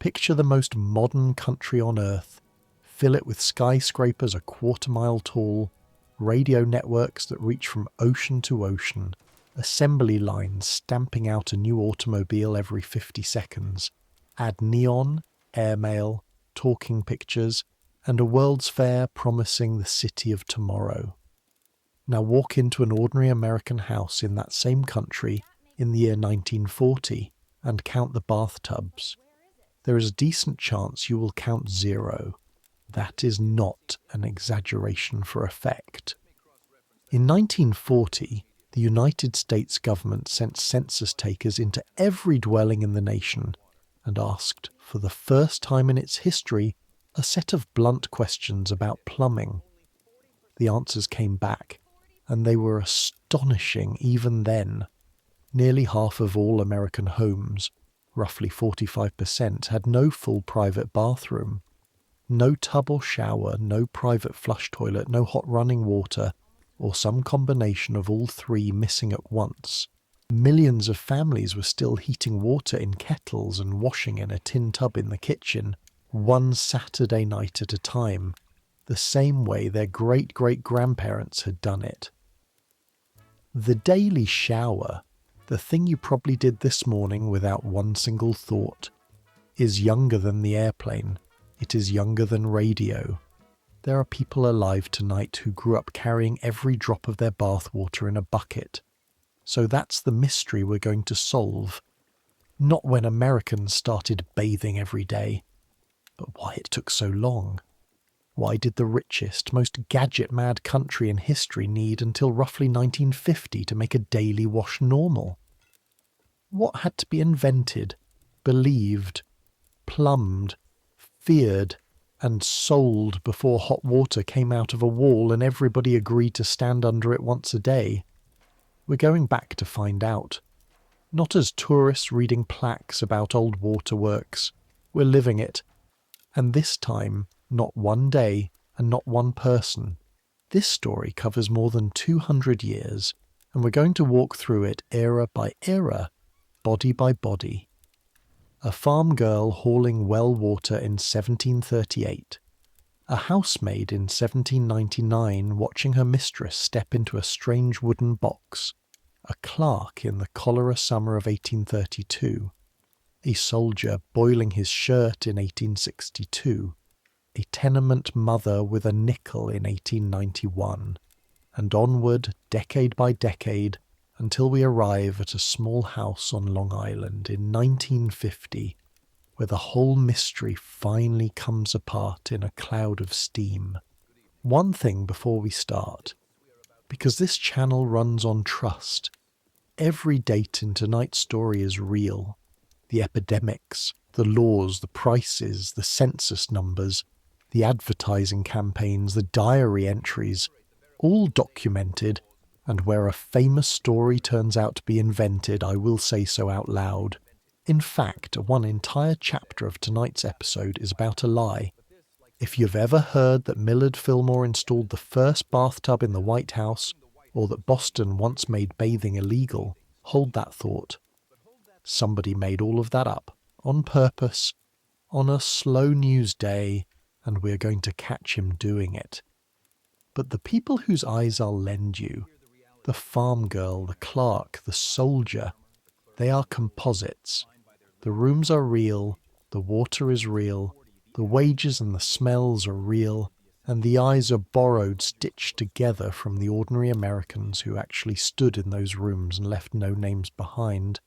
Picture the most modern country on earth. Fill it with skyscrapers a quarter-mile tall, radio networks that reach from ocean to ocean, assembly lines stamping out a new automobile every 50 seconds, add neon, airmail, talking pictures, and a World's Fair promising the city of tomorrow. Now walk into an ordinary American house in that same country in the year 1940 and count the bathtubs. There is a decent chance you will count 0. That is not an exaggeration for effect. In 1940, the United States government sent census takers into every dwelling in the nation and asked, for the first time in its history, a set of blunt questions about plumbing. The answers came back, and they were astonishing even then. Nearly half of all American homes, roughly 45%, had no full private bathroom. No tub or shower, no private flush toilet, no hot running water, or some combination of all three missing at once. Millions of families were still heating water in kettles and washing in a tin tub in the kitchen, one Saturday night at a time, the same way their great-great-grandparents had done it. The daily shower, the thing you probably did this morning without one single thought, is younger than the airplane. It is younger than radio. There are people alive tonight who grew up carrying every drop of their bathwater in a bucket. So that's the mystery we're going to solve. Not when Americans started bathing every day, but why it took so long. Why did the richest, most gadget-mad country in history need until roughly 1950 to make a daily wash normal? What had to be invented, believed, plumbed, feared, and sold before hot water came out of a wall and everybody agreed to stand under it once a day? We're going back to find out. Not as tourists reading plaques about old waterworks. We're living it. And this time, not one day and not one person. This story covers more than 200 years, and we're going to walk through it era by era, body by body. A farm girl hauling well water in 1738. A housemaid in 1799 watching her mistress step into a strange wooden box. A clerk in the cholera summer of 1832. A soldier boiling his shirt in 1862. A tenement mother with a nickel in 1891. And onward, decade by decade, until we arrive at a small house on Long Island in 1950, where the whole mystery finally comes apart in a cloud of steam. One thing before we start, because this channel runs on trust. Every date in tonight's story is real. The epidemics, the laws, the prices, the census numbers, the advertising campaigns, the diary entries, all documented, and where a famous story turns out to be invented, I will say so out loud. In fact, one entire chapter of tonight's episode is about a lie. If you've ever heard that Millard Fillmore installed the first bathtub in the White House, or that Boston once made bathing illegal, hold that thought. Somebody made all of that up, on purpose, on a slow news day, and we're going to catch him doing it. But the people whose eyes I'll lend you, the farm girl, the clerk, the soldier, they are composites. The rooms are real, the water is real, the wages and the smells are real, and the eyes are borrowed, stitched together from the ordinary Americans who actually stood in those rooms and left no names behind.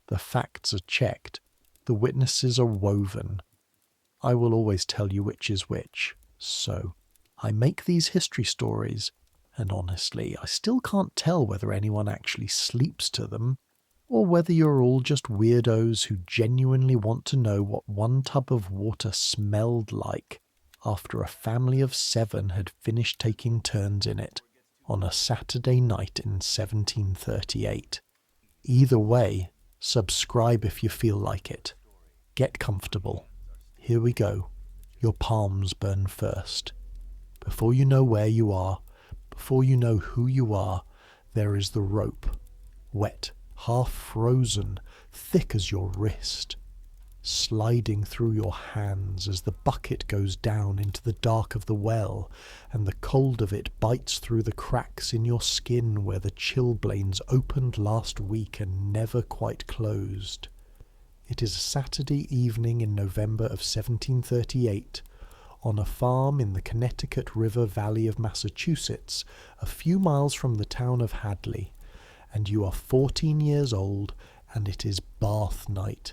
The facts are checked. The witnesses are woven. I will always tell you which is which. So, I make these history stories, and honestly, I still can't tell whether anyone actually sleeps to them, or whether you're all just weirdos who genuinely want to know what one tub of water smelled like after a family of 7 had finished taking turns in it on a Saturday night in 1738. Either way, subscribe if you feel like it. Get comfortable. Here we go. Your palms burn first. Before you know where you are, before you know who you are, there is the rope. Wet, half frozen, thick as your wrist. sliding through your hands as the bucket goes down into the dark of the well, and the cold of it bites through the cracks in your skin where the chilblains opened last week and never quite closed. It is a Saturday evening in November of 1738, on a farm in the Connecticut River Valley of Massachusetts, a few miles from the town of Hadley, and you are 14 years old, and it is bath night,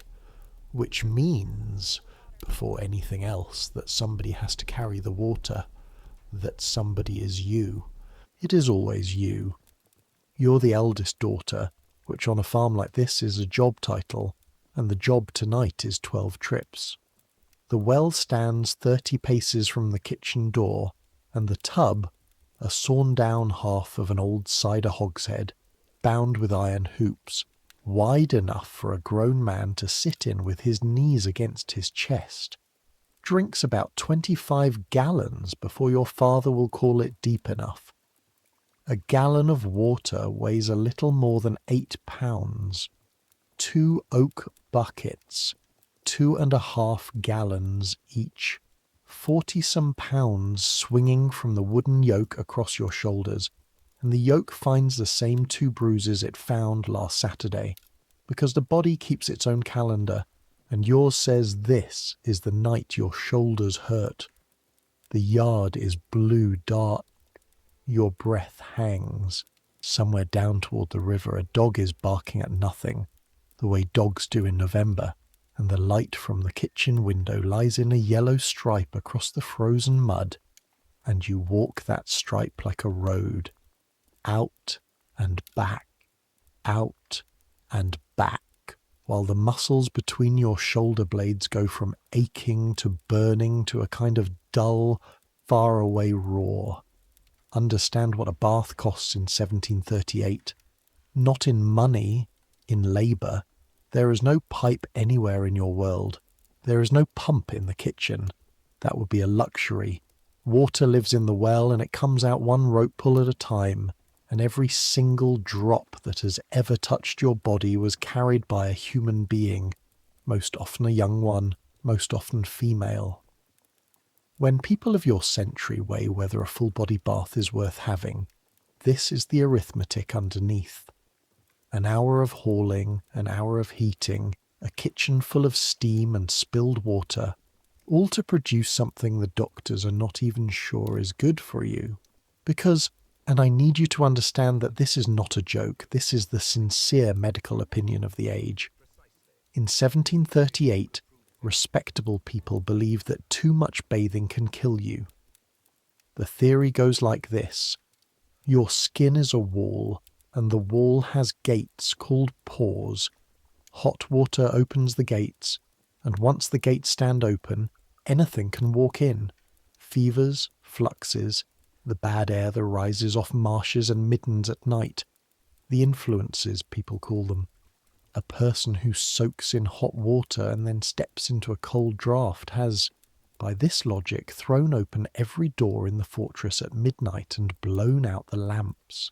which means, before anything else, that somebody has to carry the water, that somebody is you. It is always you. You're the eldest daughter, which on a farm like this is a job title, and the job tonight is 12 trips. The well stands 30 paces from the kitchen door, and the tub, a sawn-down half of an old cider hogshead, bound with iron hoops, wide enough for a grown man to sit in with his knees against his chest, drinks about 25 gallons before your father will call it deep enough. A gallon of water weighs a little more than 8 pounds. 2 oak buckets, 2.5 gallons each, 40-some pounds swinging from the wooden yoke across your shoulders, and the yoke finds the same 2 bruises it found last Saturday, because the body keeps its own calendar, and yours says this is the night your shoulders hurt. The yard is blue dark. Your breath hangs. Somewhere down toward the river a dog is barking at nothing, the way dogs do in November, and the light from the kitchen window lies in a yellow stripe across the frozen mud, and you walk that stripe like a road, out and back, out and back, while the muscles between your shoulder blades go from aching to burning to a kind of dull, faraway roar. Understand what a bath costs in 1738. Not in money, in labour. There is no pipe anywhere in your world. There is no pump in the kitchen. That would be a luxury. Water lives in the well, and it comes out one rope pull at a time, and every single drop that has ever touched your body was carried by a human being, most often a young one, most often female. When people of your century weigh whether a full-body bath is worth having, this is the arithmetic underneath. An hour of hauling, an hour of heating, a kitchen full of steam and spilled water, all to produce something the doctors are not even sure is good for you. Because, and I need you to understand that this is not a joke, this is the sincere medical opinion of the age. In 1738, respectable people believed that too much bathing can kill you. The theory goes like this. Your skin is a wall, and the wall has gates called pores. Hot water opens the gates, and once the gates stand open, anything can walk in. Fevers, fluxes, the bad air that rises off marshes and middens at night. The influences, people call them. A person who soaks in hot water and then steps into a cold draught has, by this logic, thrown open every door in the fortress at midnight and blown out the lamps.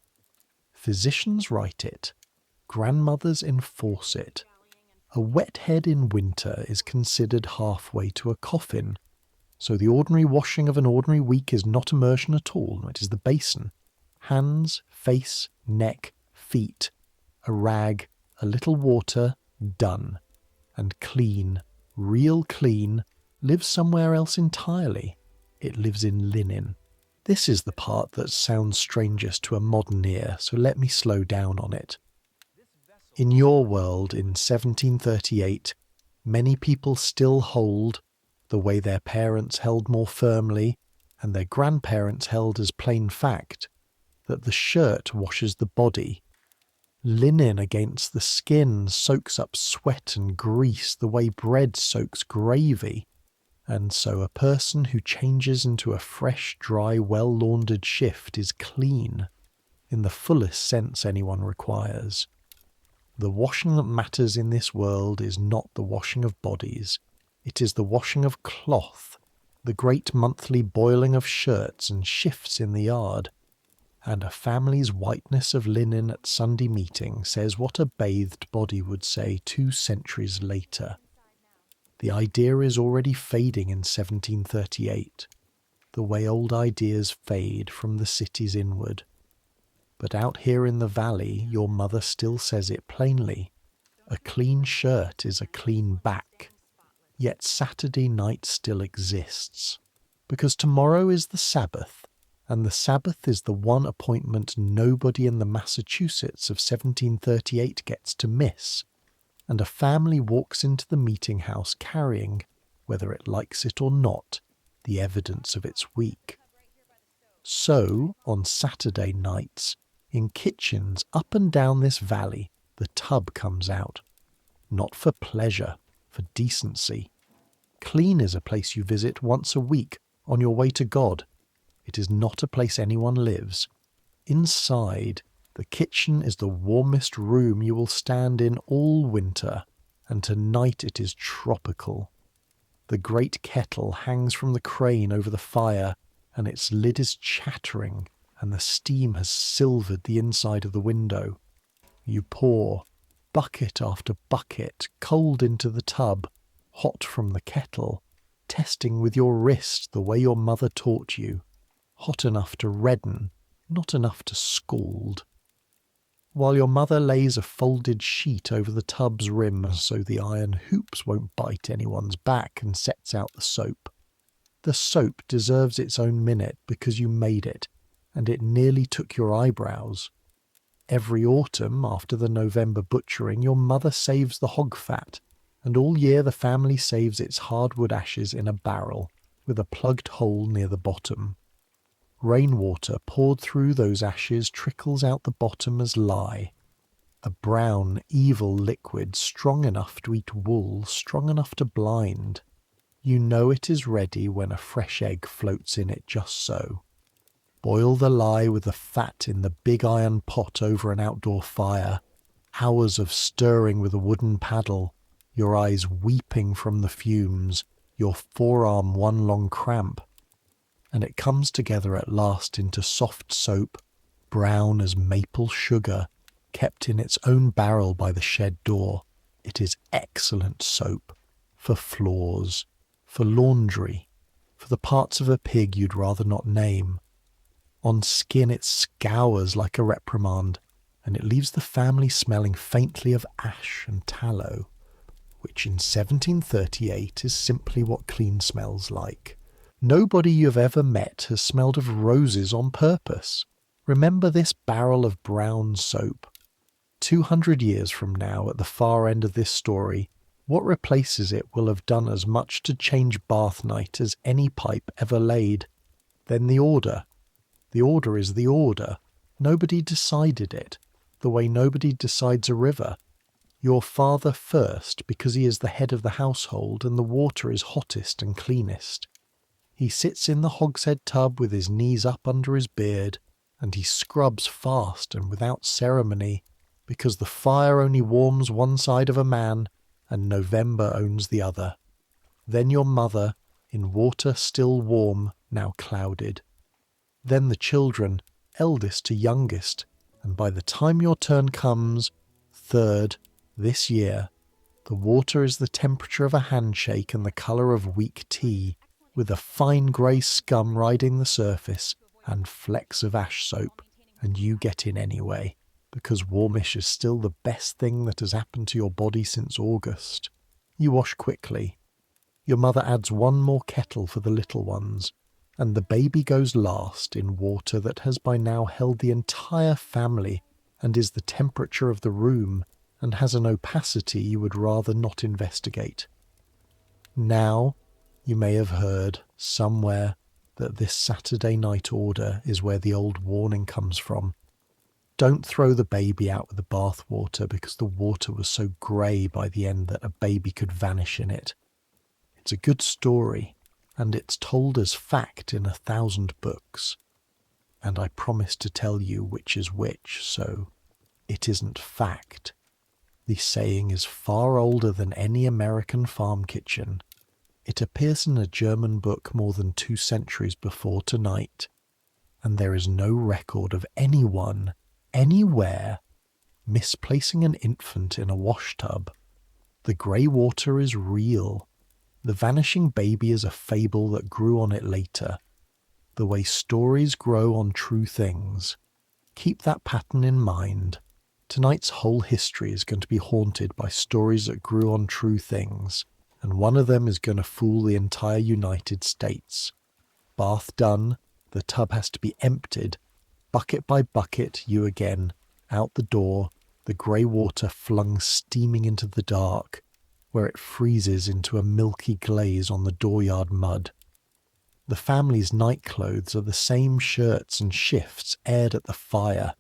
Physicians write it. Grandmothers enforce it. A wet head in winter is considered halfway to a coffin. So the ordinary washing of an ordinary week is not immersion at all. It is the basin. Hands, face, neck, feet. A rag, a little water, done. And clean, real clean, lives somewhere else entirely. It lives in linen. This is the part that sounds strangest to a modern ear, so let me slow down on it. In your world in 1738, many people still hold, the way their parents held more firmly, and their grandparents held as plain fact, that the shirt washes the body. Linen against the skin soaks up sweat and grease the way bread soaks gravy, and so a person who changes into a fresh, dry, well-laundered shift is clean, in the fullest sense anyone requires. The washing that matters in this world is not the washing of bodies. It is the washing of cloth, the great monthly boiling of shirts and shifts in the yard. And a family's whiteness of linen at Sunday meeting says what a bathed body would say 2 centuries later. The idea is already fading in 1738, the way old ideas fade from the cities inward. But out here in the valley, your mother still says it plainly. A clean shirt is a clean back. Yet Saturday night still exists, because tomorrow is the Sabbath, and the Sabbath is the one appointment nobody in the Massachusetts of 1738 gets to miss, and a family walks into the meeting house carrying, whether it likes it or not, the evidence of its week. So, on Saturday nights, in kitchens up and down this valley, the tub comes out. Not for pleasure, for decency. Clean is a place you visit once a week on your way to God. It is not a place anyone lives. Inside, the kitchen is the warmest room you will stand in all winter, and tonight it is tropical. The great kettle hangs from the crane over the fire, and its lid is chattering, and the steam has silvered the inside of the window. You pour bucket after bucket cold into the tub, hot from the kettle, testing with your wrist the way your mother taught you, hot enough to redden, not enough to scald. While your mother lays a folded sheet over the tub's rim so the iron hoops won't bite anyone's back and sets out the soap. The soap deserves its own minute because you made it, and it nearly took your eyebrows. Every autumn, after the November butchering, your mother saves the hog fat, and all year the family saves its hardwood ashes in a barrel, with a plugged hole near the bottom. Rainwater poured through those ashes trickles out the bottom as lye, a brown, evil liquid strong enough to eat wool, strong enough to blind. You know it is ready when a fresh egg floats in it just so. Boil the lye with the fat in the big iron pot over an outdoor fire, hours of stirring with a wooden paddle, your eyes weeping from the fumes, your forearm one long cramp. And it comes together at last into soft soap, brown as maple sugar, kept in its own barrel by the shed door. It is excellent soap, for floors, for laundry, for the parts of a pig you'd rather not name. On skin it scours like a reprimand, and it leaves the family smelling faintly of ash and tallow, which in 1738 is simply what clean smells like. Nobody you've ever met has smelled of roses on purpose. Remember this barrel of brown soap. 200 years from now, at the far end of this story, what replaces it will have done as much to change bath night as any pipe ever laid. Then the order. The order is the order. Nobody decided it, the way nobody decides a river. Your father first, because he is the head of the household and the water is hottest and cleanest. He sits in the hogshead tub with his knees up under his beard, and he scrubs fast and without ceremony, because the fire only warms one side of a man, and November owns the other. Then your mother, in water still warm, now clouded. Then the children, eldest to youngest, and by the time your turn comes, third, this year, the water is the temperature of a handshake and the colour of weak tea, with a fine grey scum riding the surface and flecks of ash soap, and you get in anyway, because warmish is still the best thing that has happened to your body since August. You wash quickly. Your mother adds one more kettle for the little ones, and the baby goes last in water that has by now held the entire family and is the temperature of the room and has an opacity you would rather not investigate. Now, you may have heard somewhere that this Saturday night order is where the old warning comes from. Don't throw the baby out with the bath water because the water was so grey by the end that a baby could vanish in it. It's a good story, and it's told as fact in 1,000 books. And I promise to tell you which is which, so it isn't fact. The saying is far older than any American farm kitchen. It appears in a German book more than 2 centuries before tonight, and there is no record of anyone, anywhere, misplacing an infant in a wash tub. The grey water is real, The vanishing baby is a fable that grew on it later. The way stories grow on true things. Keep that pattern in mind. Tonight's whole history is going to be haunted by stories that grew on true things, and one of them is going to fool the entire United States. Bath done, the tub has to be emptied, bucket by bucket, you again, out the door, the grey water flung steaming into the dark, where it freezes into a milky glaze on the dooryard mud. The family's nightclothes are the same shirts and shifts aired at the fire.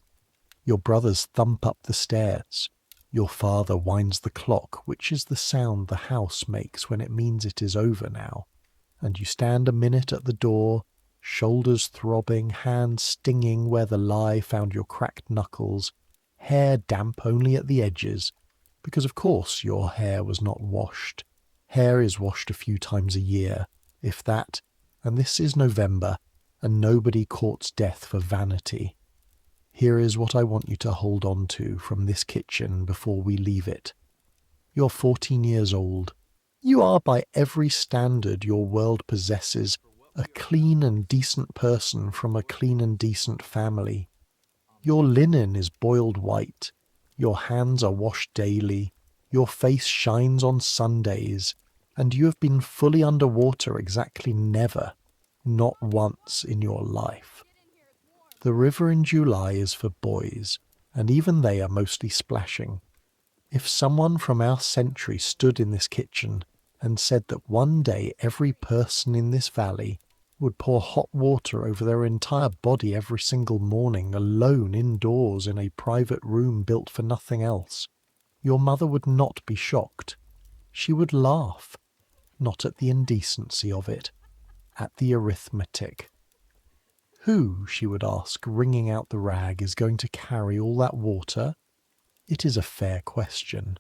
Your brothers thump up the stairs. Your father winds the clock, which is the sound the house makes when it means it is over now. And you stand a minute at the door, shoulders throbbing, hands stinging where the lie found your cracked knuckles, hair damp only at the edges, because of course your hair was not washed. Hair is washed a few times a year, if that, and this is November, and nobody courts death for vanity. Here is what I want you to hold on to from this kitchen before we leave it. You're 14 years old. You are, by every standard your world possesses, a clean and decent person from a clean and decent family. Your linen is boiled white. Your hands are washed daily. Your face shines on Sundays. And you have been fully under water exactly never, not once in your life. The river in July is for boys, and even they are mostly splashing. If someone from our century stood in this kitchen and said that one day every person in this valley would pour hot water over their entire body every single morning alone indoors in a private room built for nothing else, your mother would not be shocked. She would laugh, not at the indecency of it, at the arithmetic. Who, she would ask, wringing out the rag, is going to carry all that water? It is a fair question.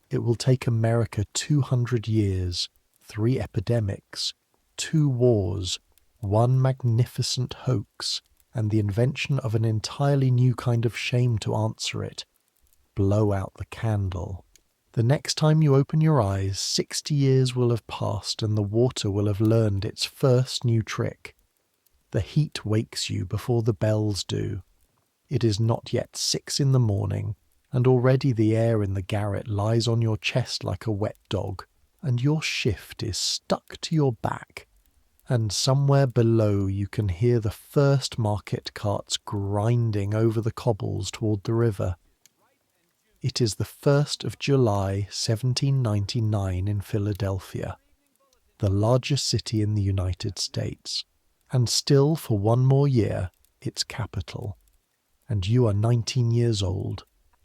It will take America 200 years, 3 epidemics, 2 wars, 1 magnificent hoax, and the invention of an entirely new kind of shame to answer it. Blow out the candle. The next time you open your eyes, 60 years will have passed and the water will have learned its first new trick. The heat wakes you before the bells do. It is not yet 6 in the morning, and already the air in the garret lies on your chest like a wet dog, and your shift is stuck to your back, and somewhere below you can hear the first market carts grinding over the cobbles toward the river. It is the 1st of July, 1799 in Philadelphia, the largest city in the United States, and still for 1 more year its capital. And you are 19 years old,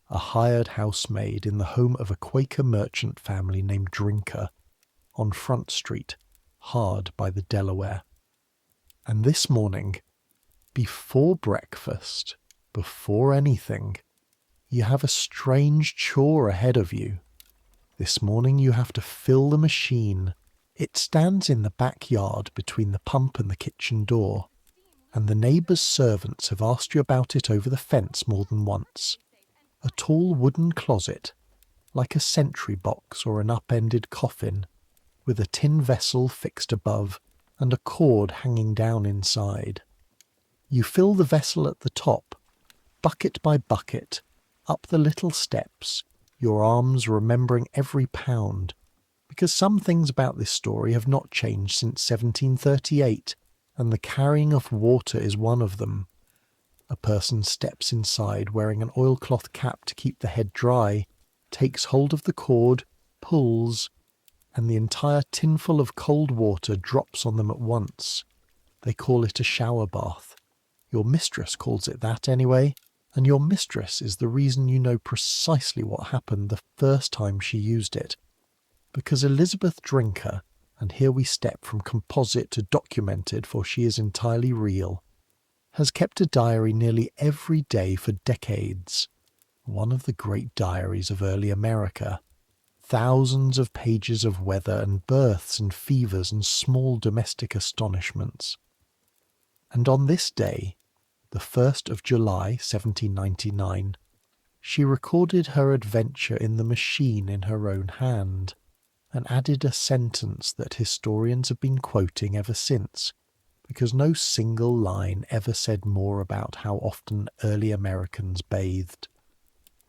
a hired housemaid in the home of a Quaker merchant family named Drinker, on Front Street, hard by the Delaware. And this morning, before breakfast, before anything, you have a strange chore ahead of you. This morning you have to fill the machine. It stands in the backyard between the pump and the kitchen door, and the neighbours' servants have asked you about it over the fence more than once. A tall wooden closet, like a sentry box or an upended coffin, with a tin vessel fixed above and a cord hanging down inside. You fill the vessel at the top, bucket by bucket, up the little steps, your arms remembering every pound, because some things about this story have not changed since 1738, and the carrying of water is one of them. A person steps inside wearing an oilcloth cap to keep the head dry, takes hold of the cord, pulls, and the entire tinful of cold water drops on them at once. They call it a shower bath. Your mistress calls it that anyway, and your mistress is the reason you know precisely what happened the first time she used it. Because Elizabeth Drinker, and here we step from composite to documented for she is entirely real, has kept a diary nearly every day for decades. One of the great diaries of early America. Thousands of pages of weather and births and fevers and small domestic astonishments. And on this day, the 1st of July, 1799, she recorded her adventure in the machine in her own hand. and added a sentence that historians have been quoting ever since, because no single line ever said more about how often early Americans bathed.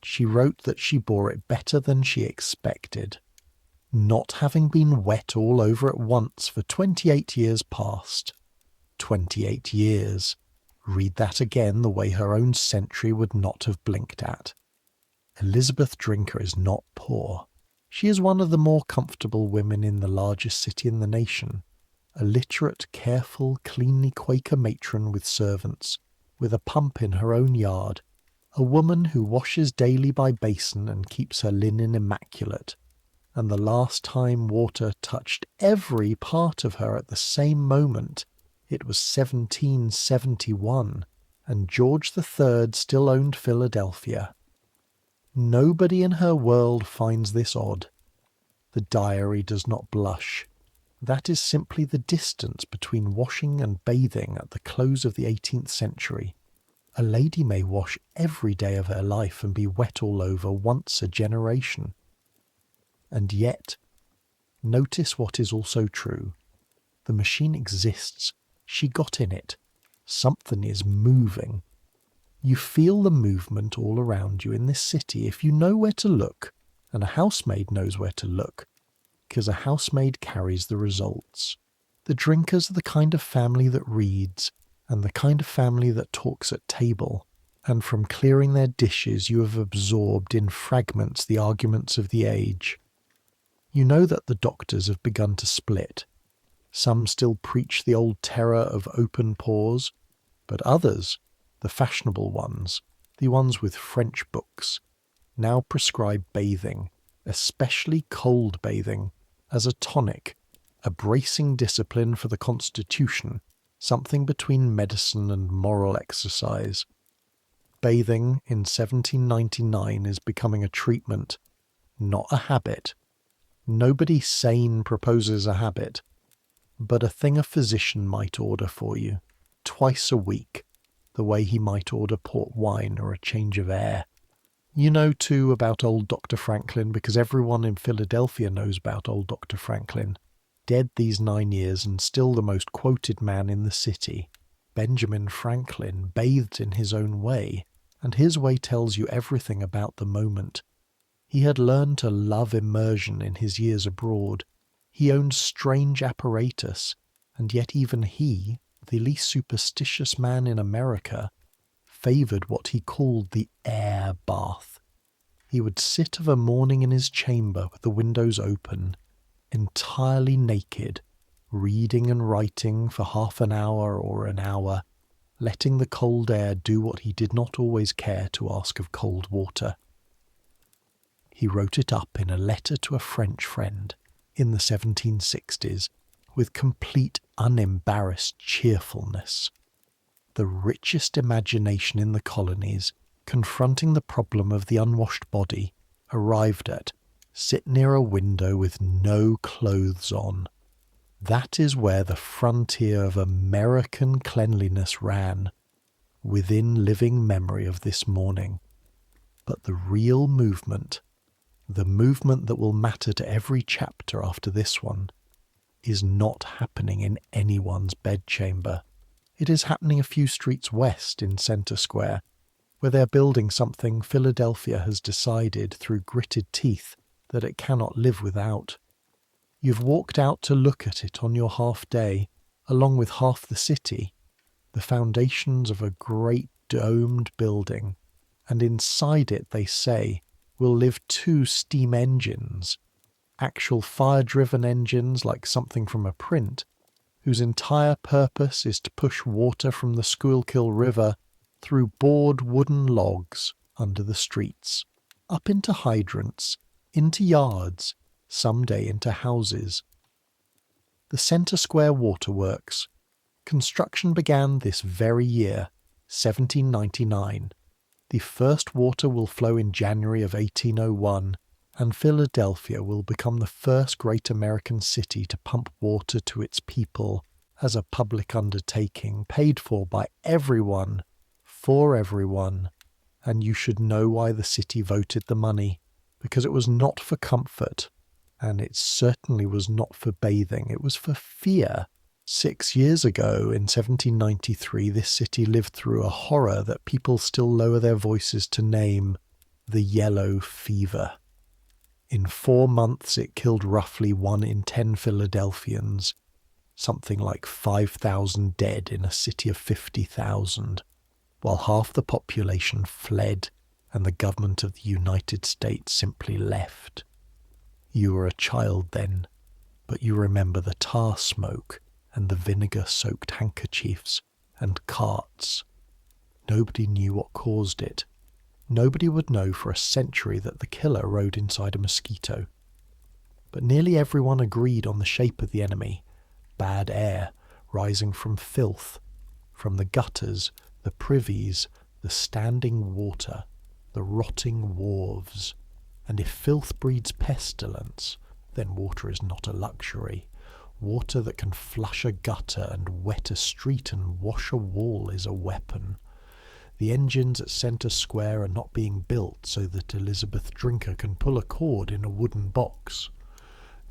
She wrote that she bore it better than she expected, not having been wet all over at once for 28 years past. 28 years. Read that again the way her own century would not have blinked at. Elizabeth Drinker is not poor. She is one of the more comfortable women in the largest city in the nation. A literate, careful, cleanly Quaker matron with servants, with a pump in her own yard, a woman who washes daily by basin and keeps her linen immaculate, and the last time water touched every part of her at the same moment, it was 1771, and George III still owned Philadelphia. Nobody in her world finds this odd. The diary does not blush. That is simply the distance between washing and bathing at the close of the 18th century. A lady may wash every day of her life and be wet all over once a generation. And yet, notice what is also true. The machine exists. She got in it. Something is moving. You feel the movement all around you in this city if you know where to look, and a housemaid knows where to look, because a housemaid carries the results. The Drinkers are the kind of family that reads, and the kind of family that talks at table, and from clearing their dishes you have absorbed in fragments the arguments of the age. You know that the doctors have begun to split. Some still preach the old terror of open pores, but others, the fashionable ones, the ones with French books, now prescribe bathing, especially cold bathing, as a tonic, a bracing discipline for the constitution, something between medicine and moral exercise. Bathing in 1799 is becoming a treatment, not a habit. Nobody sane proposes a habit, but a thing a physician might order for you, twice a week, the way he might order port wine or a change of air. You know, too, about old Dr. Franklin, because everyone in Philadelphia knows about old Dr. Franklin. Dead these 9 years and still the most quoted man in the city. Benjamin Franklin bathed in his own way, and his way tells you everything about the moment. He had learned to love immersion in his years abroad. He owned strange apparatus, and yet even he, the least superstitious man in America, favoured what he called the air bath. He would sit of a morning in his chamber with the windows open, entirely naked, reading and writing for half an hour or an hour, letting the cold air do what he did not always care to ask of cold water. He wrote it up in a letter to a French friend in the 1760s with complete unembarrassed cheerfulness. The richest imagination in the colonies, confronting the problem of the unwashed body, arrived at, sit near a window with no clothes on. That is where the frontier of American cleanliness ran, within living memory of this morning. But the real movement, the movement that will matter to every chapter after this one, is not happening in anyone's bedchamber. It is happening a few streets west in Center Square, where they're building something Philadelphia has decided through gritted teeth that it cannot live without. You've walked out to look at it on your half day, along with half the city, the foundations of a great domed building, and inside it, they say, will live 2 steam engines, actual fire-driven engines like something from a print, whose entire purpose is to push water from the Schuylkill River through bored wooden logs under the streets, up into hydrants, into yards, someday into houses. The Center Square Waterworks. Construction began this very year, 1799. The first water will flow in January of 1801, and Philadelphia will become the first great American city to pump water to its people as a public undertaking paid for by everyone, for everyone, and you should know why the city voted the money, because it was not for comfort, And it certainly was not for bathing, it was for fear. 6 years ago, in 1793, this city lived through a horror that people still lower their voices to name: the yellow fever. In 4 months, it killed roughly 1 in 10 Philadelphians, something like 5,000 dead in a city of 50,000, while half the population fled and the government of the United States simply left. You were a child then, but you remember the tar smoke and the vinegar-soaked handkerchiefs and carts. Nobody knew what caused it. Nobody would know for a century that the killer rode inside a mosquito. But nearly everyone agreed on the shape of the enemy: bad air rising from filth, from the gutters, the privies, the standing water, the rotting wharves. And if filth breeds pestilence, then water is not a luxury. Water that can flush a gutter and wet a street and wash a wall is a weapon. The engines at Centre Square are not being built so that Elizabeth Drinker can pull a cord in a wooden box.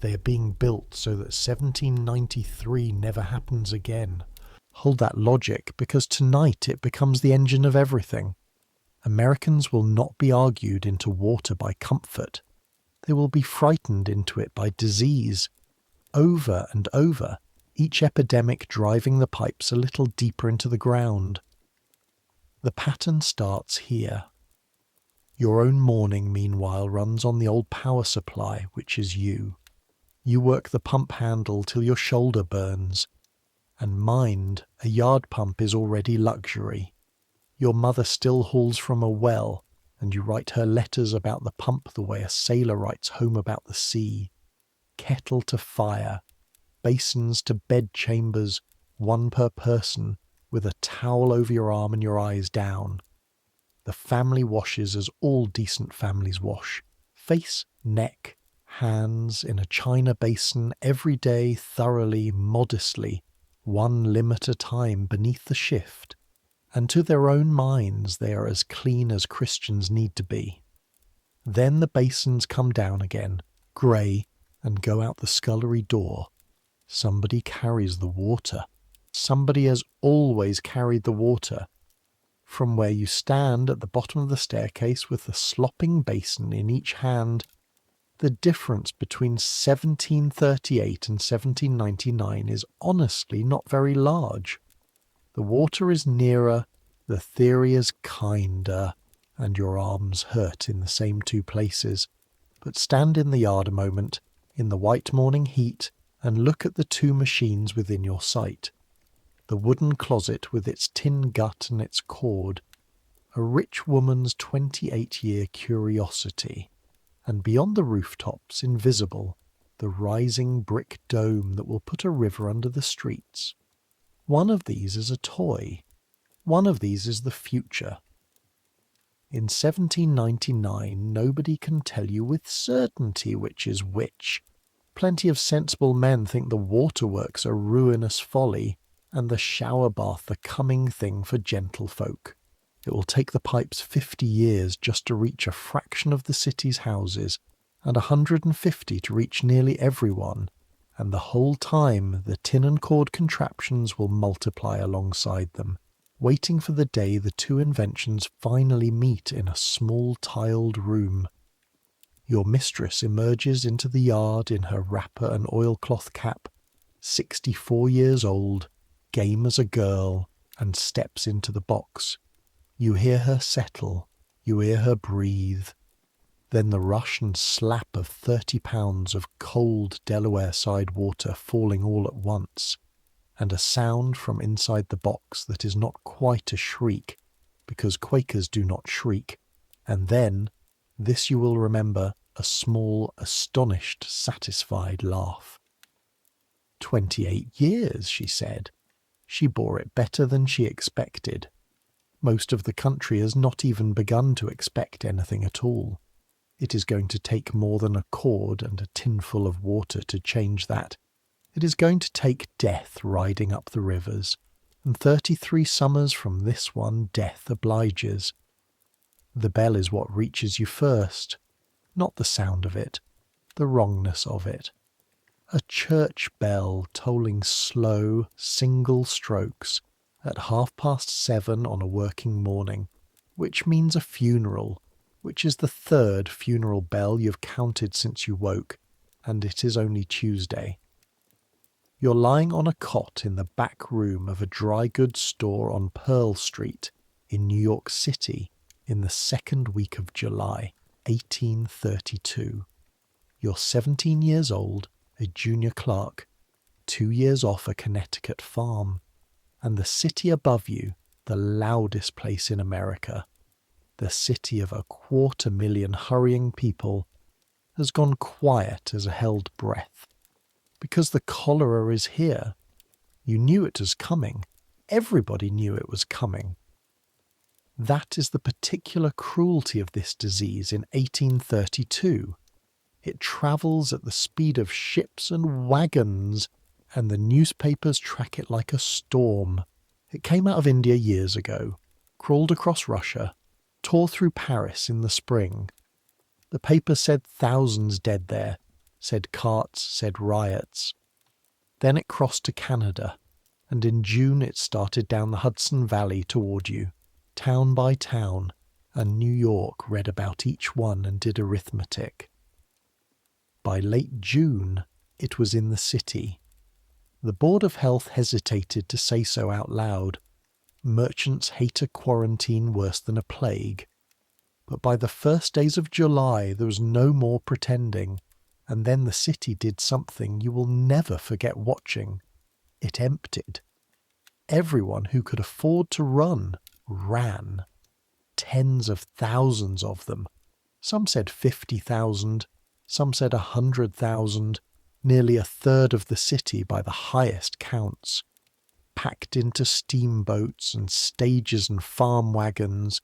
They are being built so that 1793 never happens again. Hold that logic, because tonight it becomes the engine of everything. Americans will not be argued into water by comfort. They will be frightened into it by disease. Over and over, each epidemic driving the pipes a little deeper into the ground. The pattern starts here. Your own morning, meanwhile, runs on the old power supply, which is you. You work the pump handle till your shoulder burns. And mind, a yard pump is already luxury. Your mother still hauls from a well, and you write her letters about the pump the way a sailor writes home about the sea. Kettle to fire, basins to bed chambers, 1 per person, with a towel over your arm and your eyes down. The family washes as all decent families wash: face, neck, hands, in a china basin, every day, thoroughly, modestly, 1 limb at a time beneath the shift. And to their own minds they are as clean as Christians need to be. Then the basins come down again, grey, and go out the scullery door. Somebody carries the water. Somebody has always carried the water. From where you stand at the bottom of the staircase with the slopping basin in each hand, the difference between 1738 and 1799 is honestly not very large. The water is nearer, the theory is kinder, and your arms hurt in the same 2 places. But stand in the yard a moment, in the white morning heat, and look at the 2 machines within your sight. The wooden closet with its tin gut and its cord, a rich woman's 28-year curiosity, and beyond the rooftops, invisible, the rising brick dome that will put a river under the streets. One of these is a toy. One of these is the future. In 1799, nobody can tell you with certainty which is which. Plenty of sensible men think the waterworks a ruinous folly, and the shower bath the coming thing for gentlefolk. It will take the pipes 50 years just to reach a fraction of the city's houses, and 150 to reach nearly everyone, and the whole time the tin and cord contraptions will multiply alongside them, waiting for the day the 2 inventions finally meet in a small tiled room. Your mistress emerges into the yard in her wrapper and oilcloth cap, 64 years old, game as a girl, and steps into the box. You hear her settle, you hear her breathe. Then the rush and slap of 30 pounds of cold Delaware side water falling all at once, and a sound from inside the box that is not quite a shriek, because Quakers do not shriek, and then, this you will remember, a small, astonished, satisfied laugh. 28 years, she said. She bore it better than she expected. Most of the country has not even begun to expect anything at all. It is going to take more than a cord and a tinful of water to change that. It is going to take death riding up the rivers, and 33 summers from this one death obliges. The bell is what reaches you first, not the sound of it, the wrongness of it. A church bell tolling slow, single strokes at 7:30 on a working morning, which means a funeral, which is the third funeral bell you've counted since you woke, and it is only Tuesday. You're lying on a cot in the back room of a dry goods store on Pearl Street in New York City in the second week of July, 1832. You're 17 years old, a junior clerk, 2 years off a Connecticut farm, and the city above you, the loudest place in America, the city of 250,000 hurrying people, has gone quiet as a held breath. Because the cholera is here. You knew it was coming. Everybody knew it was coming. That is the particular cruelty of this disease in 1832. It travels at the speed of ships and wagons, and the newspapers track it like a storm. It came out of India years ago, crawled across Russia, tore through Paris in the spring. The paper said thousands dead there, said carts, said riots. Then it crossed to Canada, and in June it started down the Hudson Valley toward you, town by town, and New York read about each one and did arithmetic. By late June, it was in the city. The Board of Health hesitated to say so out loud. Merchants hate a quarantine worse than a plague. But by the first days of July, there was no more pretending, and then the city did something you will never forget watching. It emptied. Everyone who could afford to run ran. Tens of thousands of them. Some said 50,000. Some said 100,000, nearly a third of the city by the highest counts, packed into steamboats and stages and farm wagons,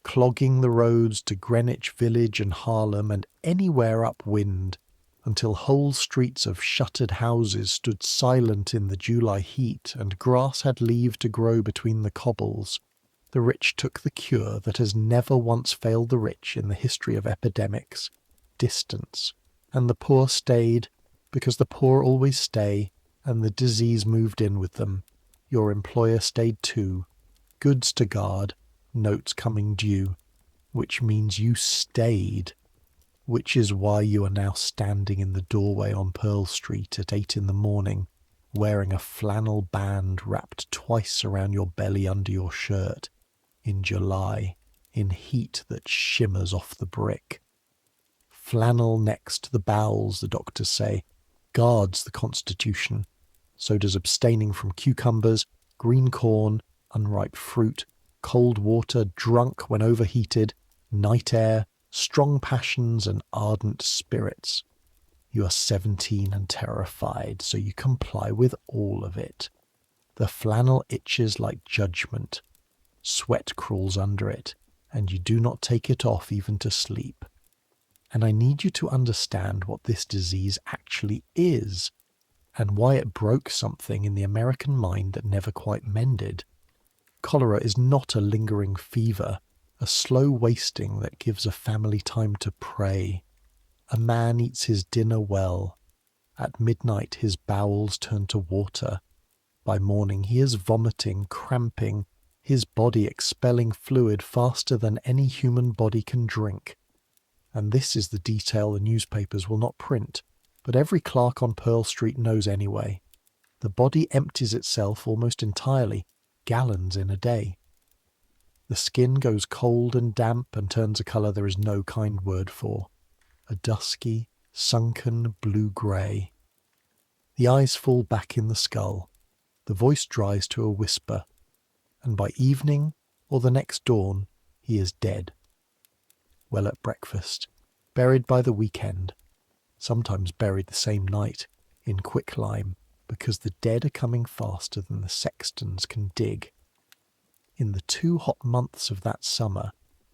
clogging the roads to Greenwich Village and Harlem and anywhere upwind, until whole streets of shuttered houses stood silent in the July heat and grass had leave to grow between the cobbles. The rich took the cure that has never once failed the rich in the history of epidemics. Distance, and the poor stayed, because the poor always stay, and the disease moved in with them. Your employer stayed too, goods to guard, notes coming due, which means you stayed, which is why you are now standing in the doorway on Pearl Street at 8 a.m, wearing a flannel band wrapped twice around your belly under your shirt, in July, in heat that shimmers off the brick. Flannel next to the bowels, the doctors say, guards the constitution. So does abstaining from cucumbers, green corn, unripe fruit, cold water drunk when overheated, night air, strong passions and ardent spirits. You are 17 and terrified, so you comply with all of it. The flannel itches like judgment. Sweat crawls under it, and you do not take it off even to sleep. And I need you to understand what this disease actually is, and why it broke something in the American mind that never quite mended. Cholera is not a lingering fever, a slow wasting that gives a family time to pray. A man eats his dinner well. At midnight his bowels turn to water. By morning he is vomiting, cramping, his body expelling fluid faster than any human body can drink. And this is the detail the newspapers will not print, but every clerk on Pearl Street knows anyway. The body empties itself almost entirely, gallons in a day. The skin goes cold and damp and turns a colour there is no kind word for. A dusky, sunken blue-grey. The eyes fall back in the skull. The voice dries to a whisper. And by evening, or the next dawn, he is dead. Well at breakfast, buried by the weekend, sometimes buried the same night, in quicklime, because the dead are coming faster than the sextons can dig. In the 2 hot months of that summer,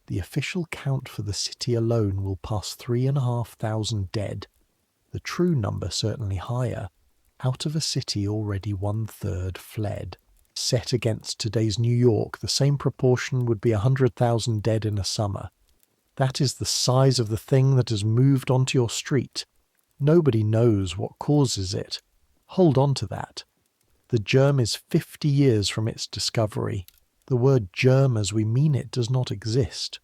the official count for the city alone will pass 3,500 dead, the true number certainly higher, out of a city already 1/3 fled. Set against today's New York, the same proportion would be 100,000 dead in a summer. That is the size of the thing that has moved onto your street. Nobody knows what causes it. Hold on to that. The germ is 50 years from its discovery. The word germ as we mean it does not exist.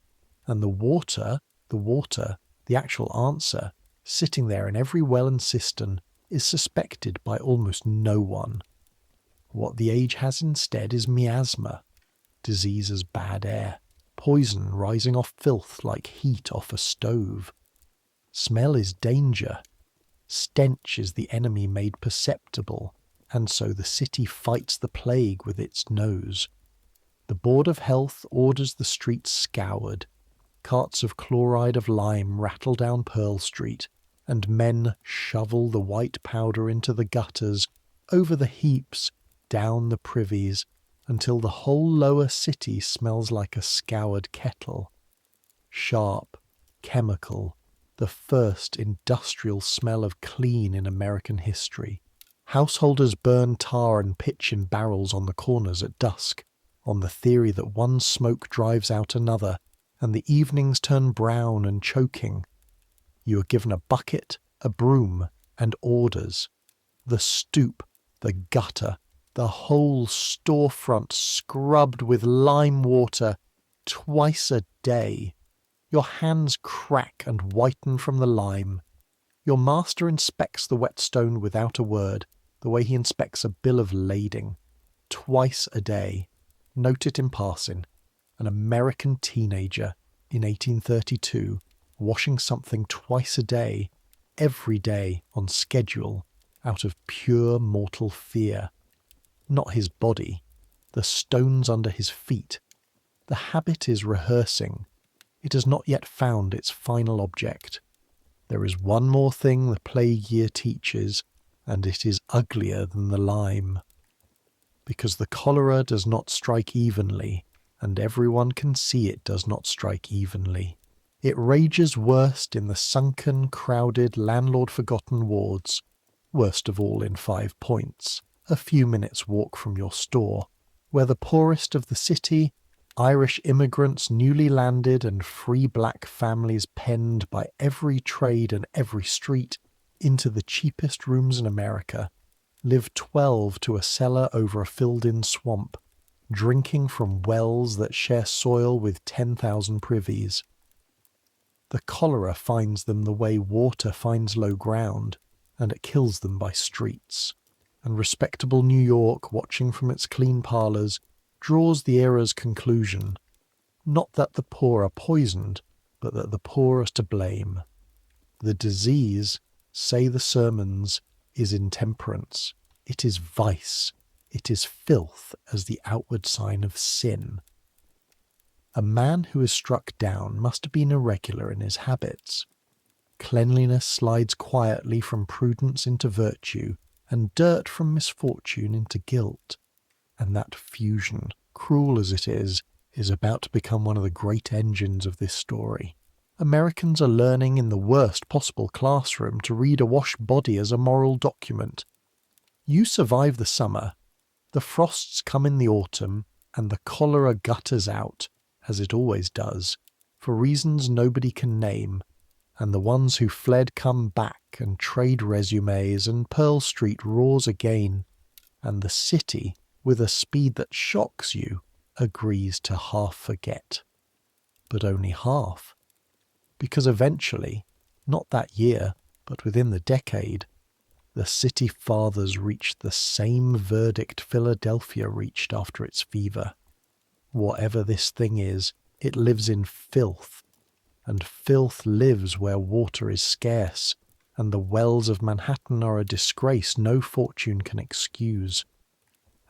And the water, the actual answer, sitting there in every well and cistern, is suspected by almost no one. What the age has instead is miasma, disease as bad air, poison rising off filth like heat off a stove. Smell is danger. Stench is the enemy made perceptible, and so the city fights the plague with its nose. The Board of Health orders the streets scoured. Carts of chloride of lime rattle down Pearl Street, and men shovel the white powder into the gutters, over the heaps, down the privies, until the whole lower city smells like a scoured kettle. Sharp, chemical, the first industrial smell of clean in American history. Householders burn tar and pitch in barrels on the corners at dusk, on the theory that one smoke drives out another, and the evenings turn brown and choking. You are given a bucket, a broom, and orders. The stoop, the gutter, the whole storefront scrubbed with lime water twice a day. Your hands crack and whiten from the lime. Your master inspects the whetstone without a word, the way he inspects a bill of lading. Twice a day. Note it in passing. An American teenager in 1832 washing something twice a day, every day on schedule, out of pure mortal fear. Not his body, the stones under his feet. The habit is rehearsing. It has not yet found its final object. There is one more thing the plague year teaches, and it is uglier than the lime. Because the cholera does not strike evenly, and everyone can see it does not strike evenly. It rages worst in the sunken, crowded, landlord-forgotten wards, worst of all in 5 Points, a few minutes' walk from your store, where the poorest of the city, Irish immigrants newly landed and free black families penned by every trade and every street into the cheapest rooms in America, live 12 to a cellar over a filled-in swamp, drinking from wells that share soil with 10,000 privies. The cholera finds them the way water finds low ground, and it kills them by streets. And respectable New York, watching from its clean parlours, draws the era's conclusion, not that the poor are poisoned, but that the poor are to blame. The disease, say the sermons, is intemperance. It is vice. It is filth as the outward sign of sin. A man who is struck down must have been irregular in his habits. Cleanliness slides quietly from prudence into virtue, and dirt from misfortune into guilt. And that fusion, cruel as it is about to become one of the great engines of this story. Americans are learning in the worst possible classroom to read a washed body as a moral document. You survive the summer, the frosts come in the autumn, and the cholera gutters out, as it always does, for reasons nobody can name, and the ones who fled come back and trade resumes, and Pearl Street roars again, and the city, with a speed that shocks you, agrees to half forget. But only half. Because eventually, not that year, but within the decade, the city fathers reached the same verdict Philadelphia reached after its fever. Whatever this thing is, it lives in filth, and filth lives where water is scarce, and the wells of Manhattan are a disgrace no fortune can excuse.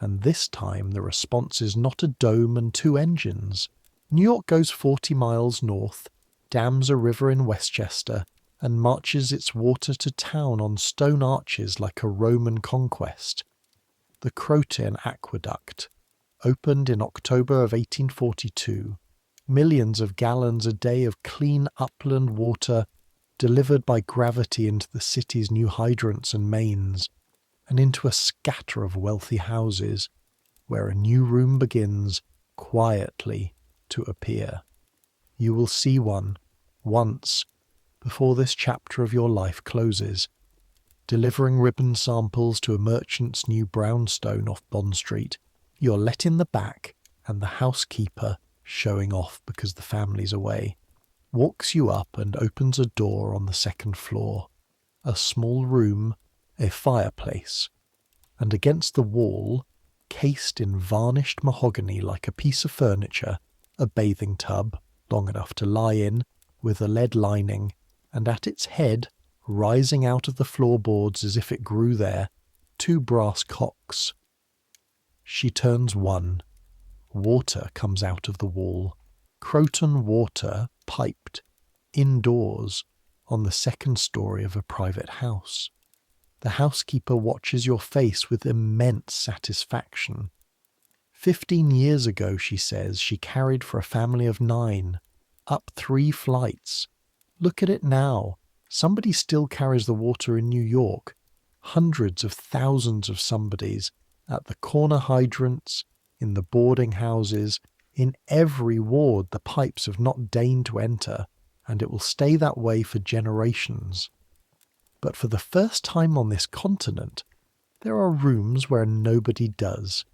And this time the response is not a dome and 2 engines. New York goes 40 miles north, dams a river in Westchester, and marches its water to town on stone arches like a Roman conquest. The Croton Aqueduct, opened in October of 1842, millions of gallons a day of clean upland water delivered by gravity into the city's new hydrants and mains, and into a scatter of wealthy houses, where a new room begins, quietly, to appear. You will see one, once, before this chapter of your life closes, delivering ribbon samples to a merchant's new brownstone off Bond Street. You're let in the back, and the housekeeper, showing off because the family's away, walks you up and opens a door on the second floor. A small room, a fireplace, and against the wall, cased in varnished mahogany like a piece of furniture, a bathing tub, long enough to lie in, with a lead lining, and at its head, rising out of the floorboards as if it grew there, 2 brass cocks. She turns one. Water comes out of the wall. Croton water, piped, indoors, on the second story of a private house. The housekeeper watches your face with immense satisfaction. 15 years ago, she says, she carried for a family of 9, up 3 flights. Look at it now. Somebody still carries the water in New York. Hundreds of thousands of somebodies, at the corner hydrants, in the boarding houses, in every ward the pipes have not deigned to enter, and it will stay that way for generations. But for the first time on this continent, there are rooms where nobody does.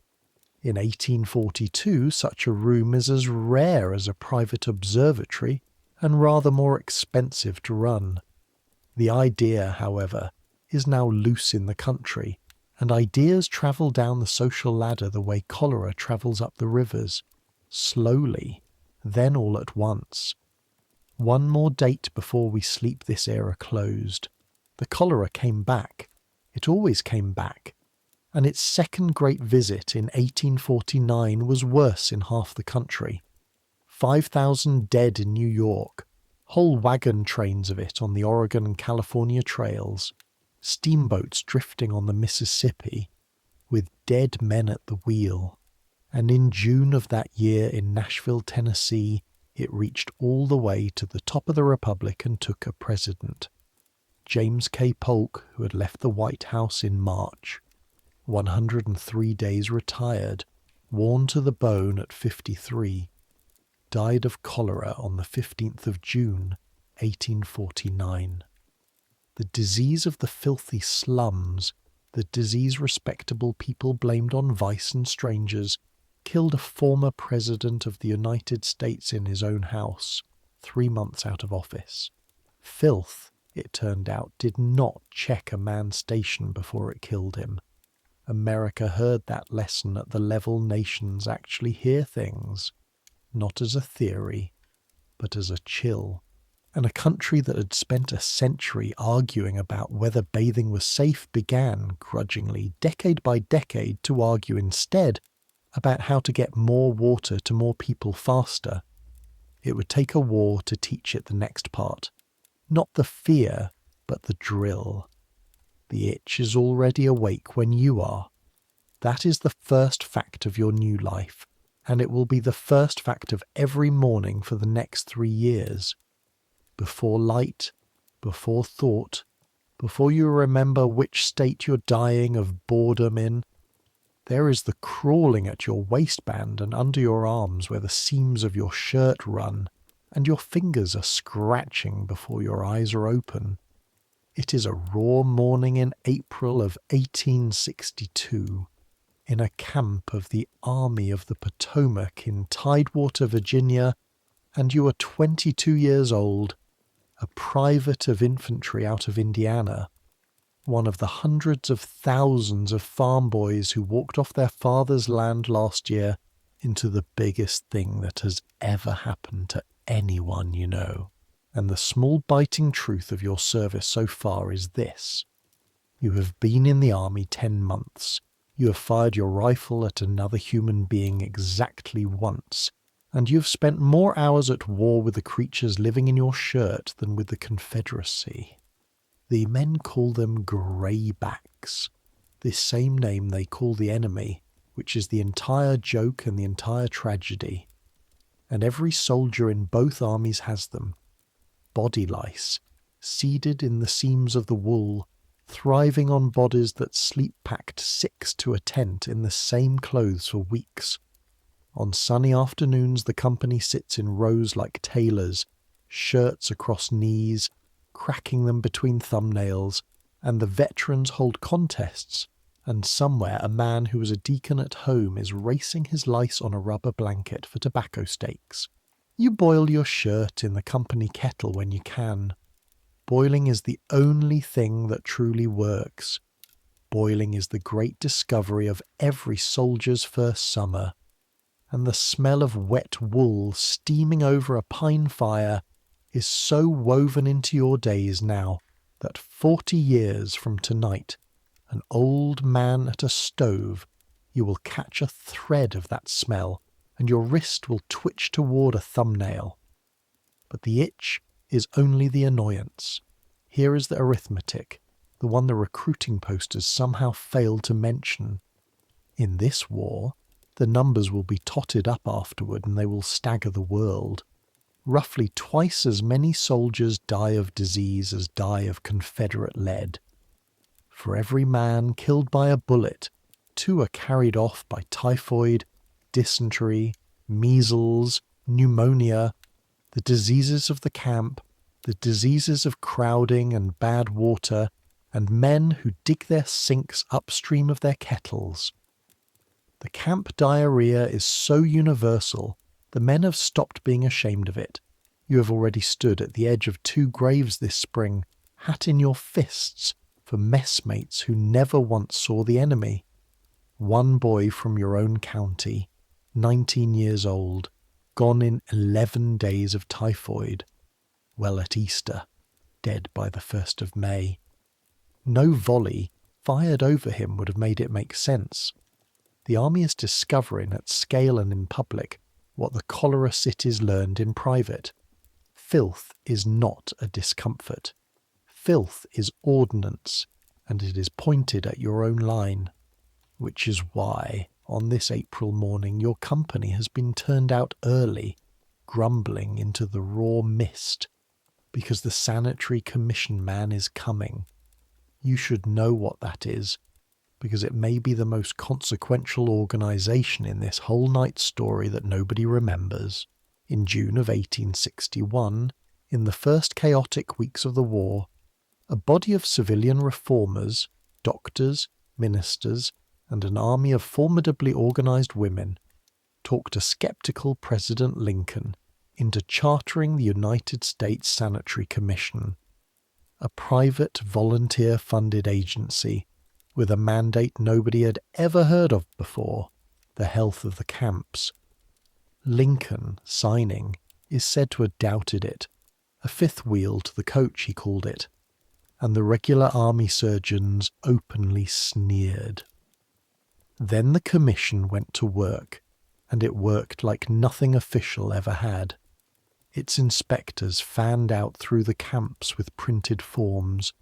In 1842, such a room is as rare as a private observatory and rather more expensive to run. The idea, however, is now loose in the country, and ideas travel down the social ladder the way cholera travels up the rivers, slowly, then all at once. One more date before we sleep this era closed. The cholera came back. It always came back. And its second great visit in 1849 was worse in half the country. 5,000 dead in New York, whole wagon trains of it on the Oregon and California trails, steamboats drifting on the Mississippi, with dead men at the wheel. And in June of that year in Nashville, Tennessee, it reached all the way to the top of the Republic and took a president. James K. Polk, who had left the White House in March, 103 days retired, worn to the bone at 53, died of cholera on the 15th of June, 1849. The disease of the filthy slums, the disease respectable people blamed on vice and strangers, killed a former president of the United States in his own house, 3 months out of office. Filth, it turned out, did not check a man's station before it killed him. America heard that lesson at the level nations actually hear things, not as a theory, but as a chill. And a country that had spent a century arguing about whether bathing was safe began, grudgingly, decade by decade, to argue instead about how to get more water to more people faster. It would take a war to teach it the next part. Not the fear, but the drill. The itch is already awake when you are. That is the first fact of your new life, and it will be the first fact of every morning for the next 3 years. Before light, before thought, before you remember which state you're dying of boredom in, there is the crawling at your waistband and under your arms where the seams of your shirt run, and your fingers are scratching before your eyes are open. It is a raw morning in April of 1862, in a camp of the Army of the Potomac in Tidewater, Virginia, and you are 22 years old, a private of infantry out of Indiana, one of the hundreds of thousands of farm boys who walked off their father's land last year into the biggest thing that has ever happened to anyone you know. And the small biting truth of your service so far is this. You have been in the army 10 months. You have fired your rifle at another human being exactly once. And you have spent more hours at war with the creatures living in your shirt than with the Confederacy. The men call them greybacks, this same name they call the enemy, which is the entire joke and the entire tragedy. And every soldier in both armies has them. Body lice, seeded in the seams of the wool, thriving on bodies that sleep-packed 6 to a tent in the same clothes for weeks. On sunny afternoons the company sits in rows like tailors, shirts across knees, cracking them between thumbnails, and the veterans hold contests, and somewhere a man who was a deacon at home is racing his lice on a rubber blanket for tobacco stakes. You boil your shirt in the company kettle when you can. Boiling is the only thing that truly works. Boiling is the great discovery of every soldier's first summer, and the smell of wet wool steaming over a pine fire is so woven into your days now that 40 years from tonight, an old man at a stove, you will catch a thread of that smell and your wrist will twitch toward a thumbnail. But the itch is only the annoyance. Here is the arithmetic, the one the recruiting posters somehow failed to mention. In this war, the numbers will be totted up afterward and they will stagger the world. Roughly twice as many soldiers die of disease as die of Confederate lead. For every man killed by a bullet, 2 are carried off by typhoid, dysentery, measles, pneumonia, the diseases of the camp, the diseases of crowding and bad water, and men who dig their sinks upstream of their kettles. The camp diarrhea is so universal, the men have stopped being ashamed of it. You have already stood at the edge of 2 graves this spring, hat in your fists, for messmates who never once saw the enemy. One boy from your own county, 19 years old, gone in 11 days of typhoid. Well, at Easter, dead by the 1st of May. No volley fired over him would have made it make sense. The army is discovering at scale and in public what the cholera cities learned in private. Filth is not a discomfort. Filth is ordnance, and it is pointed at your own line. Which is why, on this April morning, your company has been turned out early, grumbling into the raw mist, because the sanitary commission man is coming. You should know what that is, because it may be the most consequential organisation in this whole night story that nobody remembers. In June of 1861, in the first chaotic weeks of the war, a body of civilian reformers, doctors, ministers, and an army of formidably organised women talked a sceptical President Lincoln into chartering the United States Sanitary Commission, a private volunteer-funded agency with a mandate nobody had ever heard of before, the health of the camps. Lincoln, signing, is said to have doubted it, a 5th wheel to the coach he called it, and the regular army surgeons openly sneered. Then the commission went to work, and it worked like nothing official ever had. Its inspectors fanned out through the camps with printed forms,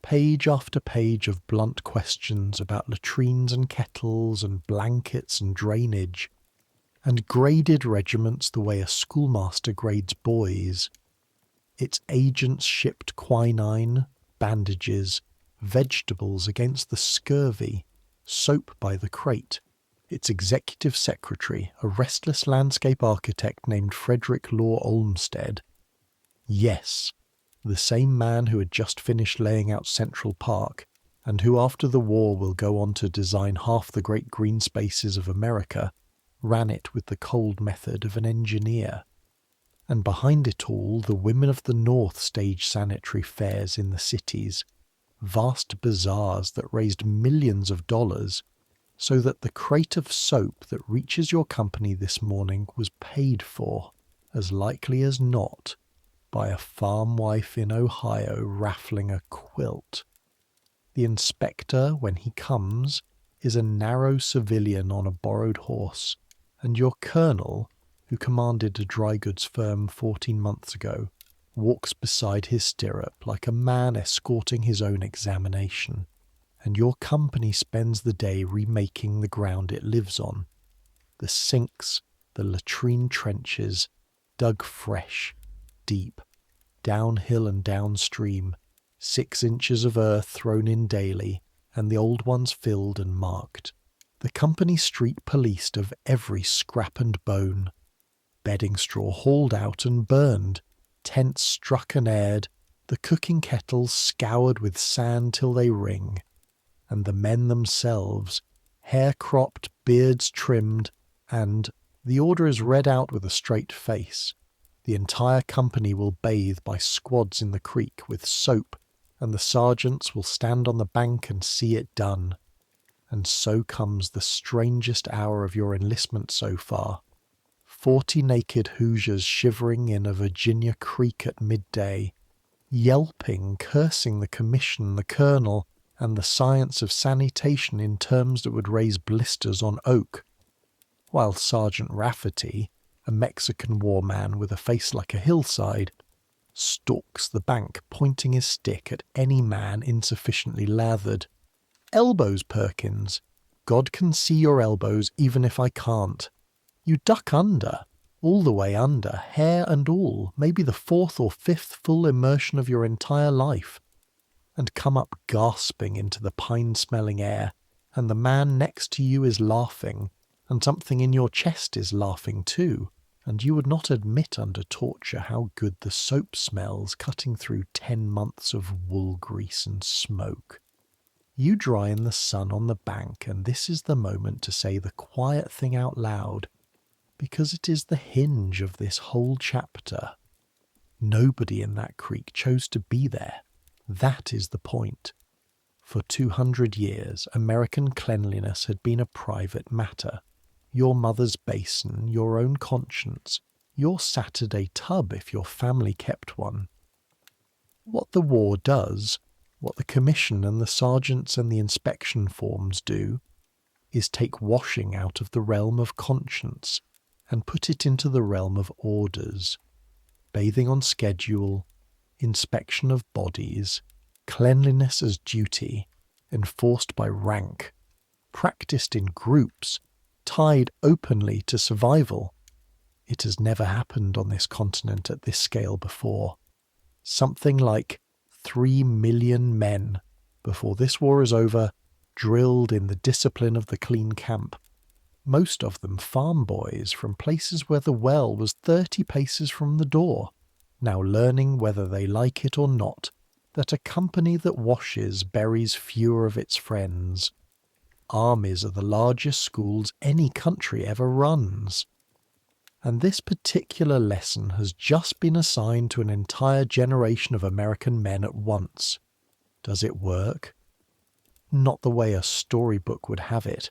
page after page of blunt questions about latrines and kettles and blankets and drainage, and graded regiments the way a schoolmaster grades boys. Its agents shipped quinine, bandages, vegetables against the scurvy, soap by the crate. Its executive secretary, a restless landscape architect named Frederick Law Olmsted. Yes, the same man who had just finished laying out Central Park, and who after the war will go on to design half the great green spaces of America, ran it with the cold method of an engineer. And behind it all, the women of the North staged sanitary fairs in the cities, vast bazaars that raised millions of dollars, so that the crate of soap that reaches your company this morning was paid for, as likely as not, by a farm wife in Ohio raffling a quilt. The inspector, when he comes, is a narrow civilian on a borrowed horse, and your colonel, who commanded a dry goods firm 14 months ago, walks beside his stirrup like a man escorting his own examination, and your company spends the day remaking the ground it lives on. The sinks, the latrine trenches, dug fresh, deep, downhill and downstream, 6 inches of earth thrown in daily, and the old ones filled and marked. The company street policed of every scrap and bone. Bedding straw hauled out and burned, tents struck and aired, the cooking kettles scoured with sand till they ring, and the men themselves, hair cropped, beards trimmed, and the order is read out with a straight face. The entire company will bathe by squads in the creek with soap, and the sergeants will stand on the bank and see it done. And so comes the strangest hour of your enlistment so far. 40 naked Hoosiers shivering in a Virginia creek at midday, yelping, cursing the commission, the colonel, and the science of sanitation in terms that would raise blisters on oak, while Sergeant Rafferty, a Mexican war man with a face like a hillside, stalks the bank pointing his stick at any man insufficiently lathered. Elbows, Perkins. God can see your elbows even if I can't. You duck under, all the way under, hair and all, maybe the 4th or 5th full immersion of your entire life, and come up gasping into the pine-smelling air, and the man next to you is laughing, and something in your chest is laughing too, and you would not admit under torture how good the soap smells cutting through 10 months of wool grease and smoke. You dry in the sun on the bank, and this is the moment to say the quiet thing out loud, because it is the hinge of this whole chapter. Nobody in that creek chose to be there. That is the point. For 200 years, American cleanliness had been a private matter. Your mother's basin, your own conscience, your Saturday tub if your family kept one. What the war does, what the commission and the sergeants and the inspection forms do, is take washing out of the realm of conscience and put it into the realm of orders. Bathing on schedule, inspection of bodies, cleanliness as duty, enforced by rank, practiced in groups, tied openly to survival. It has never happened on this continent at this scale before. Something like 3 million men, before this war is over, drilled in the discipline of the clean camp. Most of them farm boys from places where the well was 30 paces from the door, now learning whether they like it or not, that a company that washes buries fewer of its friends. Armies are the largest schools any country ever runs. And this particular lesson has just been assigned to an entire generation of American men at once. Does it work? Not the way a storybook would have it.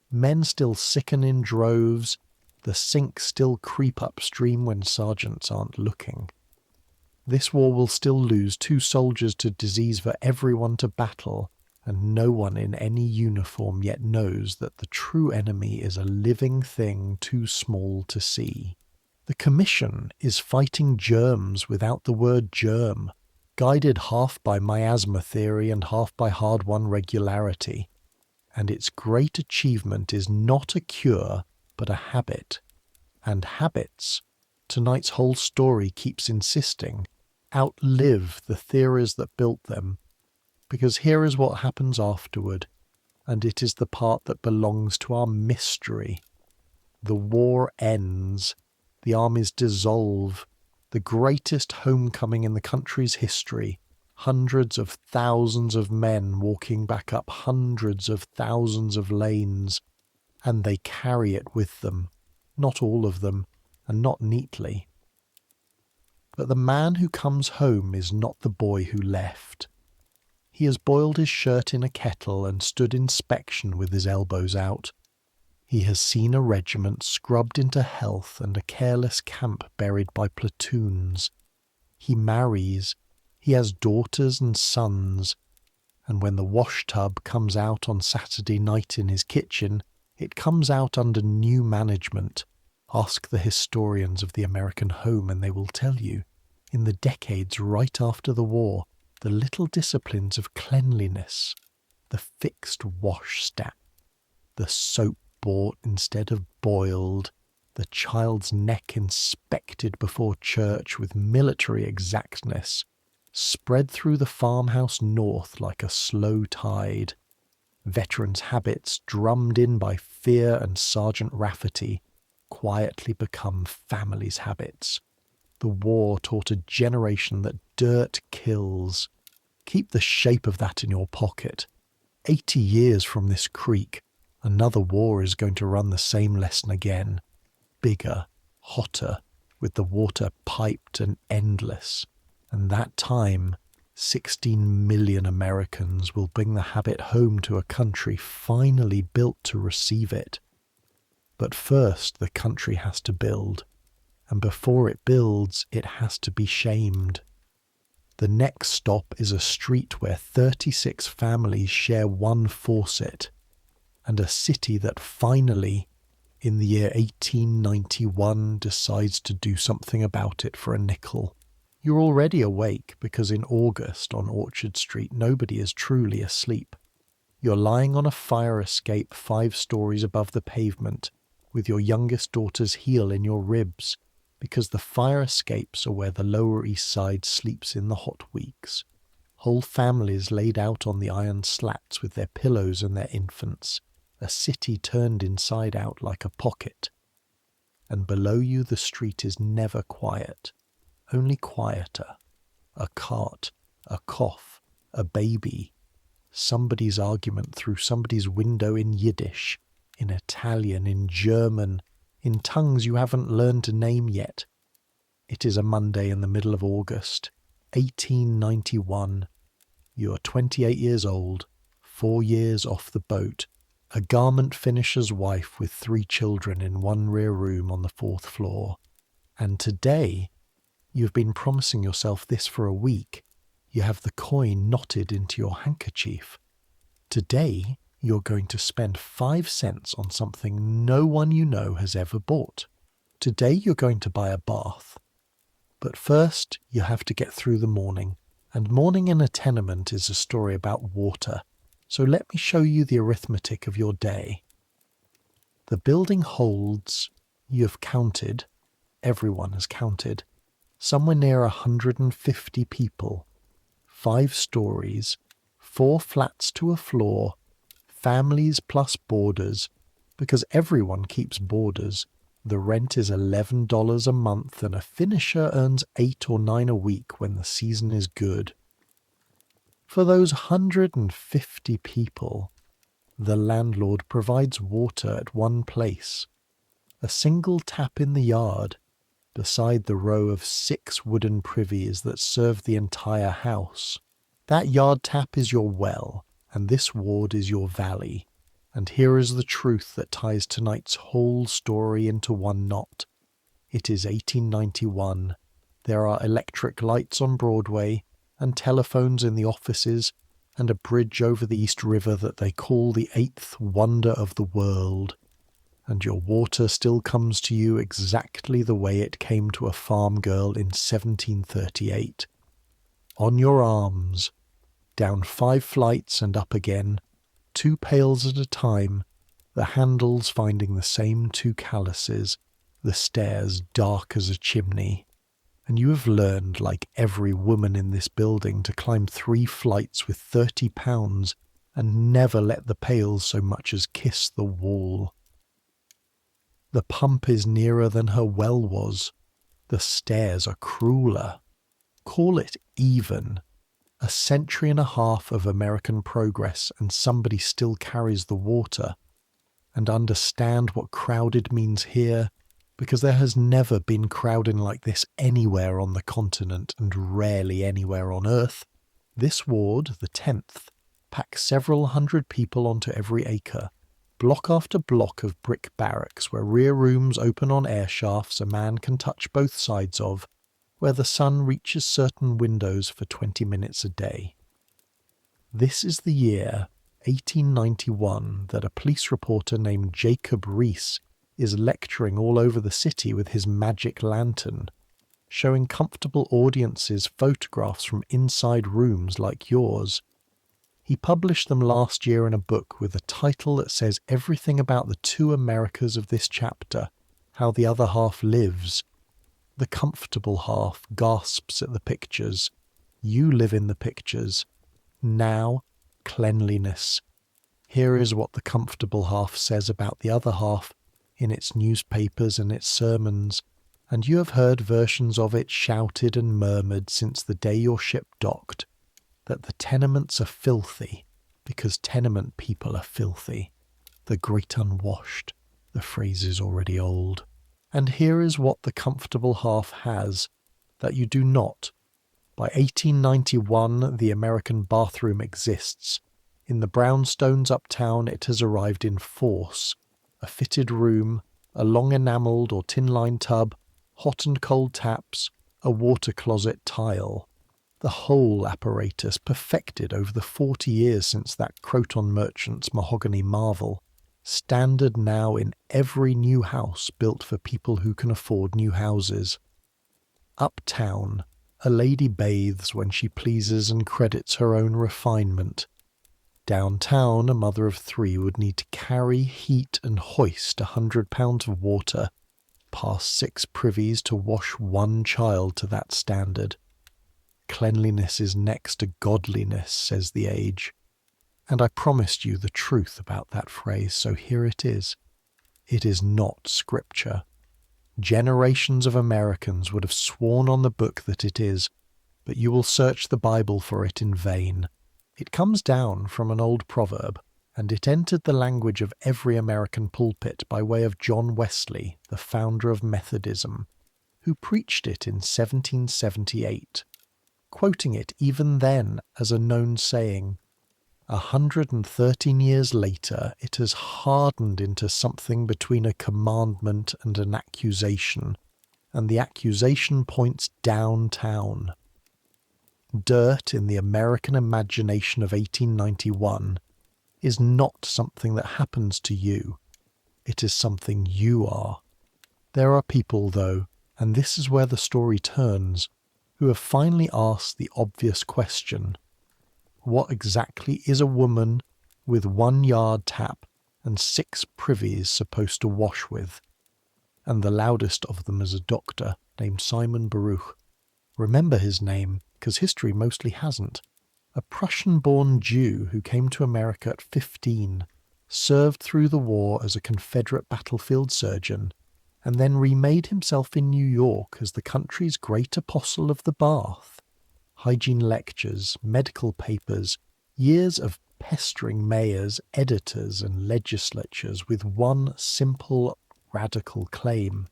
Men still sicken in droves, the sink still creep upstream when sergeants aren't looking. This war will still lose 2 soldiers to disease for everyone to battle, and no one in any uniform yet knows that the true enemy is a living thing too small to see. The commission is fighting germs without the word germ, guided half by miasma theory and half by hard-won regularity. And its great achievement is not a cure, but a habit. And habits, tonight's whole story keeps insisting, outlive the theories that built them. Because here is what happens afterward, and it is the part that belongs to our mystery. The war ends, the armies dissolve, the greatest homecoming in the country's history, hundreds of thousands of men walking back up hundreds of thousands of lanes, and they carry it with them, not all of them, and not neatly. But the man who comes home is not the boy who left. He has boiled his shirt in a kettle and stood inspection with his elbows out. He has seen a regiment scrubbed into health and a careless camp buried by platoons. He marries. He has daughters and sons, and when the wash tub comes out on Saturday night in his kitchen, it comes out under new management. Ask the historians of the American home and they will tell you, in the decades right after the war, the little disciplines of cleanliness, the fixed wash stat, the soap bought instead of boiled, the child's neck inspected before church with military exactness, spread through the farmhouse north like a slow tide. Veterans' habits drummed in by fear and Sergeant Rafferty quietly become families' habits. The war taught a generation that dirt kills. Keep the shape of that in your pocket. 80 years from this creek, another war is going to run the same lesson again. Bigger, hotter, with the water piped and endless. And that time, 16 million Americans will bring the habit home to a country finally built to receive it. But first, the country has to build. And before it builds, it has to be shamed. The next stop is a street where 36 families share one faucet, and a city that finally, in the year 1891, decides to do something about it for a nickel. You're already awake because in August on Orchard Street nobody is truly asleep. You're lying on a fire escape 5 stories above the pavement with your youngest daughter's heel in your ribs, because the fire escapes are where the Lower East Side sleeps in the hot weeks. Whole families laid out on the iron slats with their pillows and their infants, a city turned inside out like a pocket. And below you the street is never quiet, only quieter. A cart, a cough, a baby, somebody's argument through somebody's window in Yiddish, in Italian, in German, in tongues you haven't learned to name yet. It is a Monday in the middle of August, 1891. You are 28 years old, 4 years off the boat, a garment finisher's wife with 3 children in one rear room on the 4th floor. And today, you've been promising yourself this for a week. You have the coin knotted into your handkerchief. Today, you're going to spend 5 cents on something no one you know has ever bought. Today you're going to buy a bath. But first, you have to get through the morning. And morning in a tenement is a story about water. So let me show you the arithmetic of your day. The building holds, you've counted, everyone has counted, somewhere near 150 people. 5 stories, 4 flats to a floor, families plus boarders, because everyone keeps boarders. The rent is $11 a month and a finisher earns 8 or 9 a week when the season is good. For those 150 people, the landlord provides water at one place, a single tap in the yard, beside the row of 6 wooden privies that serve the entire house. That yard tap is your well, and this ward is your valley. And here is the truth that ties tonight's whole story into one knot. It is 1891. There are electric lights on Broadway, and telephones in the offices, and a bridge over the East River that they call the 8th wonder of the world. And your water still comes to you exactly the way it came to a farm girl in 1738. On your arms, down 5 flights and up again, 2 pails at a time, the handles finding the same 2 calluses, the stairs dark as a chimney. And you have learned, like every woman in this building, to climb 3 flights with 30 pounds and never let the pails so much as kiss the wall. The pump is nearer than her well was. The stairs are crueler. Call it even. A century and a half of American progress and somebody still carries the water. And understand what crowded means here, because there has never been crowding like this anywhere on the continent and rarely anywhere on Earth. This ward, the 10th, packs several hundred people onto every acre, block after block of brick barracks where rear rooms open on air shafts a man can touch both sides of, where the sun reaches certain windows for 20 minutes a day. This is the year 1891 that a police reporter named Jacob Rees is lecturing all over the city with his magic lantern, showing comfortable audiences photographs from inside rooms like yours. He published them last year in a book with a title that says everything about the 2 Americas of this chapter, how the other half lives. The comfortable half gasps at the pictures. You live in the pictures. Now, cleanliness. Here is what the comfortable half says about the other half in its newspapers and its sermons. and you have heard versions of it shouted and murmured since the day your ship docked, that the tenements are filthy because tenement people are filthy. The great unwashed, the phrase is already old. And here is what the comfortable half has, that you do not. By 1891 the American bathroom exists. In the brownstones uptown it has arrived in force. A fitted room, a long enamelled or tin-lined tub, hot and cold taps, a water closet tile. The whole apparatus perfected over the 40 years since that Croton merchant's mahogany marvel. Standard now in every new house built for people who can afford new houses. Uptown, a lady bathes when she pleases and credits her own refinement. Downtown, a mother of 3 would need to carry, heat and hoist 100 pounds of water, pass 6 privies to wash 1 child to that standard. Cleanliness is next to godliness, says the age. And I promised you the truth about that phrase, so here it is. It is not scripture. Generations of Americans would have sworn on the book that it is, but you will search the Bible for it in vain. It comes down from an old proverb, and it entered the language of every American pulpit by way of John Wesley, the founder of Methodism, who preached it in 1778, quoting it even then as a known saying. 113 years later, it has hardened into something between a commandment and an accusation, and the accusation points downtown. Dirt in the American imagination of 1891 is not something that happens to you. It is something you are. There are people, though, and this is where the story turns, who have finally asked the obvious question. What exactly is a woman with 1 yard tap and 6 privies supposed to wash with? And the loudest of them is a doctor named Simon Baruch. Remember his name, because history mostly hasn't. A Prussian-born Jew who came to America at 15, served through the war as a Confederate battlefield surgeon, and then remade himself in New York as the country's great apostle of the bath. Hygiene lectures, medical papers, years of pestering mayors, editors and legislatures with one simple, radical claim,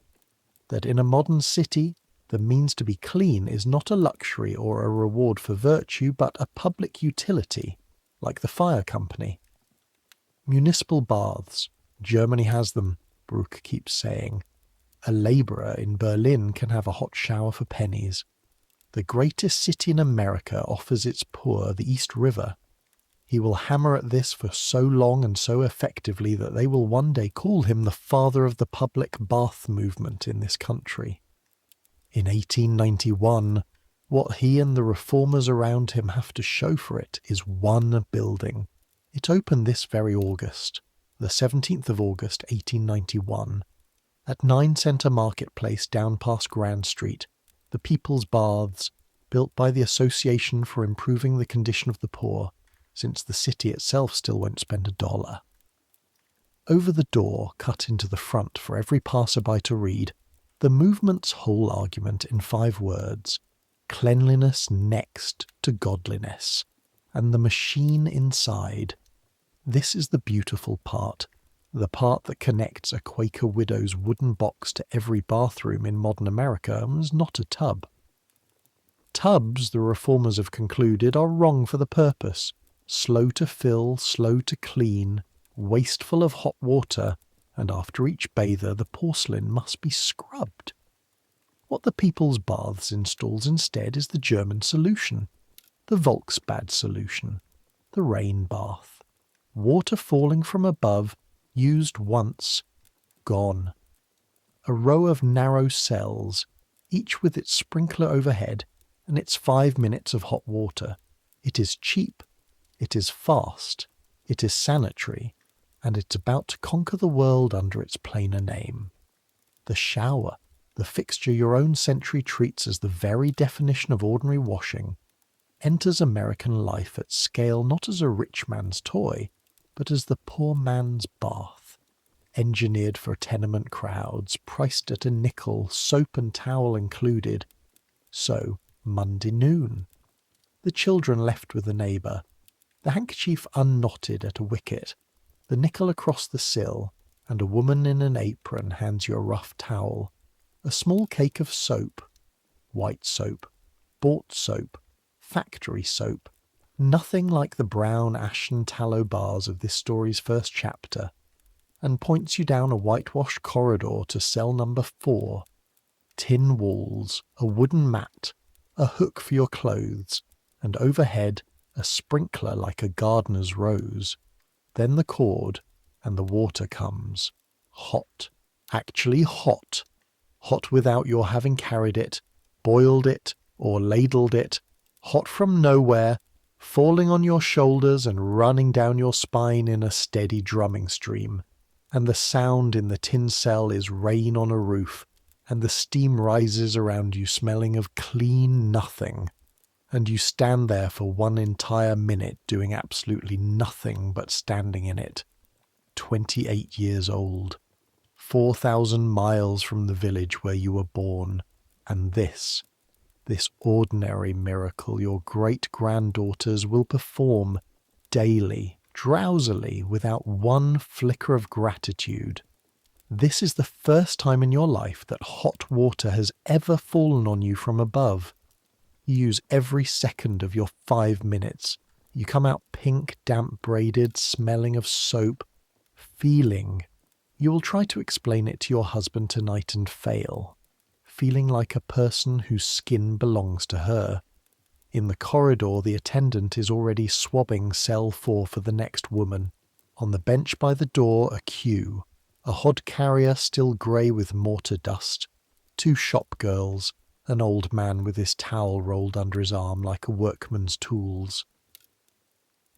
that in a modern city, the means to be clean is not a luxury or a reward for virtue, but a public utility, like the fire company. Municipal baths. Germany has them, Brooke keeps saying. A labourer in Berlin can have a hot shower for pennies. The greatest city in America offers its poor the East River. He will hammer at this for so long and so effectively that they will one day call him the father of the public bath movement in this country. In 1891, what he and the reformers around him have to show for it is one building. It opened this very August, the 17th of August, 1891, at 9 Center Marketplace down past Grand Street. The People's Baths, built by the Association for Improving the Condition of the Poor, since the city itself still won't spend $1. Over the door, cut into the front for every passerby to read, the movement's whole argument in 5 words: cleanliness next to godliness, and the machine inside. This is the beautiful part, the part that connects a Quaker widow's wooden box to every bathroom in modern America is not a tub. Tubs, the reformers have concluded, are wrong for the purpose. Slow to fill, slow to clean, wasteful of hot water, and after each bather the porcelain must be scrubbed. What the People's Baths installs instead is the German solution, the Volksbad solution, the rain bath. Water falling from above, used once, gone. A row of narrow cells, each with its sprinkler overhead and its 5 minutes of hot water. It is cheap, it is fast, it is sanitary, and it's about to conquer the world under its plainer name. The shower, the fixture your own century treats as the very definition of ordinary washing, enters American life at scale not as a rich man's toy, but as the poor man's bath. engineered for tenement crowds, priced at a nickel, soap and towel included. So, Monday noon. The children left with a neighbour, the handkerchief unknotted at a wicket, the nickel across the sill, and a woman in an apron hands you a rough towel, a small cake of soap, white soap, bought soap, factory soap, nothing like the brown ashen tallow bars of this story's first chapter, and points you down a whitewashed corridor to cell number 4. Tin walls, a wooden mat, a hook for your clothes, and overhead a sprinkler like a gardener's rose. Then the cord, and the water comes. Hot. Actually hot. Hot without your having carried it, boiled it, or ladled it. Hot from nowhere, falling on your shoulders and running down your spine in a steady drumming stream. And the sound in the tin cell is rain on a roof, and the steam rises around you smelling of clean nothing. And you stand there for 1 entire minute doing absolutely nothing but standing in it. 28 years old. 4,000 miles from the village where you were born. And this ordinary miracle your great-granddaughters will perform daily, drowsily, without one flicker of gratitude. This is the first time in your life that hot water has ever fallen on you from above. You use every second of your 5 minutes. You come out pink, damp braided, smelling of soap, feeling. You will try to explain it to your husband tonight and fail. Feeling like a person whose skin belongs to her. In the corridor, the attendant is already swabbing cell 4 for the next woman. On the bench by the door, a queue. A hod carrier still grey with mortar dust. 2 shop girls. An old man with his towel rolled under his arm like a workman's tools.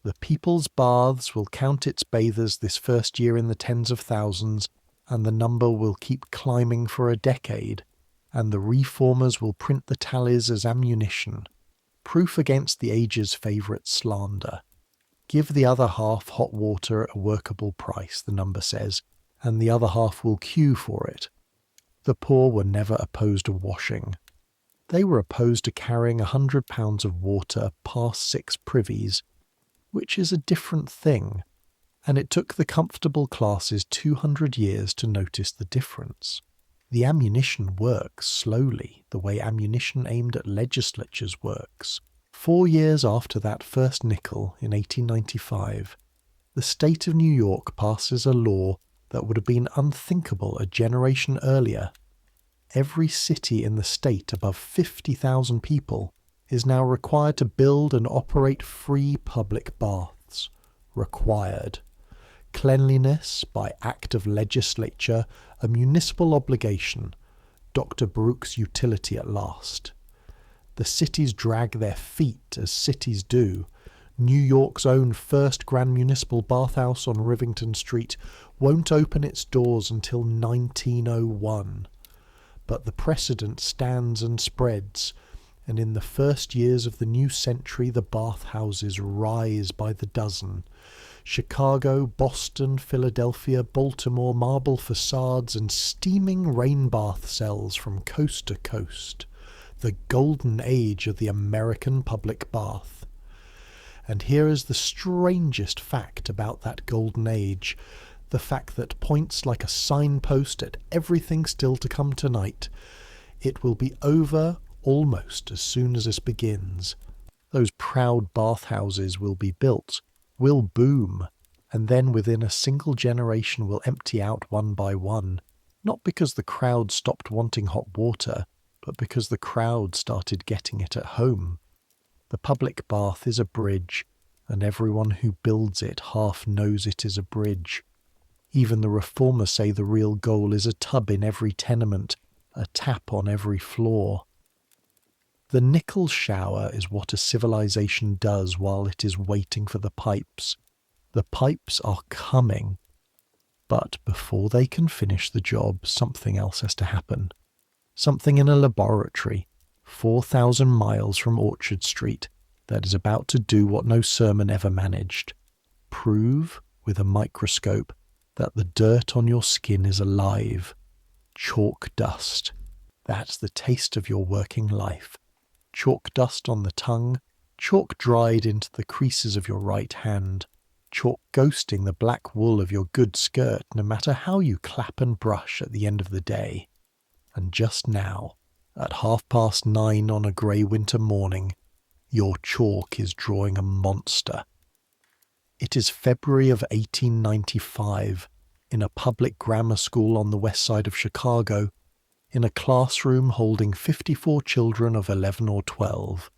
The People's Baths will count its bathers this first year in the tens of thousands, and the number will keep climbing for a decade, and the reformers will print the tallies as ammunition, proof against the age's favourite slander. Give the other half hot water at a workable price, the number says, and the other half will queue for it. The poor were never opposed to washing. They were opposed to carrying 100 pounds of water past 6 privies, which is a different thing, and it took the comfortable classes 200 years to notice the difference. The ammunition works slowly, the way ammunition aimed at legislatures works. 4 years after that first nickel, in 1895, the state of New York passes a law that would have been unthinkable a generation earlier. Every city in the state above 50,000 people is now required to build and operate free public baths. Required. Cleanliness, by act of legislature, a municipal obligation. Dr. Brooks' utility at last. The cities drag their feet, as cities do. New York's own first grand municipal bathhouse on Rivington Street won't open its doors until 1901. But the precedent stands and spreads, and in the first years of the new century the bathhouses rise by the dozen. Chicago, Boston, Philadelphia, Baltimore, marble facades and steaming rain bath cells from coast to coast. The golden age of the American public bath. And here is the strangest fact about that golden age. The fact that points like a signpost at everything still to come tonight. It will be over almost as soon as this begins. Those proud bathhouses will be built, will boom, and then within a single generation will empty out one by one, not because the crowd stopped wanting hot water, but because the crowd started getting it at home. The public bath is a bridge, and everyone who builds it half knows it is a bridge. Even the reformers say the real goal is a tub in every tenement, a tap on every floor. The nickel shower is what a civilization does while it is waiting for the pipes. The pipes are coming. But before they can finish the job, something else has to happen. Something in a laboratory, 4,000 miles from Orchard Street, that is about to do what no sermon ever managed. Prove, with a microscope, that the dirt on your skin is alive. Chalk dust. That's the taste of your working life. Chalk dust on the tongue, chalk dried into the creases of your right hand, chalk ghosting the black wool of your good skirt no matter how you clap and brush at the end of the day. And just now, at 9:30 on a grey winter morning, your chalk is drawing a monster. It is February of 1895, in a public grammar school on the west side of Chicago, in a classroom holding 54 children of 11 or 12,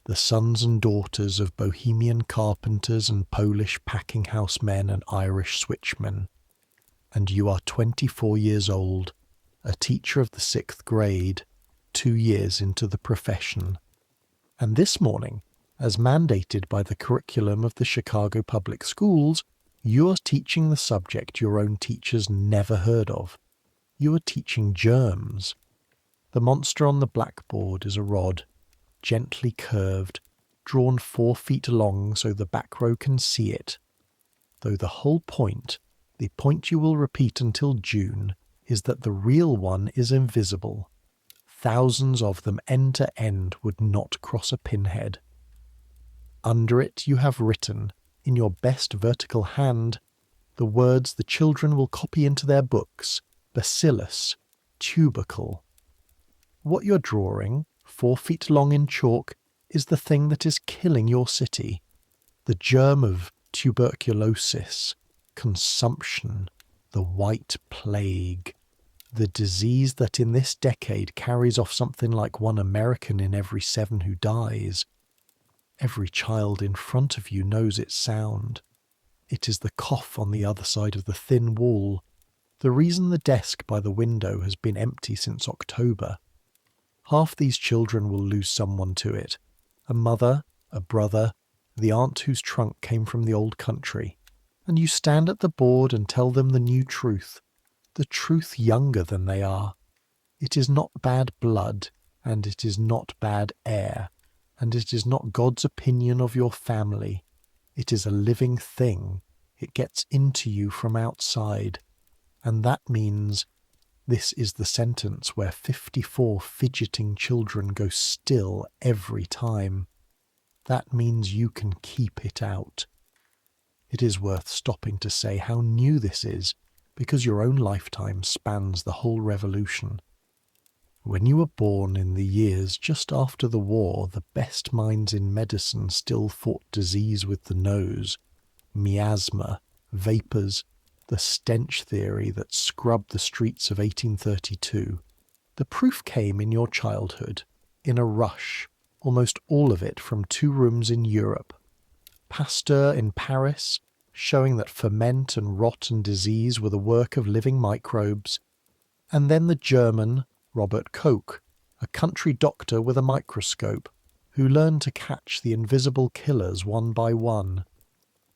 the sons and daughters of Bohemian carpenters and Polish packing house men and Irish switchmen. And you are 24 years old, a teacher of the 6th grade, 2 years into the profession. And this morning, as mandated by the curriculum of the Chicago Public Schools, you are teaching the subject your own teachers never heard of. You are teaching germs. The monster on the blackboard is a rod, gently curved, drawn 4 feet long so the back row can see it. Though the whole point, the point you will repeat until June, is that the real one is invisible. Thousands of them end to end would not cross a pinhead. Under it you have written, in your best vertical hand, the words the children will copy into their books: bacillus, tubercle. What you're drawing, 4 feet long in chalk, is the thing that is killing your city. The germ of tuberculosis, consumption, the white plague, the disease that in this decade carries off something like 1 American in every 7 who dies. Every child in front of you knows its sound. It is the cough on the other side of the thin wall, the reason the desk by the window has been empty since October. Half these children will lose someone to it: a mother, a brother, the aunt whose trunk came from the old country. And you stand at the board and tell them the new truth, the truth younger than they are. It is not bad blood, and it is not bad air, and it is not God's opinion of your family. It is a living thing. It gets into you from outside. And that means, this is the sentence where 54 fidgeting children go still every time. That means you can keep it out. It is worth stopping to say how new this is, because your own lifetime spans the whole revolution. When you were born in the years just after the war, the best minds in medicine still fought disease with the nose, miasma, vapours, the stench theory that scrubbed the streets of 1832. The proof came in your childhood, in a rush, almost all of it from 2 rooms in Europe. Pasteur in Paris, showing that ferment and rot and disease were the work of living microbes, and then the German, Robert Koch, a country doctor with a microscope, who learned to catch the invisible killers one by one.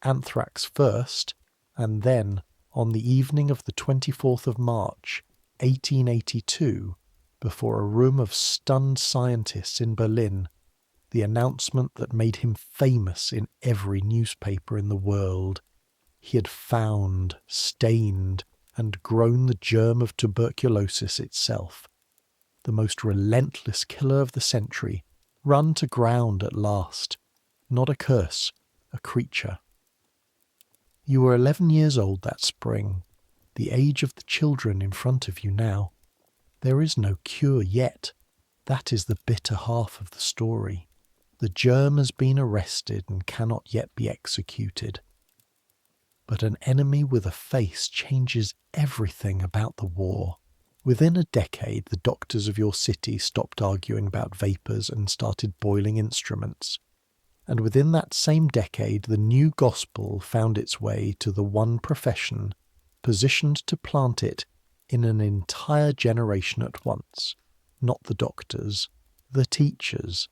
Anthrax first, and then, on the evening of the 24th of March, 1882, before a room of stunned scientists in Berlin, the announcement that made him famous in every newspaper in the world. He had found, stained, and grown the germ of tuberculosis itself, the most relentless killer of the century, run to ground at last. Not a curse, a creature. You were 11 years old that spring, the age of the children in front of you now. There is no cure yet. That is the bitter half of the story. The germ has been arrested and cannot yet be executed. But an enemy with a face changes everything about the war. Within a decade, the doctors of your city stopped arguing about vapours and started boiling instruments. And within that same decade, the new gospel found its way to the one profession positioned to plant it in an entire generation at once. Not the doctors, the teachers.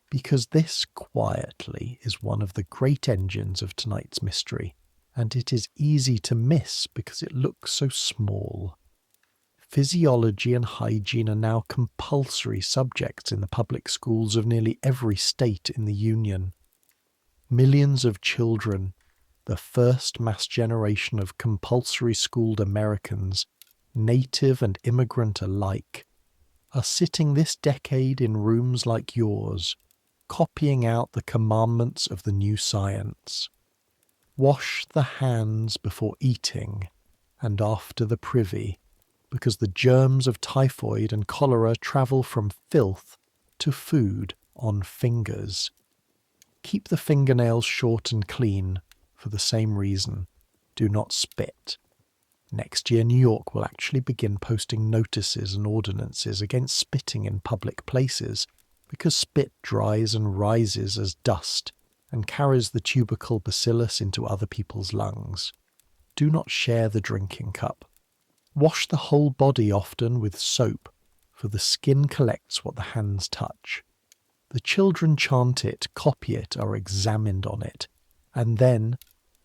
Because this, quietly, is one of the great engines of tonight's mystery, and it is easy to miss because it looks so small. Physiology and hygiene are now compulsory subjects in the public schools of nearly every state in the Union. Millions of children, the first mass generation of compulsory schooled Americans, native and immigrant alike, are sitting this decade in rooms like yours, copying out the commandments of the new science. Wash the hands before eating and after the privy, because the germs of typhoid and cholera travel from filth to food on fingers. Keep the fingernails short and clean for the same reason. Do not spit. Next year, New York will actually begin posting notices and ordinances against spitting in public places, because spit dries and rises as dust and carries the tubercle bacillus into other people's lungs. Do not share the drinking cup. Wash the whole body often with soap, for the skin collects what the hands touch. The children chant it, copy it, are examined on it. And then,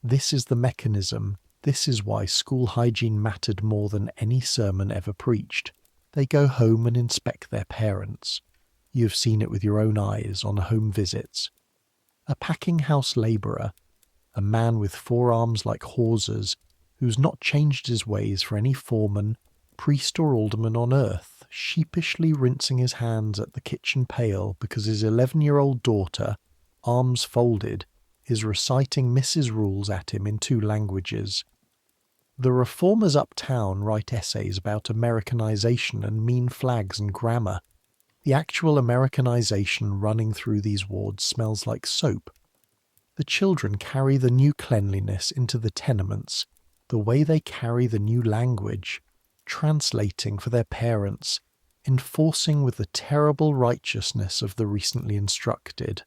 this is the mechanism, this is why school hygiene mattered more than any sermon ever preached. They go home and inspect their parents. You have seen it with your own eyes on home visits. A packing house labourer, a man with forearms like hawsers, who's not changed his ways for any foreman, priest or alderman on earth, sheepishly rinsing his hands at the kitchen pail because his 11-year-old daughter, arms folded, is reciting Mrs. Rules at him in 2 languages. The reformers uptown write essays about Americanization and mean flags and grammar. The actual Americanization running through these wards smells like soap. The children carry the new cleanliness into the tenements, the way they carry the new language, translating for their parents, enforcing with the terrible righteousness of the recently instructed.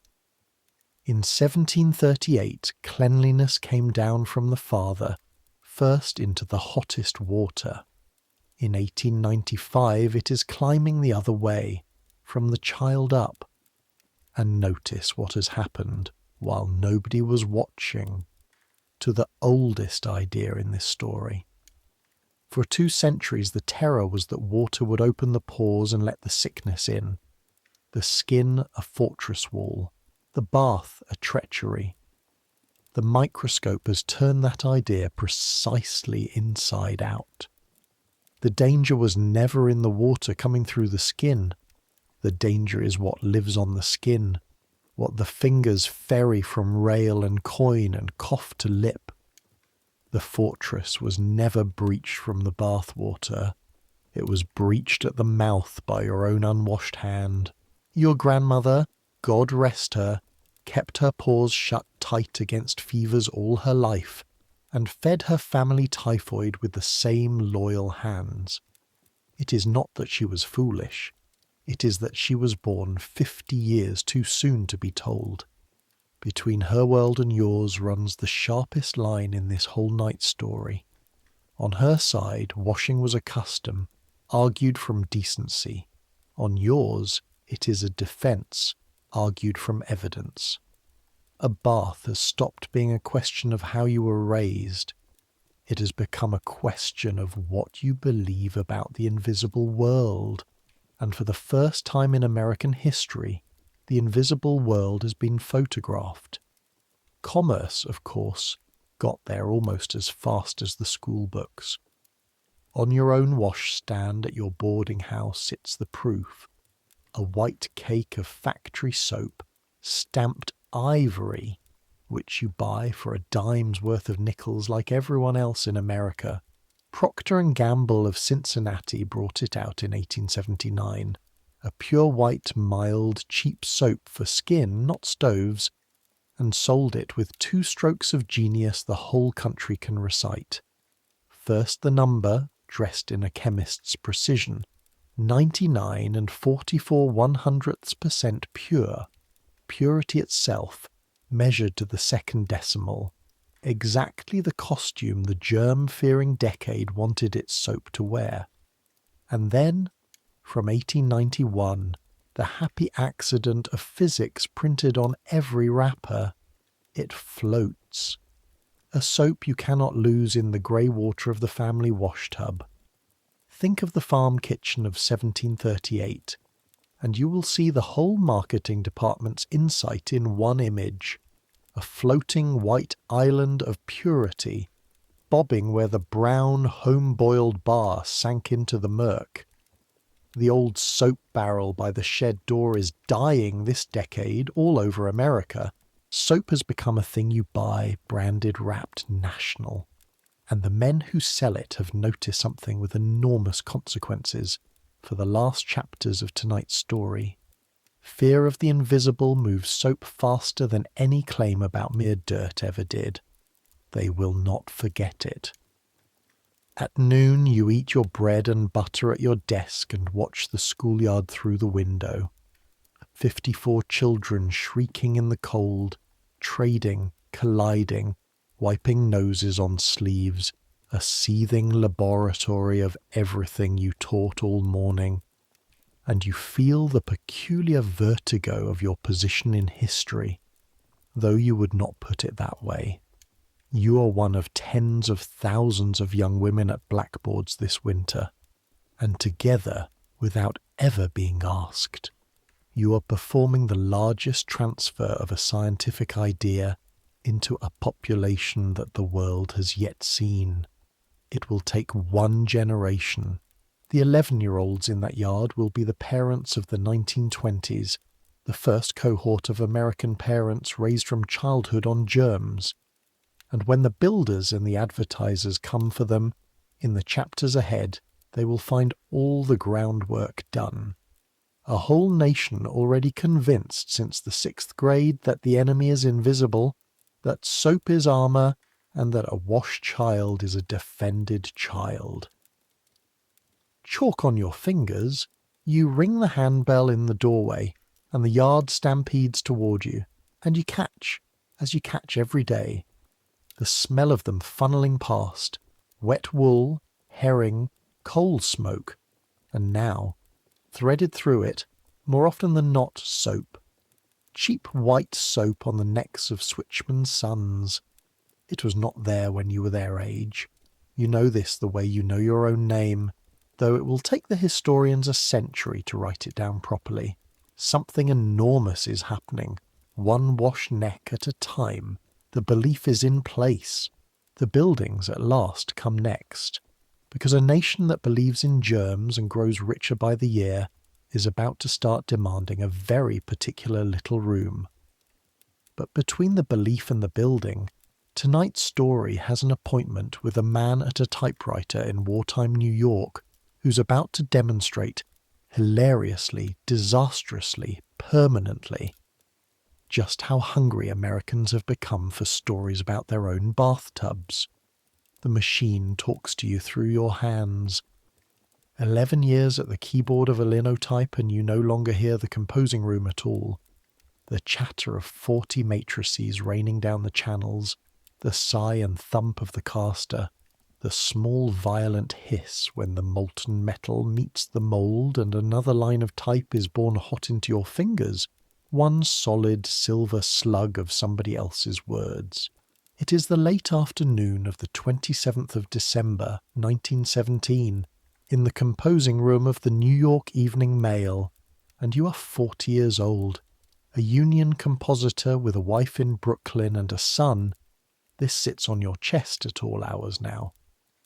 In 1738, cleanliness came down from the Father, first into the hottest water. In 1895, it is climbing the other way, from the child up. And notice what has happened while nobody was watching, to the oldest idea in this story. For 2 centuries, the terror was that water would open the pores and let the sickness in. The skin a fortress wall, the bath a treachery. The microscope has turned that idea precisely inside out. The danger was never in the water coming through the skin. The danger is what lives on the skin, what the fingers ferry from rail and coin and cough to lip. The fortress was never breached from the bathwater. It was breached at the mouth by your own unwashed hand. Your grandmother, God rest her, kept her paws shut tight against fevers all her life, and fed her family typhoid with the same loyal hands. It is not that she was foolish. It is that she was born 50 years too soon to be told. Between her world and yours runs the sharpest line in this whole night story. On her side, washing was a custom, argued from decency. On yours, it is a defence, argued from evidence. A bath has stopped being a question of how you were raised. It has become a question of what you believe about the invisible world. And for the first time in American history, the invisible world has been photographed. Commerce, of course, got there almost as fast as the school books. On your own washstand at your boarding house sits the proof. A white cake of factory soap, stamped ivory, which you buy for a dime's worth of nickels like everyone else in America. Procter & Gamble of Cincinnati brought it out in 1879, a pure white, mild, cheap soap for skin, not stoves, and sold it with 2 strokes of genius the whole country can recite. First the number, dressed in a chemist's precision, 99 and 44/100% pure, purity itself, measured to the second decimal, exactly the costume the germ-fearing decade wanted its soap to wear. And then, from 1891, the happy accident of physics printed on every wrapper. It floats. A soap you cannot lose in the grey water of the family wash tub. Think of the farm kitchen of 1738, and you will see the whole marketing department's insight in one image. a floating white island of purity, bobbing where the brown, home-boiled bar sank into the murk. The old soap barrel by the shed door is dying this decade all over America. Soap has become a thing you buy, branded, wrapped, national. And the men who sell it have noticed something with enormous consequences for the last chapters of tonight's story. Fear of the invisible moves soap faster than any claim about mere dirt ever did. They will not forget it. At noon you eat your bread and butter at your desk and watch the schoolyard through the window. 54 children shrieking in the cold, trading, colliding, wiping noses on sleeves, a seething laboratory of everything you taught all morning. And you feel the peculiar vertigo of your position in history, though you would not put it that way. You are one of tens of thousands of young women at blackboards this winter, and together, without ever being asked, you are performing the largest transfer of a scientific idea into a population that the world has yet seen. It will take one generation. The 11-year-olds in that yard will be the parents of the 1920s, the first cohort of American parents raised from childhood on germs. And when the builders and the advertisers come for them, in the chapters ahead, they will find all the groundwork done. A whole nation already convinced since the 6th grade that the enemy is invisible, that soap is armor, and that a washed child is a defended child. Chalk on your fingers, you ring the handbell in the doorway, and the yard stampedes toward you, and you catch, as you catch every day, the smell of them funneling past, wet wool, herring, coal smoke, and now, threaded through it, more often than not, soap. Cheap white soap on the necks of switchmen's sons. It was not there when you were their age. You know this the way you know your own name, though it will take the historians a century to write it down properly. Something enormous is happening, one washed neck at a time. The belief is in place. The buildings at last come next, because a nation that believes in germs and grows richer by the year is about to start demanding a very particular little room. But between the belief and the building, tonight's story has an appointment with a man at a typewriter in wartime New York who's about to demonstrate, hilariously, disastrously, permanently, just how hungry Americans have become for stories about their own bathtubs. The machine talks to you through your hands. 11 years at the keyboard of a linotype and you no longer hear the composing room at all. The chatter of 40 matrices raining down the channels, the sigh and thump of the caster, the small violent hiss when the molten metal meets the mould and another line of type is borne hot into your fingers, one solid silver slug of somebody else's words. It is the late afternoon of the 27th of December, 1917, in the composing room of the New York Evening Mail, and you are 40 years old, a union compositor with a wife in Brooklyn and a son. This sits on your chest at all hours now.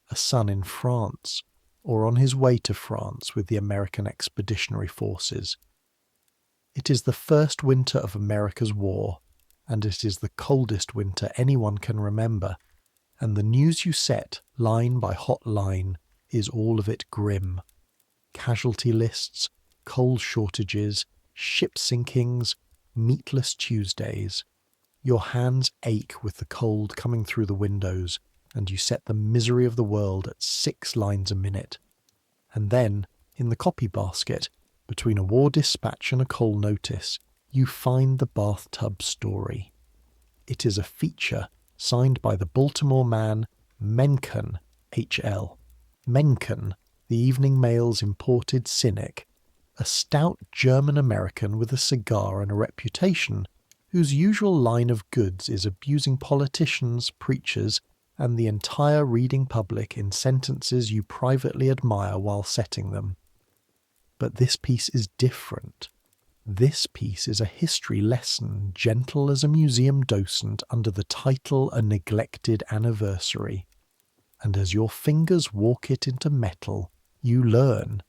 A son in France, or on his way to France with the American Expeditionary Forces. It is the first winter of America's war, and it is the coldest winter anyone can remember, and the news you set, line by hot line, is all of it grim. Casualty lists, coal shortages, ship sinkings, meatless Tuesdays. Your hands ache with the cold coming through the windows, and you set the misery of the world at 6 lines a minute. And then, in the copy basket, between a war dispatch and a coal notice, you find the bathtub story. It is a feature signed by the Baltimore man Mencken, H.L. Mencken, the Evening Mail's imported cynic, a stout German-American with a cigar and a reputation, whose usual line of goods is abusing politicians, preachers, and the entire reading public in sentences you privately admire while setting them. But this piece is different. This piece is a history lesson, gentle as a museum docent under the title A Neglected Anniversary. And as your fingers walk it into metal, you learn,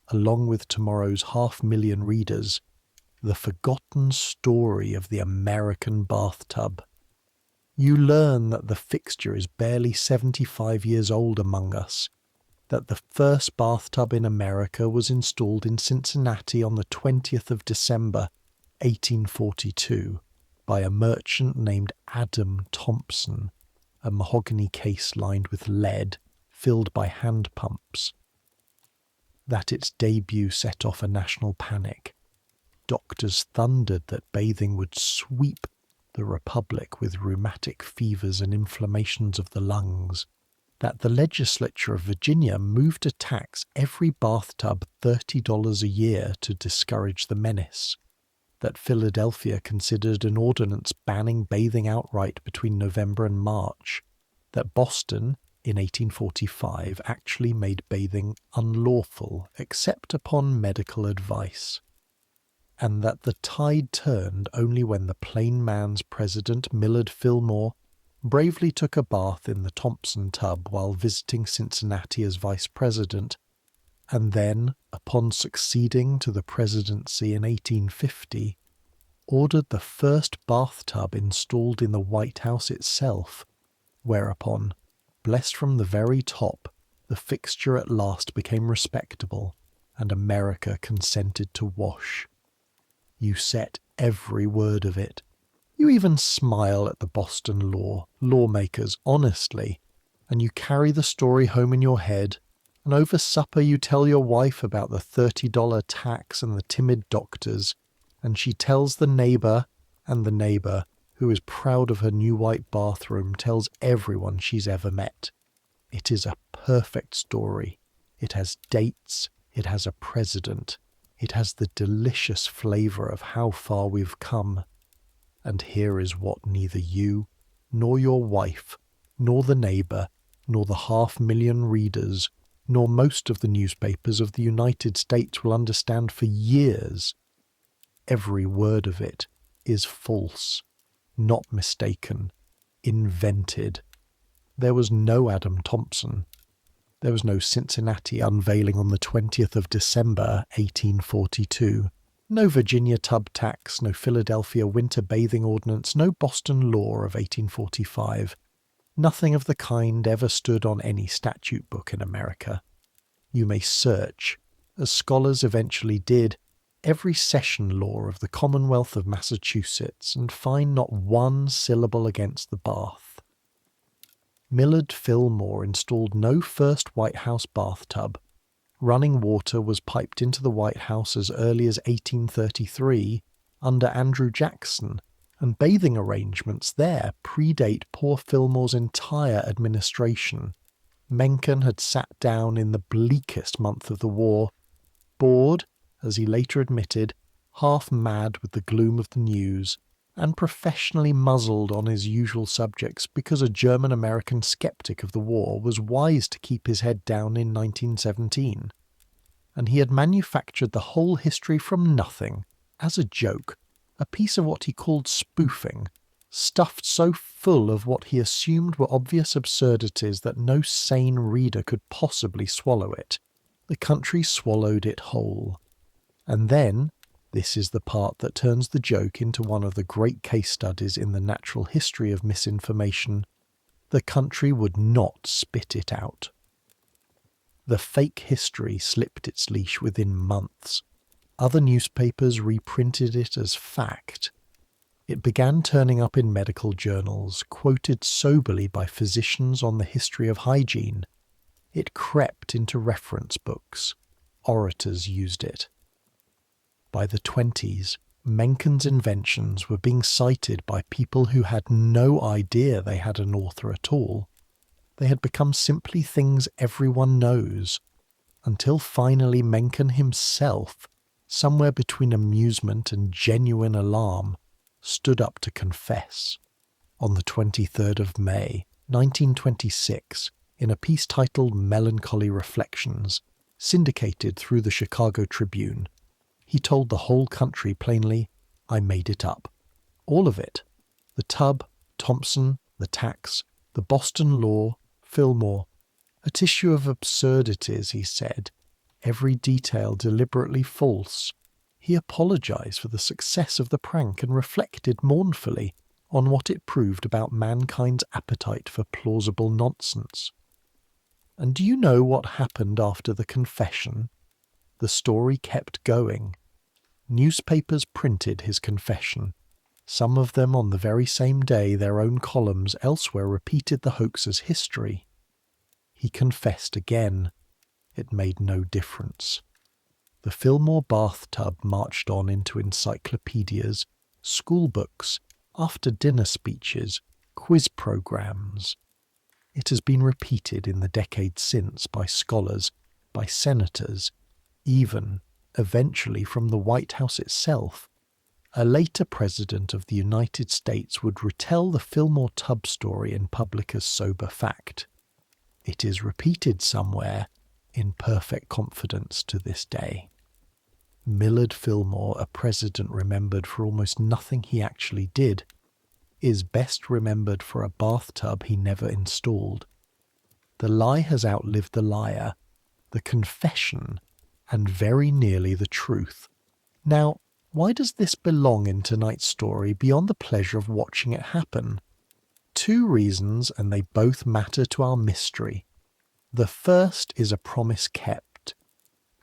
along with tomorrow's 500,000 readers, the forgotten story of the American bathtub. You learn that the fixture is barely 75 years old among us, that the first bathtub in America was installed in Cincinnati on the 20th of December, 1842, by a merchant named Adam Thompson, a mahogany case lined with lead, filled by hand pumps. That its debut set off a national panic. Doctors thundered that bathing would sweep the Republic with rheumatic fevers and inflammations of the lungs. That the legislature of Virginia moved to tax every bathtub $30 a year to discourage the menace. That Philadelphia considered an ordinance banning bathing outright between November and March. That Boston, in 1845, actually made bathing unlawful except upon medical advice. And that the tide turned only when the plain man's president, Millard Fillmore, bravely took a bath in the Thompson tub while visiting Cincinnati as vice president, and then, upon succeeding to the presidency in 1850, ordered the first bathtub installed in the White House itself, whereupon, blessed from the very top, the fixture at last became respectable, and America consented to wash. You set every word of it. You even smile at the Boston lawmakers, honestly, and you carry the story home in your head, and over supper you tell your wife about the $30 tax and the timid doctors, and she tells the neighbour, and the neighbour, who is proud of her new white bathroom, tells everyone she's ever met. It is a perfect story. It has dates, it has a president, it has the delicious flavour of how far we've come. And here is what neither you, nor your wife, nor the neighbour, nor the 500,000 readers, nor most of the newspapers of the United States will understand for years. Every word of it is false, not mistaken, invented. There was no Adam Thompson. There was no Cincinnati unveiling on the 20th of December, 1842. No Virginia tub tax, no Philadelphia winter bathing ordinance, no Boston law of 1845. Nothing of the kind ever stood on any statute book in America. You may search, as scholars eventually did, every session law of the Commonwealth of Massachusetts and find not one syllable against the bath. Millard Fillmore installed no first White House bathtub. Running water was piped into the White House as early as 1833 under Andrew Jackson, and bathing arrangements there predate poor Fillmore's entire administration. Mencken had sat down in the bleakest month of the war, bored, as he later admitted, half mad with the gloom of the news, and professionally muzzled on his usual subjects because a German-American skeptic of the war was wise to keep his head down in 1917. And he had manufactured the whole history from nothing, as a joke, a piece of what he called spoofing, stuffed so full of what he assumed were obvious absurdities that no sane reader could possibly swallow it. The country swallowed it whole. And then, this is the part that turns the joke into one of the great case studies in the natural history of misinformation, the country would not spit it out. The fake history slipped its leash within months. Other newspapers reprinted it as fact. It began turning up in medical journals, quoted soberly by physicians on the history of hygiene. It crept into reference books. Orators used it. By the 20s, Mencken's inventions were being cited by people who had no idea they had an author at all. They had become simply things everyone knows, until finally Mencken himself, somewhere between amusement and genuine alarm, stood up to confess. On the 23rd of May, 1926, in a piece titled Melancholy Reflections, syndicated through the Chicago Tribune, He told the whole country plainly, "I made it up. All of it. The tub, Thompson, the tax, the Boston law, Fillmore. A tissue of absurdities," he said, every detail deliberately false. He apologized for the success of the prank and reflected mournfully on what it proved about mankind's appetite for plausible nonsense. And do you know what happened after the confession? The story kept going. Newspapers printed his confession. Some of them on the very same day their own columns elsewhere repeated the hoax's history. He confessed again. It made no difference. The Fillmore bathtub marched on into encyclopedias, school books, after-dinner speeches, quiz programs. It has been repeated in the decades since by scholars, by senators, even, eventually from the White House itself. A later president of the United States would retell the Fillmore tub story in public as sober fact. It is repeated somewhere in perfect confidence to this day. Millard Fillmore, a president remembered for almost nothing he actually did, is best remembered for a bathtub he never installed. The lie has outlived the liar, the confession, and very nearly the truth. Now, why does this belong in tonight's story beyond the pleasure of watching it happen? 2 reasons, and they both matter to our mystery. The first is a promise kept.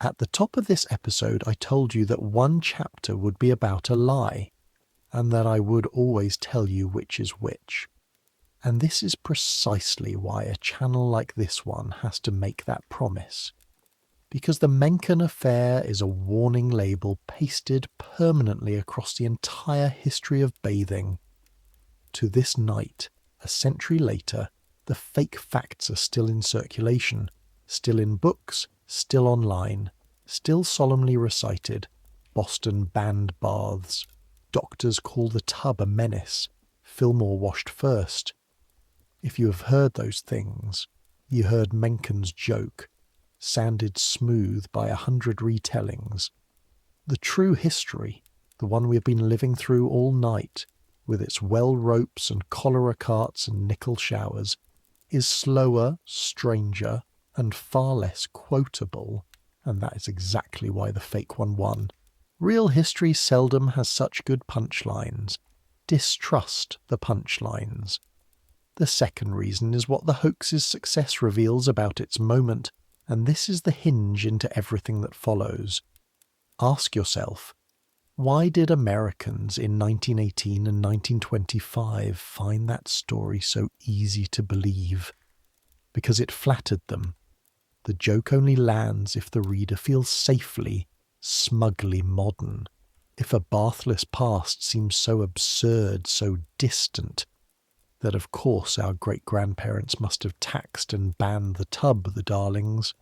At the top of this episode, I told you that one chapter would be about a lie, and that I would always tell you which is which. And this is precisely why a channel like this one has to make that promise. Because the Mencken affair is a warning label pasted permanently across the entire history of bathing. To this night, a century later, the fake facts are still in circulation, still in books, still online, still solemnly recited. Boston banned baths. Doctors call the tub a menace. Fillmore washed first. If you have heard those things, you heard Mencken's joke, sounded smooth by 100 retellings. The true history, the one we have been living through all night, with its well ropes and cholera carts and nickel showers, is slower, stranger, and far less quotable, and that is exactly why the fake one won. Real history seldom has such good punchlines. Distrust the punchlines. The second reason is what the hoax's success reveals about its moment, and this is the hinge into everything that follows. Ask yourself, why did Americans in 1918 and 1925 find that story so easy to believe? Because it flattered them. The joke only lands if the reader feels safely, smugly modern. If a bathless past seems so absurd, so distant, that of course our great-grandparents must have taxed and banned the tub, the darlings.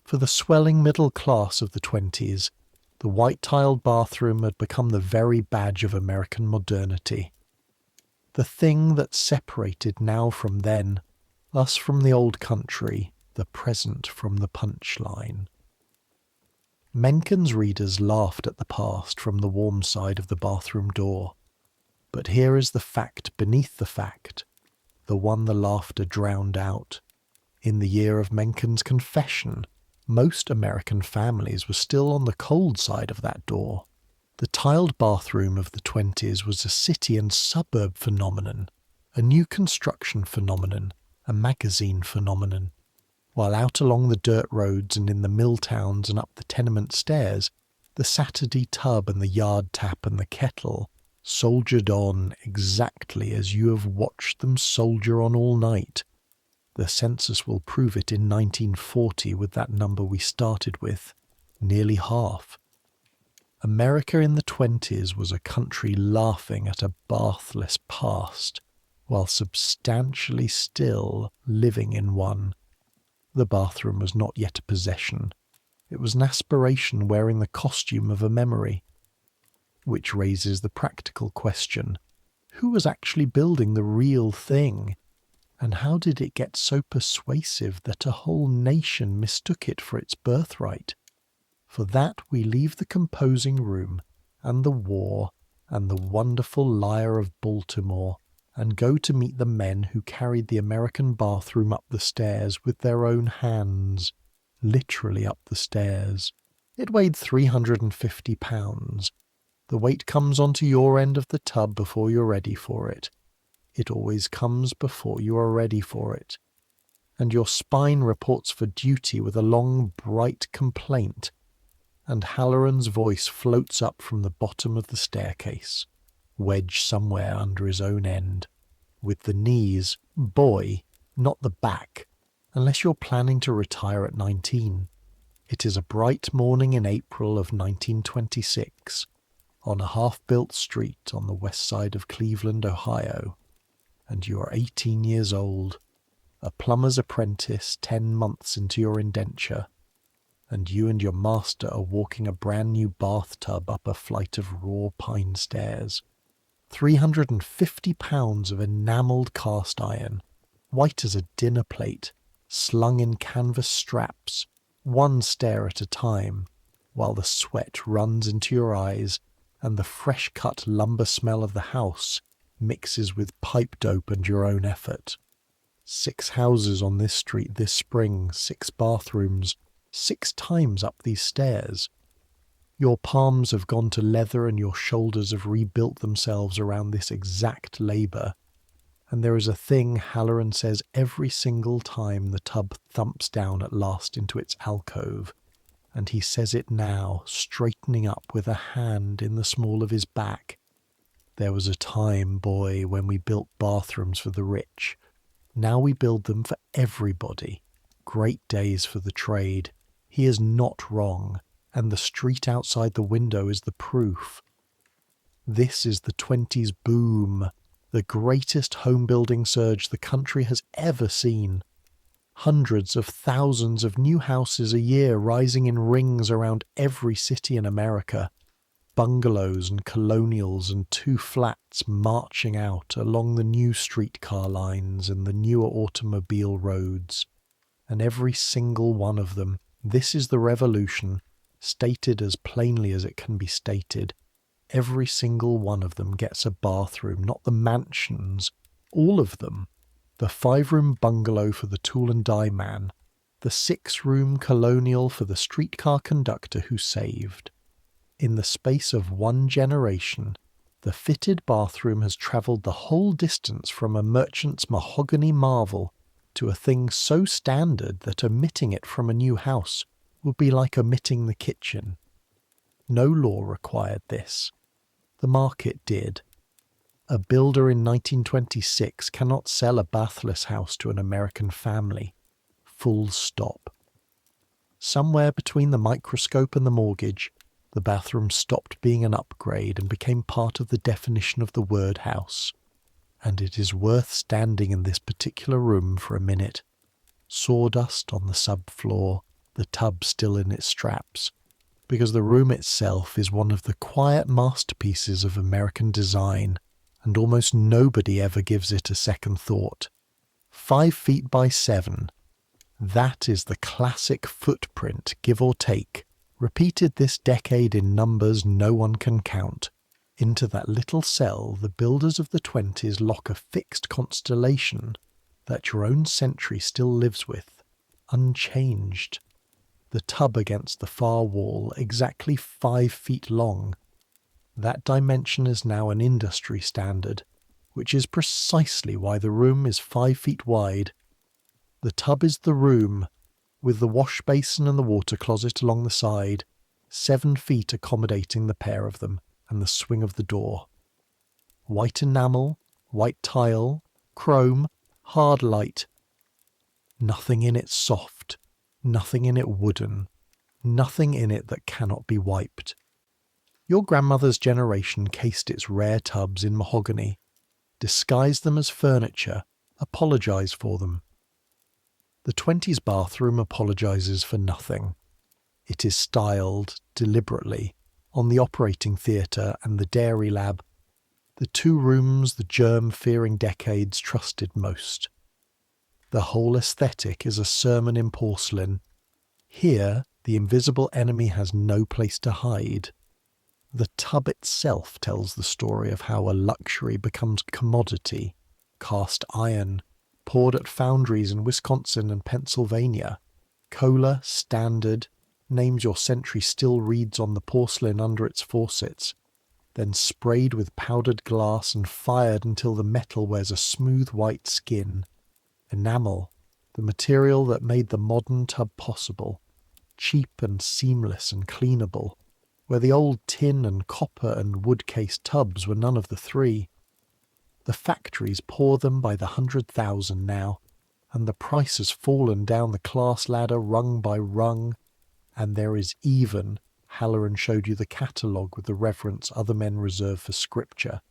For the swelling middle class of the 20s, the white-tiled bathroom had become the very badge of American modernity. The thing that separated now from then, us from the old country, the present from the punchline. Mencken's readers laughed at the past from the warm side of the bathroom door. But here is the fact beneath the fact, the one the laughter drowned out. In the year of Mencken's confession, most American families were still on the cold side of that door. The tiled bathroom of the 20s was a city and suburb phenomenon, a new construction phenomenon, a magazine phenomenon. While out along the dirt roads and in the mill towns and up the tenement stairs, the Saturday tub and the yard tap and the kettle soldiered on exactly as you have watched them soldier on all night. The census will prove it in 1940 with that number we started with, nearly half. America in the 20s was a country laughing at a bathless past, while substantially still living in one. The bathroom was not yet a possession. It was an aspiration wearing the costume of a memory. Which raises the practical question, who was actually building the real thing? And how did it get so persuasive that a whole nation mistook it for its birthright? For that we leave the composing room, and the war, and the wonderful lyre of Baltimore, and go to meet the men who carried the American bathroom up the stairs with their own hands, literally up the stairs. It weighed 350 pounds. The weight comes onto your end of the tub before you're ready for it. It always comes before you are ready for it. And your spine reports for duty with a long, bright complaint, and Halloran's voice floats up from the bottom of the staircase, wedged somewhere under his own end, with the knees, boy, not the back, unless you're planning to retire at 19. It is a bright morning in April of 1926, on a half-built street on the west side of Cleveland, Ohio, and you are 18 years old, a plumber's apprentice 10 months into your indenture, and you and your master are walking a brand new bathtub up a flight of raw pine stairs. 350 pounds of enamelled cast iron, white as a dinner plate, slung in canvas straps, one stair at a time, while the sweat runs into your eyes and the fresh-cut lumber smell of the house mixes with pipe dope and your own effort. 6 houses on this street this spring, 6 bathrooms, 6 times up these stairs. Your palms have gone to leather and your shoulders have rebuilt themselves around this exact labour. And there is a thing Halloran says every single time the tub thumps down at last into its alcove. And he says it now, straightening up with a hand in the small of his back. There was a time, boy, when we built bathrooms for the rich. Now we build them for everybody. Great days for the trade. He is not wrong, and the street outside the window is the proof. This is the 20s boom, the greatest home-building surge the country has ever seen. Hundreds of thousands of new houses a year rising in rings around every city in America. Bungalows and colonials and 2 flats marching out along the new streetcar lines and the newer automobile roads. And every single one of them, this is the revolution, stated as plainly as it can be stated. Every single one of them gets a bathroom, not the mansions, all of them. The 5-room bungalow for the tool and die man, the 6-room colonial for the streetcar conductor who saved. In the space of 1 generation, the fitted bathroom has travelled the whole distance from a merchant's mahogany marvel to a thing so standard that omitting it from a new house would be like omitting the kitchen. No law required this. The market did. A builder in 1926 cannot sell a bathless house to an American family. Full stop. Somewhere between the microscope and the mortgage, the bathroom stopped being an upgrade and became part of the definition of the word house. And it is worth standing in this particular room for a minute. Sawdust on the subfloor, the tub still in its straps, because the room itself is one of the quiet masterpieces of American design, and almost nobody ever gives it a second thought. 5 feet by 7. That is the classic footprint, give or take, repeated this decade in numbers no one can count. Into that little cell the builders of the 20s lock a fixed constellation that your own century still lives with, unchanged. The tub against the far wall, exactly 5 feet long. That dimension is now an industry standard, which is precisely why the room is 5 feet wide. The tub is the room, with the wash basin and the water closet along the side, 7 feet accommodating the pair of them, and the swing of the door. White enamel, white tile, chrome, hard light. Nothing in it soft, nothing in it wooden, nothing in it that cannot be wiped. Your grandmother's generation cased its rare tubs in mahogany, disguised them as furniture, apologised for them. The 20s bathroom apologises for nothing. It is styled, deliberately, on the operating theatre and the dairy lab, the 2 rooms the germ-fearing decades trusted most. The whole aesthetic is a sermon in porcelain. Here, The invisible enemy has no place to hide. The tub itself tells the story of how a luxury becomes commodity. Cast iron, poured at foundries in Wisconsin and Pennsylvania. Cola, standard, names your century still reads on the porcelain under its faucets. Then sprayed with powdered glass and fired until the metal wears a smooth white skin. Enamel, the material that made the modern tub possible. Cheap and seamless and cleanable, where the old tin and copper and wood-cased tubs were none of the three. The factories pour them by the 100,000 now, and the price has fallen down the class ladder rung by rung, and there is even, Halloran showed you the catalogue with the reverence other men reserve for scripture,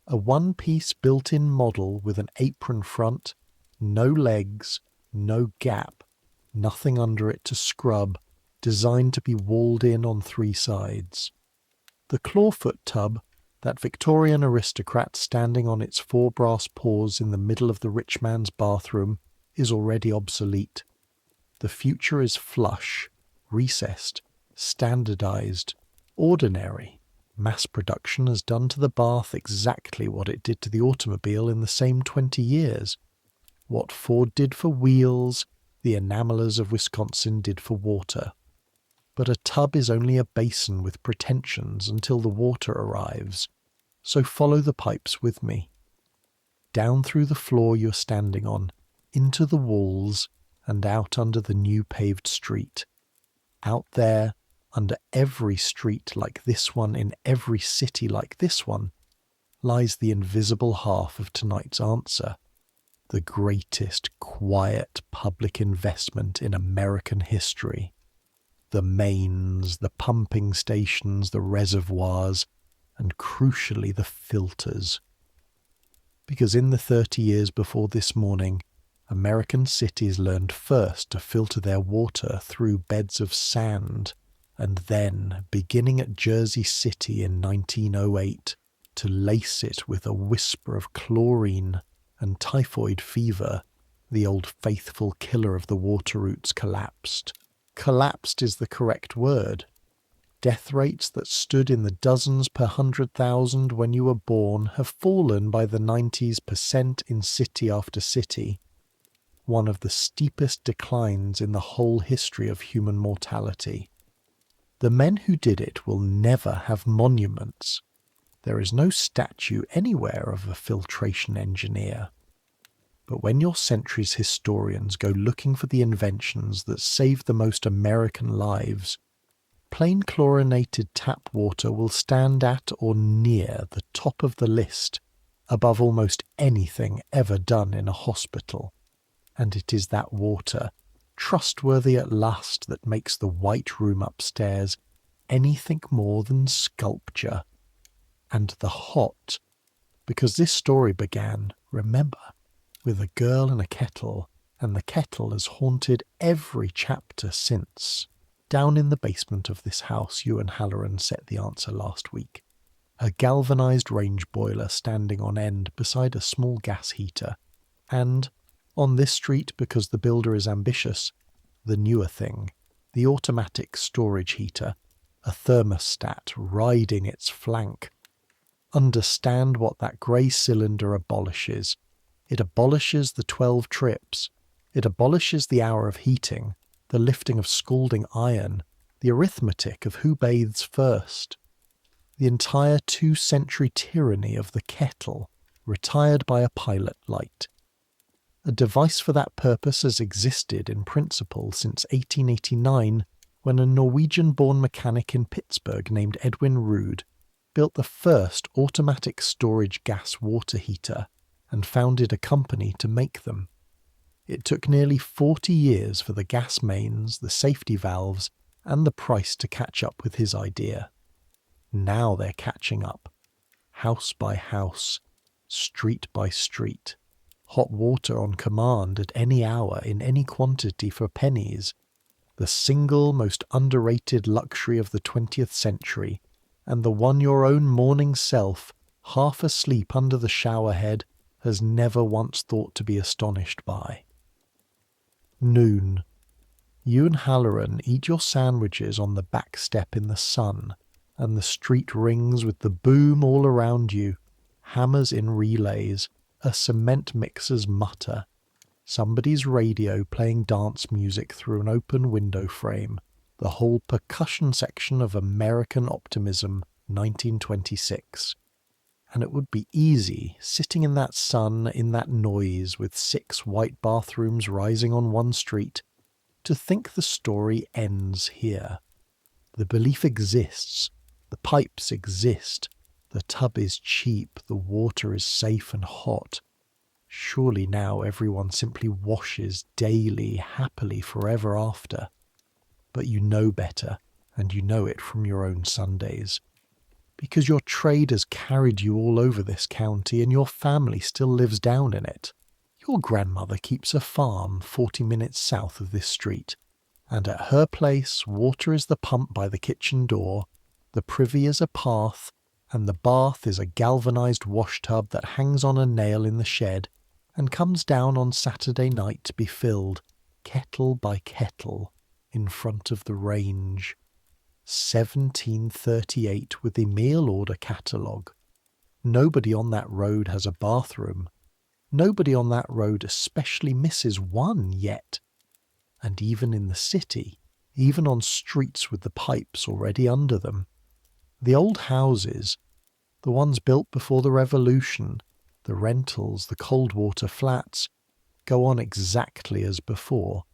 a one-piece built-in model with an apron front, no legs, no gap, nothing under it to scrub, designed to be walled in on three sides. The clawfoot tub, that Victorian aristocrat standing on its four brass paws in the middle of the rich man's bathroom, is already obsolete. The future is flush, recessed, standardized, ordinary. Mass production has done to the bath exactly what it did to the automobile in the same 20 years. What Ford did for wheels, the enamelers of Wisconsin did for water. But a tub is only a basin with pretensions until the water arrives, so follow the pipes with me. Down through the floor you're standing on, into the walls, and out under the new paved street. Out there, under every street like this one, in every city like this one, lies the invisible half of tonight's answer. The greatest quiet public investment in American history. The mains, the pumping stations, the reservoirs, and crucially the filters. Because in the 30 years before this morning, American cities learned first to filter their water through beds of sand, and then, beginning at Jersey City in 1908, to lace it with a whisper of chlorine and typhoid fever, the old faithful killer of the water routes collapsed. Collapsed is the correct word. Death rates that stood in the dozens per 100,000 when you were born have fallen by the 90s% in city after city. One of the steepest declines in the whole history of human mortality. The men who did it will never have monuments. There is no statue anywhere of a filtration engineer. But when your century's historians go looking for the inventions that saved the most American lives, plain chlorinated tap water will stand at or near the top of the list, above almost anything ever done in a hospital. And it is that water, trustworthy at last, that makes the White Room upstairs anything more than sculpture. And the hot, because this story began, remember, with a girl and a kettle, and the kettle has haunted every chapter since. Down in the basement of this house, you and Halloran set the answer last week. A galvanized range boiler standing on end beside a small gas heater, and, on this street because the builder is ambitious, the newer thing, the automatic storage heater, a thermostat riding its flank. Understand what that grey cylinder abolishes. It abolishes the 12 trips. It abolishes the hour of heating, the lifting of scalding iron, the arithmetic of who bathes first. The entire 2-century tyranny of the kettle, retired by a pilot light. A device for that purpose has existed in principle since 1889, when a Norwegian-born mechanic in Pittsburgh named Edwin Rood built the first automatic storage gas water heater and founded a company to make them. It took nearly 40 years for the gas mains, the safety valves, and the price to catch up with his idea. Now they're catching up, house by house, street by street. Hot water on command at any hour in any quantity for pennies. The single most underrated luxury of the 20th century, and the one your own morning self, half asleep under the shower head, has never once thought to be astonished by. Noon. You and Halloran eat your sandwiches on the back step in the sun, and the street rings with the boom all around you, hammers in relays, a cement mixer's mutter, somebody's radio playing dance music through an open window frame, the whole percussion section of American Optimism, 1926. And it would be easy, sitting in that sun, in that noise, with 6 white bathrooms rising on one street, to think the story ends here. The belief exists, the pipes exist, the tub is cheap, the water is safe and hot. Surely now everyone simply washes daily, happily forever after. But you know better, and you know it from your own Sundays. Because your trade has carried you all over this county and your family still lives down in it. Your grandmother keeps a farm 40 minutes south of this street, and at her place water is the pump by the kitchen door, the privy is a path, and the bath is a galvanized wash tub that hangs on a nail in the shed and comes down on Saturday night to be filled, kettle by kettle, in front of the range. 1738 with the meal order catalogue. Nobody on that road has a bathroom. Nobody on that road especially misses one yet. And even in the city, even on streets with the pipes already under them, the old houses, the ones built before the Revolution, the rentals, the cold water flats, go on exactly as before,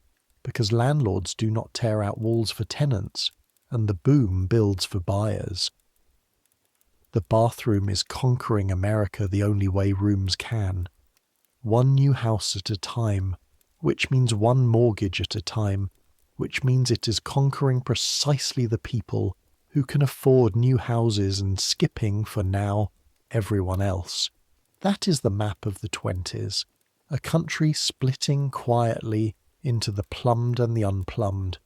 because landlords do not tear out walls for tenants, and the boom builds for buyers. The bathroom is conquering America the only way rooms can. One new house at a time, which means one mortgage at a time, which means it is conquering precisely the people who can afford new houses and skipping, for now, everyone else. That is the map of the 20s, a country splitting quietly into the plumbed and the unplumbed.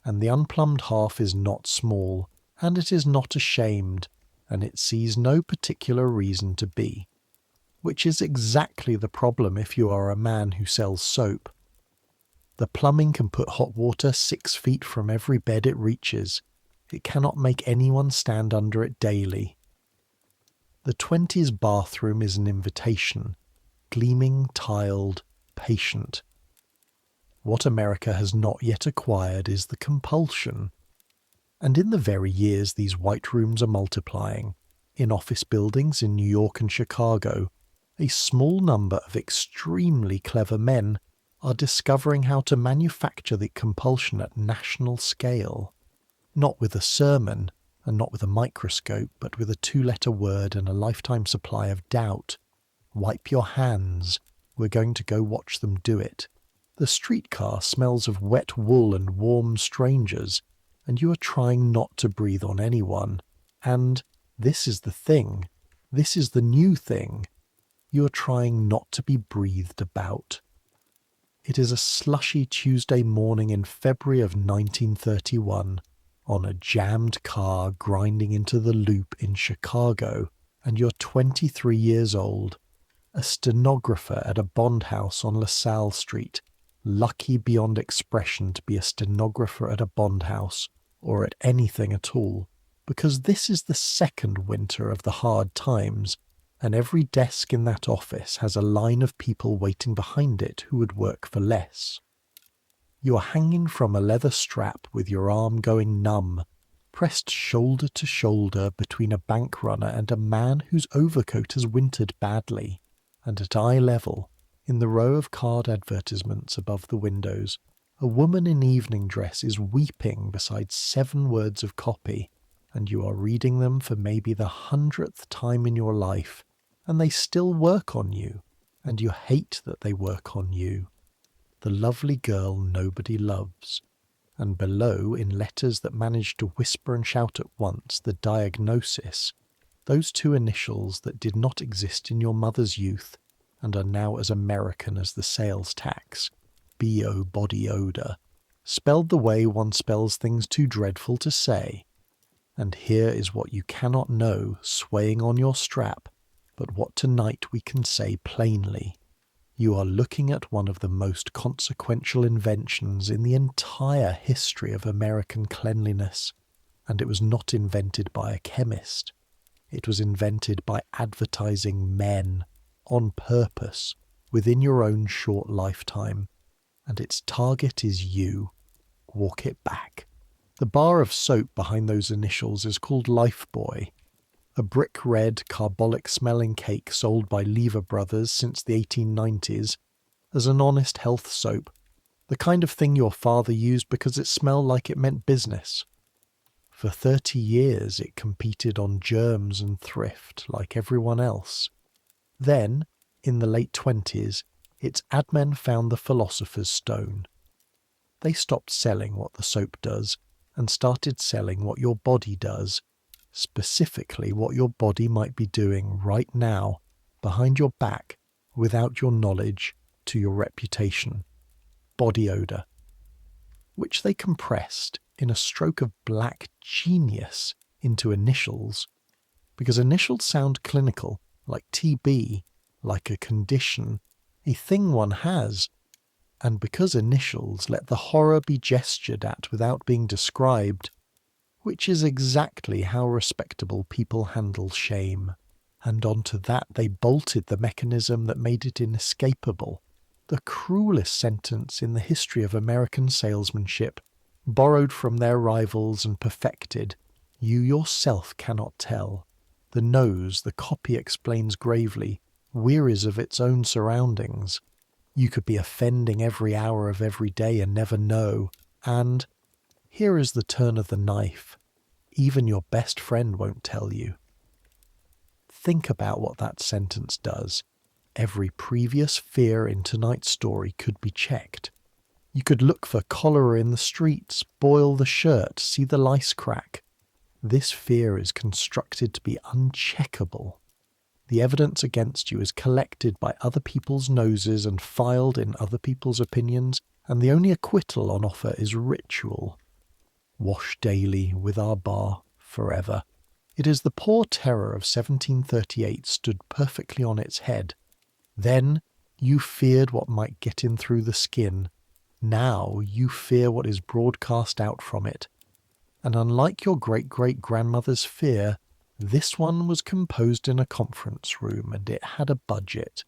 And the unplumbed half is not small, and it is not ashamed, and it sees no particular reason to be. Which is exactly the problem if you are a man who sells soap. The plumbing can put hot water 6 feet from every bed it reaches. It cannot make anyone stand under it daily. The 20s bathroom is an invitation, gleaming, tiled, patient. What America has not yet acquired is the compulsion. And in the very years these white rooms are multiplying, in office buildings in New York and Chicago, a small number of extremely clever men are discovering how to manufacture the compulsion at national scale. Not with a sermon, and not with a microscope, but with a 2-letter word and a lifetime supply of doubt. Wipe your hands. We're going to go watch them do it. The streetcar smells of wet wool and warm strangers, and you are trying not to breathe on anyone. And this is the thing. This is the new thing. You are trying not to be breathed about. It is a slushy Tuesday morning in February of 1931, on a jammed car grinding into the loop in Chicago, and you're 23 years old, a stenographer at a bond house on LaSalle Street, lucky beyond expression to be a stenographer at a bond house, or at anything at all, because this is the second winter of the hard times, and every desk in that office has a line of people waiting behind it who would work for less. You are hanging from a leather strap with your arm going numb, pressed shoulder to shoulder between a bank runner and a man whose overcoat has wintered badly, and at eye level, in the row of card advertisements above the windows, a woman in evening dress is weeping beside 7 words of copy, and you are reading them for maybe the 100th time in your life, and they still work on you, and you hate that they work on you. The lovely girl nobody loves, and below, in letters that manage to whisper and shout at once, the diagnosis, those 2 initials that did not exist in your mother's youth, and are now as American as the sales tax, B.O. body odor, spelled the way one spells things too dreadful to say. And here is what you cannot know swaying on your strap, but what tonight we can say plainly. You are looking at one of the most consequential inventions in the entire history of American cleanliness, and it was not invented by a chemist. It was invented by advertising men, on purpose, within your own short lifetime, and its target is you. Walk it back. The bar of soap behind those initials is called Lifebuoy, a brick-red, carbolic-smelling cake sold by Lever Brothers since the 1890s as an honest health soap, the kind of thing your father used because it smelled like it meant business. For 30 years it competed on germs and thrift like everyone else. Then, in the late 20s, its ad men found the philosopher's stone. They stopped selling what the soap does and started selling what your body does, specifically what your body might be doing right now, behind your back, without your knowledge, to your reputation. Body odor. Which they compressed in a stroke of black genius into initials, because initials sound clinical, like TB, like a condition, a thing one has, and because initials let the horror be gestured at without being described, which is exactly how respectable people handle shame. And onto that they bolted the mechanism that made it inescapable, the cruelest sentence in the history of American salesmanship, borrowed from their rivals and perfected. You yourself cannot tell. The nose, the copy explains gravely, wearies of its own surroundings. You could be offending every hour of every day and never know. And here is the turn of the knife. Even your best friend won't tell you. Think about what that sentence does. Every previous fear in tonight's story could be checked. You could look for cholera in the streets, boil the shirt, see the lice crack. This fear is constructed to be uncheckable. The evidence against you is collected by other people's noses and filed in other people's opinions, and the only acquittal on offer is ritual. Wash daily with our bar forever. It is the poor terror of 1738 stood perfectly on its head. Then you feared what might get in through the skin. Now you fear what is broadcast out from it. And unlike your great-great-grandmother's fear, this one was composed in a conference room, and it had a budget.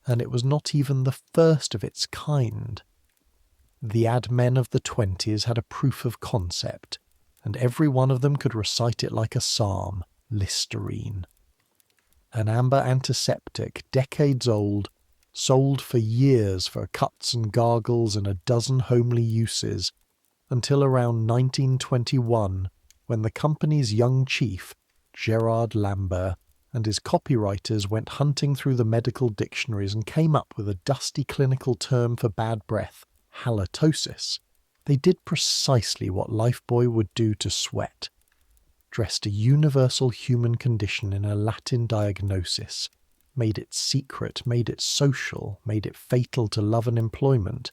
And it was not even the first of its kind. The ad men of the 20s had a proof of concept, and every one of them could recite it like a psalm, Listerine. An amber antiseptic, decades old, sold for years for cuts and gargles and a dozen homely uses, until around 1921, when the company's young chief, Gerard Lambert, and his copywriters went hunting through the medical dictionaries and came up with a dusty clinical term for bad breath, halitosis. They did precisely what Lifebuoy would do to sweat. Dressed a universal human condition in a Latin diagnosis, made it secret, made it social, made it fatal to love and employment.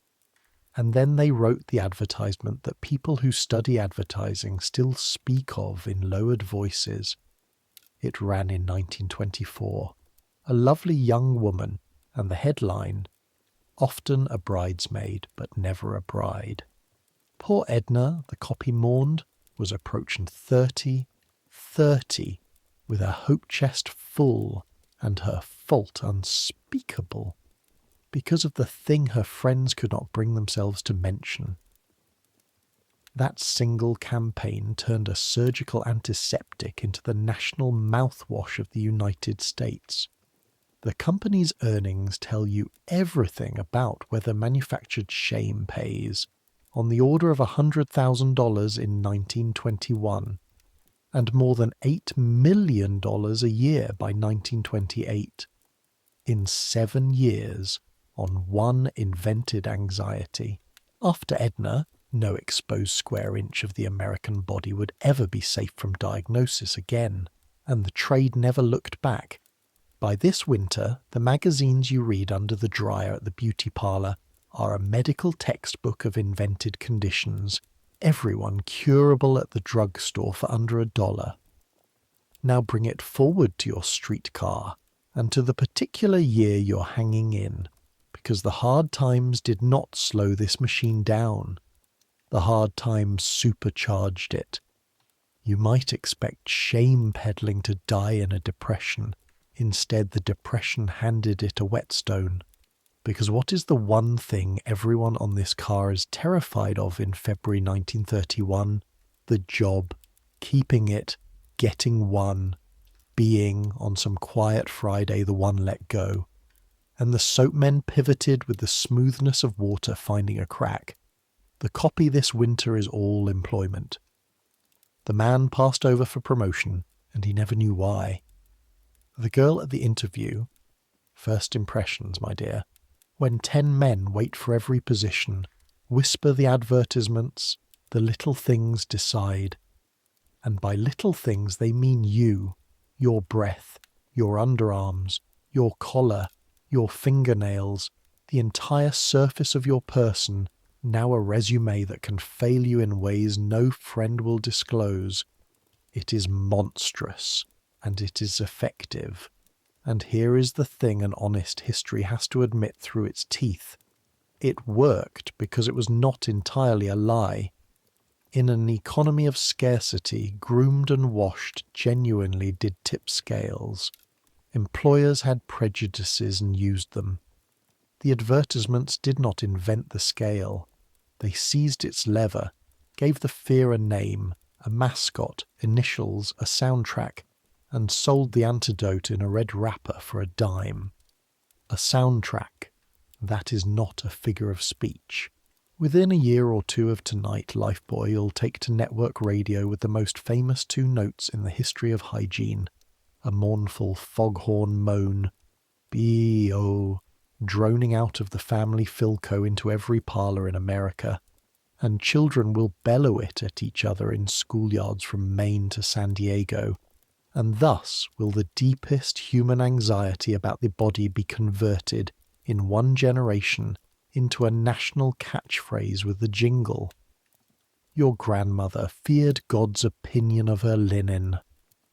And then they wrote the advertisement that people who study advertising still speak of in lowered voices. It ran in 1924. A lovely young woman, and the headline, "Often a bridesmaid, but never a bride." Poor Edna, the copy mourned, was approaching 30, with her hope chest full and her fault unspeakable, because of the thing her friends could not bring themselves to mention. That single campaign turned a surgical antiseptic into the national mouthwash of the United States. The company's earnings tell you everything about whether manufactured shame pays, on the order of $100,000 in 1921, and more than $8 million a year by 1928. In 7 years, on one invented anxiety. After Edna, no exposed square inch of the American body would ever be safe from diagnosis again, and the trade never looked back. By this winter, the magazines you read under the dryer at the beauty parlour are a medical textbook of invented conditions, everyone curable at the drugstore for under $1. Now bring it forward to your streetcar, and to the particular year you're hanging in. because the hard times did not slow this machine down. The hard times supercharged it. You might expect shame peddling to die in a depression. Instead, the depression handed it a whetstone. Because what is the one thing everyone on this car is terrified of in February 1931? The job. Keeping it. Getting one. Being, on some quiet Friday, the one let go. And the soapmen pivoted with the smoothness of water finding a crack. The copy this winter is all employment. The man passed over for promotion, and he never knew why. The girl at the interview, first impressions, my dear, when 10 men wait for every position, whisper the advertisements, the little things decide. And by little things they mean you, your breath, your underarms, your collar, your fingernails, the entire surface of your person, now a resume that can fail you in ways no friend will disclose. It is monstrous, and it is effective. And here is the thing an honest history has to admit through its teeth. It worked because it was not entirely a lie. In an economy of scarcity, groomed and washed genuinely did tip scales. Employers had prejudices and used them. The advertisements did not invent the scale. They seized its lever, gave the fear a name, a mascot, initials, a soundtrack, and sold the antidote in a red wrapper for a dime. A soundtrack. That is not a figure of speech. Within a year or two of tonight, Lifebuoy will take to network radio with the most famous 2 notes in the history of hygiene. A mournful foghorn moan, B-O, droning out of the family Philco into every parlour in America, and children will bellow it at each other in schoolyards from Maine to San Diego, and thus will the deepest human anxiety about the body be converted, in one generation, into a national catchphrase with the jingle. Your grandmother feared God's opinion of her linen.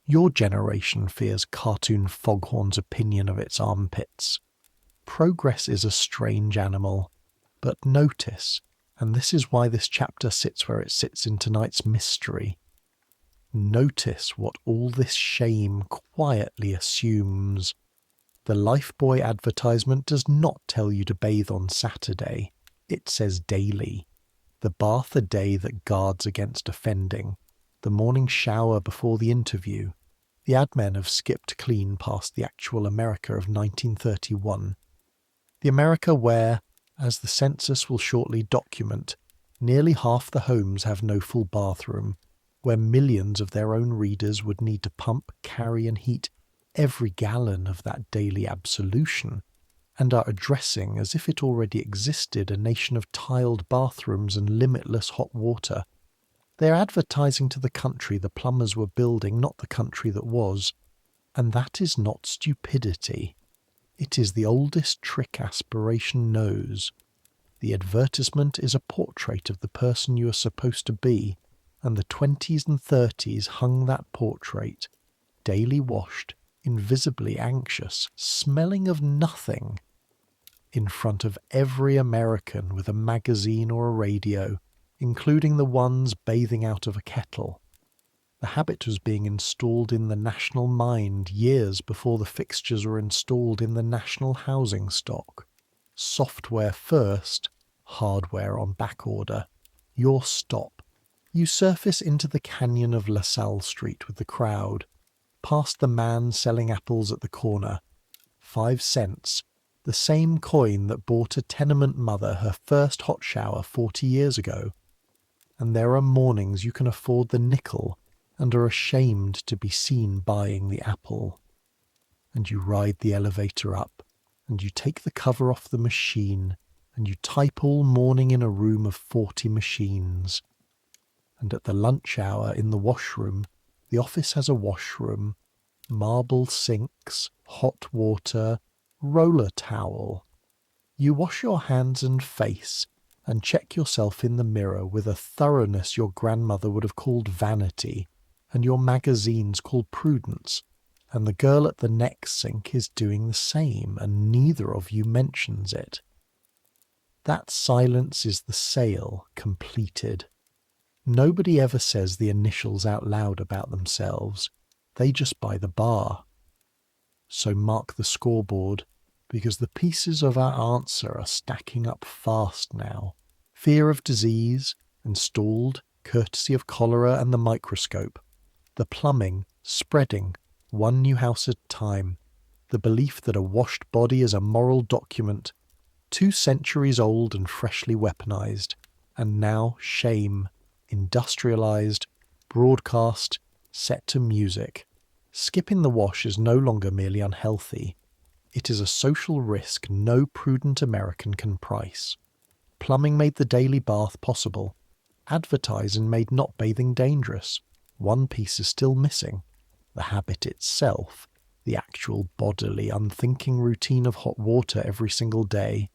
Your generation fears cartoon foghorn's opinion of its armpits. Progress is a strange animal, but notice, and this is why this chapter sits where it sits in tonight's mystery, notice what all this shame quietly assumes. The Lifebuoy advertisement does not tell you to bathe on Saturday. It says daily. The bath a day that guards against offending. The morning shower before the interview. The ad men have skipped clean past the actual America of 1931. The America where, as the census will shortly document, nearly half the homes have no full bathroom, where millions of their own readers would need to pump, carry and heat every gallon of that daily absolution, and are addressing, as if it already existed, a nation of tiled bathrooms and limitless hot water. They are advertising to the country the plumbers were building, not the country that was. And that is not stupidity. It is the oldest trick aspiration knows. The advertisement is a portrait of the person you are supposed to be, and the 20s and 30s hung that portrait, daily washed, invisibly anxious, smelling of nothing, in front of every American with a magazine or a radio, including the ones bathing out of a kettle. The habit was being installed in the national mind years before the fixtures were installed in the national housing stock. Software first, hardware on back order. Your stop. You surface into the canyon of LaSalle Street with the crowd, past the man selling apples at the corner. 5 cents, the same coin that bought a tenement mother her first hot shower 40 years ago. And there are mornings you can afford the nickel and are ashamed to be seen buying the apple. And you ride the elevator up, and you take the cover off the machine, and you type all morning in a room of 40 machines. And at the lunch hour in the washroom, the office has a washroom, marble sinks, hot water, roller towel. You wash your hands and face, and check yourself in the mirror with a thoroughness your grandmother would have called vanity, and your magazines called prudence, and the girl at the next sink is doing the same, and neither of you mentions it. That silence is the sale completed. Nobody ever says the initials out loud about themselves. They just buy the bar. So mark the scoreboard, because the pieces of our answer are stacking up fast now. Fear of disease, installed, courtesy of cholera and the microscope. The plumbing, spreading, one new house at a time. The belief that a washed body is a moral document, 2 centuries old and freshly weaponized. And now shame, industrialized, broadcast, set to music. Skipping the wash is no longer merely unhealthy. It is a social risk no prudent American can price. Plumbing made the daily bath possible. Advertising made not bathing dangerous. One piece is still missing. The habit itself, the actual bodily, unthinking routine of hot water every single day,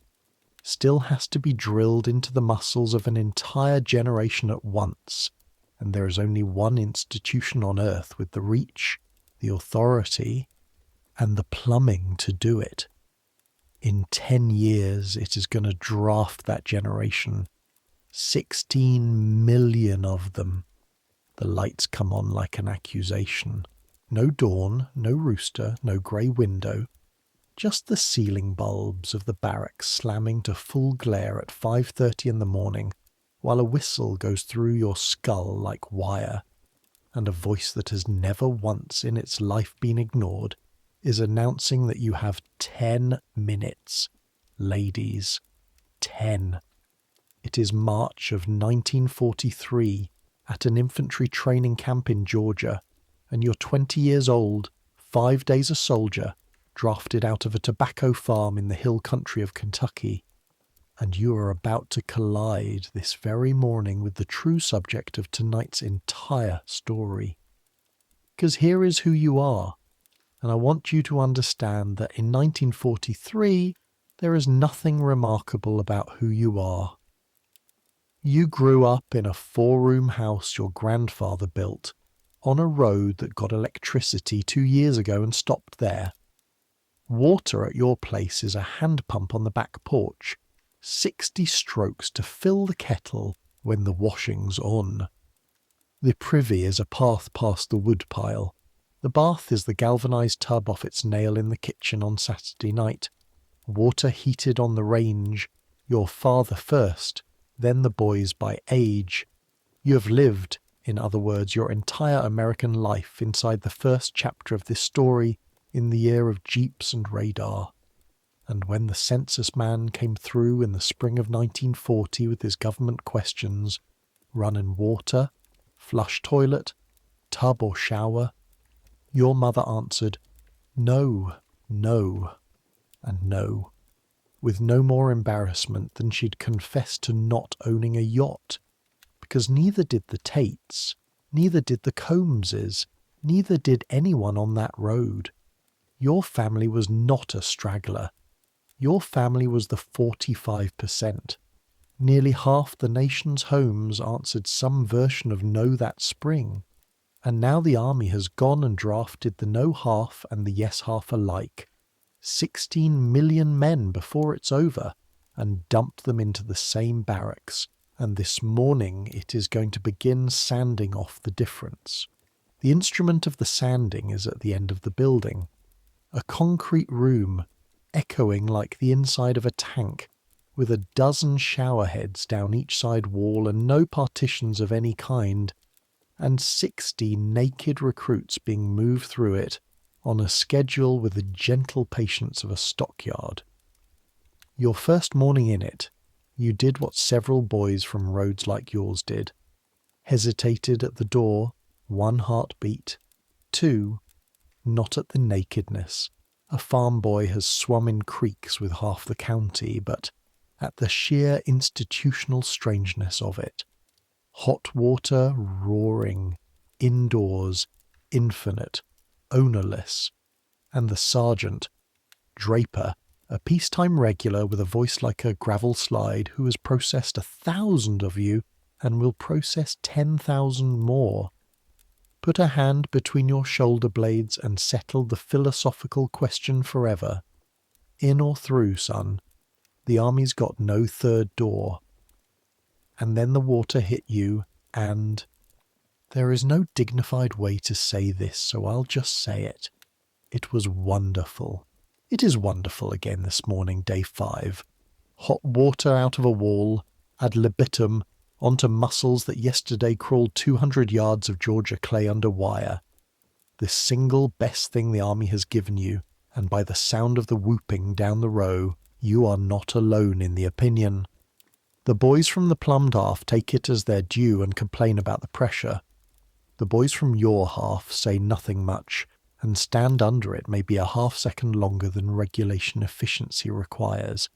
still has to be drilled into the muscles of an entire generation at once, and there is only one institution on earth with the reach, the authority, and the plumbing to do it. In 10 years, it is going to draft that generation. 16 million of them. The lights come on like an accusation. No dawn, no rooster, no grey window. Just the ceiling bulbs of the barracks slamming to full glare at 5:30 in the morning, while a whistle goes through your skull like wire, and a voice that has never once in its life been ignored is announcing that you have 10 minutes. Ladies, 10. It is March of 1943 at an infantry training camp in Georgia, and you're 20 years old, 5 days a soldier, drafted out of a tobacco farm in the hill country of Kentucky, and you are about to collide this very morning with the true subject of tonight's entire story. Because here is who you are, and I want you to understand that in 1943 there is nothing remarkable about who you are. You grew up in a 4-room house your grandfather built, on a road that got electricity 2 years ago and stopped there. Water at your place is a hand pump on the back porch, 60 strokes to fill the kettle when the washing's on. The privy is a path past the wood pile. The bath is the galvanised tub off its nail in the kitchen on Saturday night. Water heated on the range, your father first, then the boys by age. You have lived, in other words, your entire American life inside the first chapter of this story in the year of jeeps and radar. And when the census man came through in the spring of 1940 with his government questions, running water, flush toilet, tub or shower, your mother answered, no, no, and no, with no more embarrassment than she'd confessed to not owning a yacht, because neither did the Tates, neither did the Combses, neither did anyone on that road. Your family was not a straggler. Your family was the 45%. Nearly half the nation's homes answered some version of no that spring. And now the army has gone and drafted the no half and the yes half alike. 16 million men before it's over, and dumped them into the same barracks. And this morning it is going to begin sanding off the difference. The instrument of the sanding is at the end of the building. A concrete room, echoing like the inside of a tank, with a dozen shower heads down each side wall and no partitions of any kind, and 60 naked recruits being moved through it on a schedule with the gentle patience of a stockyard. Your first morning in it, you did what several boys from roads like yours did. Hesitated at the door, 1 heartbeat. 2, not at the nakedness. A farm boy has swum in creeks with half the county, but at the sheer institutional strangeness of it. Hot water roaring, indoors, infinite, ownerless, and the sergeant, Draper, a peacetime regular with a voice like a gravel slide who has processed 1,000 of you and will process 10,000 more. Put a hand between your shoulder blades and settle the philosophical question forever. In or through, son? The army's got no third door. And then the water hit you, and there is no dignified way to say this, so I'll just say it. It was wonderful. It is wonderful again this morning, day 5. Hot water out of a wall, ad libitum, onto muscles that yesterday crawled 200 yards of Georgia clay under wire. The single best thing the army has given you, and by the sound of the whooping down the row, you are not alone in the opinion. The boys from the plumbed half take it as their due and complain about the pressure. The boys from your half say nothing much, and stand under it maybe a half-second longer than regulation efficiency requires,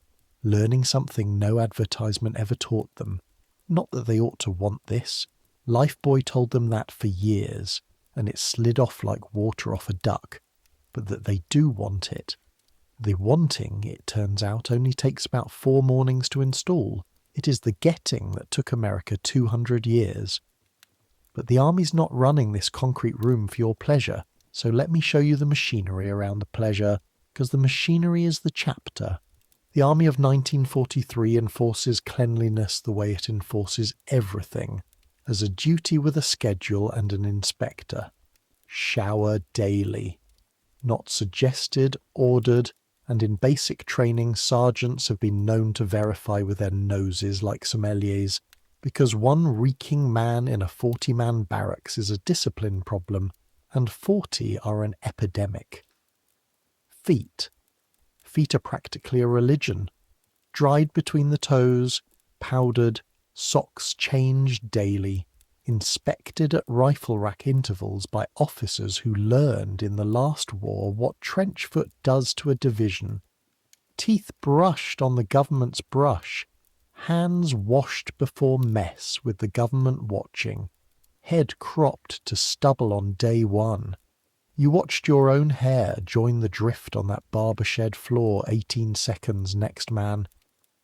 learning something no advertisement ever taught them. Not that they ought to want this. Lifebuoy told them that for years, and it slid off like water off a duck, but that they do want it. The wanting, it turns out, only takes about 4 mornings to install. It is the getting that took America 200 years. But the army's not running this concrete room for your pleasure, so let me show you the machinery around the pleasure, because the machinery is the chapter. The army of 1943 enforces cleanliness the way it enforces everything, as a duty with a schedule and an inspector. Shower daily. Not suggested, ordered, and in basic training sergeants have been known to verify with their noses like sommeliers, because one reeking man in a 40-man barracks is a discipline problem, and 40 are an epidemic. Feet. Feet are practically a religion. Dried between the toes, powdered, socks changed daily, inspected at rifle rack intervals by officers who learned in the last war what trench foot does to a division. Teeth brushed on the government's brush, hands washed before mess with the government watching, head cropped to stubble on day 1. You watched your own hair join the drift on that barber shed floor 18 seconds next man,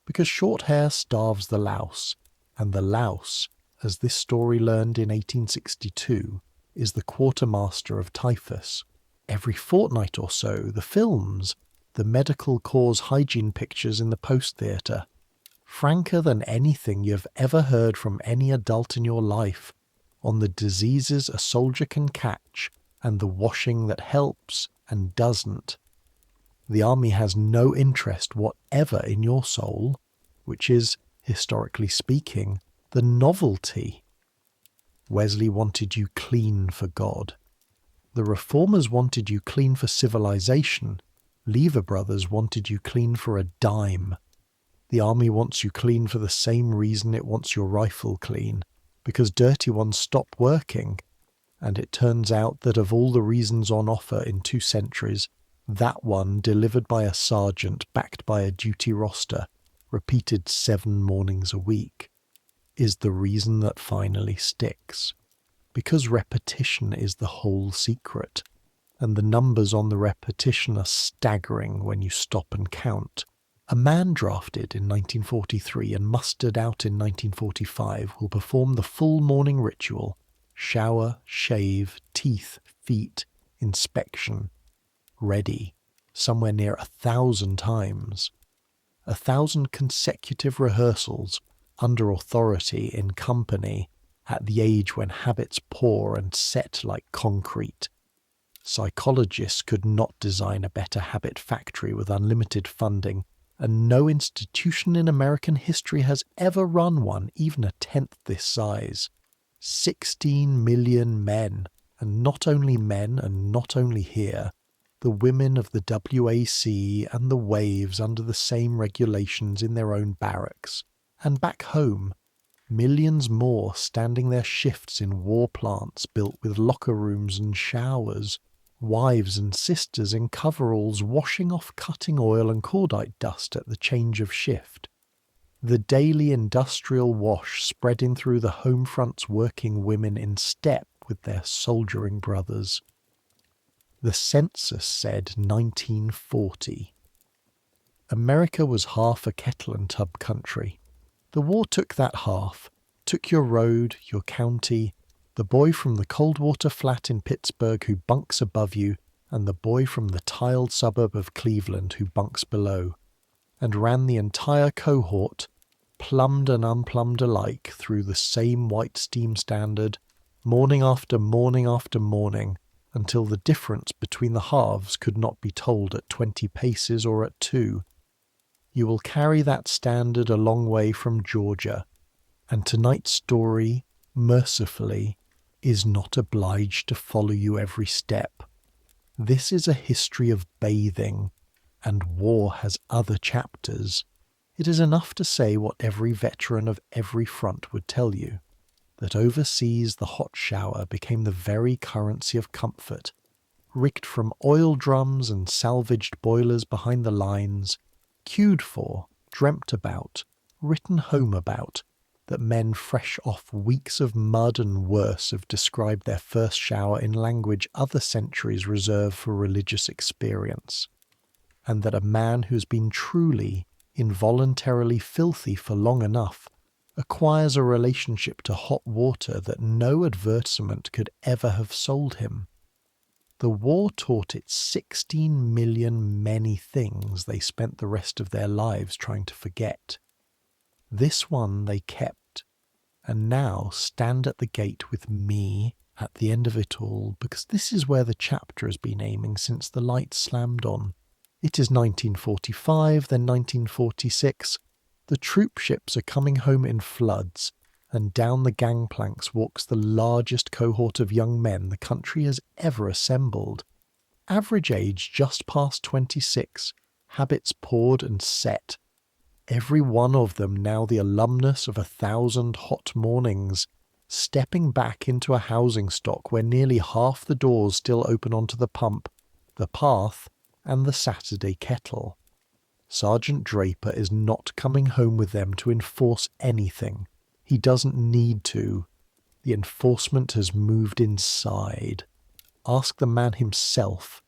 because short hair starves the louse, and the louse, as this story learned in 1862, is the quartermaster of typhus. Every fortnight or so, the films, the medical corps hygiene pictures in the post theatre, franker than anything you've ever heard from any adult in your life, on the diseases a soldier can catch, and the washing that helps and doesn't. The army has no interest whatever in your soul, which is, historically speaking, the novelty. Wesley wanted you clean for God. The Reformers wanted you clean for civilization. Lever Brothers wanted you clean for a dime. The army wants you clean for the same reason it wants your rifle clean, because dirty ones stop working. And it turns out that of all the reasons on offer in 2 centuries, that one delivered by a sergeant backed by a duty roster, repeated 7 mornings a week, is the reason that finally sticks. Because repetition is the whole secret, and the numbers on the repetition are staggering when you stop and count. A man drafted in 1943 and mustered out in 1945 will perform the full morning ritual: shower, shave, teeth, feet, inspection, ready, somewhere near 1,000 times. 1,000 consecutive rehearsals, under authority, in company, at the age when habits pour and set like concrete. Psychologists could not design a better habit factory with unlimited funding, and no institution in American history has ever run one even a tenth this size. 16 million men, and not only men and not only here, the women of the WAC and the waves under the same regulations in their own barracks, and back home, millions more standing their shifts in war plants built with locker rooms and showers, wives and sisters in coveralls washing off cutting oil and cordite dust at the change of shift. The daily industrial wash spreading through the home front's working women in step with their soldiering brothers. The census said 1940. America was half a kettle and tub country. The war took that half, took your road, your county, the boy from the Coldwater flat in Pittsburgh who bunks above you, and the boy from the tiled suburb of Cleveland who bunks below. and ran the entire cohort, plumbed and unplumbed alike, through the same white steam standard, morning after morning after morning, until the difference between the halves could not be told at 20 paces or at 2. You will carry that standard a long way from Georgia, and tonight's story, mercifully, is not obliged to follow you every step. This is a history of bathing, and war has other chapters. It is enough to say what every veteran of every front would tell you, that overseas the hot shower became the very currency of comfort, rigged from oil drums and salvaged boilers behind the lines, queued for, dreamt about, written home about, that men fresh off weeks of mud and worse have described their first shower in language other centuries reserve for religious experience, and that a man who's been truly, involuntarily filthy for long enough acquires a relationship to hot water that no advertisement could ever have sold him. The war taught it 16 million many things they spent the rest of their lives trying to forget. This one they kept, and now stand at the gate with me at the end of it all, because this is where the chapter has been aiming since the lights slammed on. It is 1945, then 1946. The troop ships are coming home in floods, and down the gangplanks walks the largest cohort of young men the country has ever assembled. Average age just past 26, habits poured and set. Every one of them now the alumnus of 1,000 hot mornings, stepping back into a housing stock where nearly half the doors still open onto the pump, the path, and the Saturday kettle. Sergeant Draper is not coming home with them to enforce anything. He doesn't need to. The enforcement has moved inside. Ask the man himself.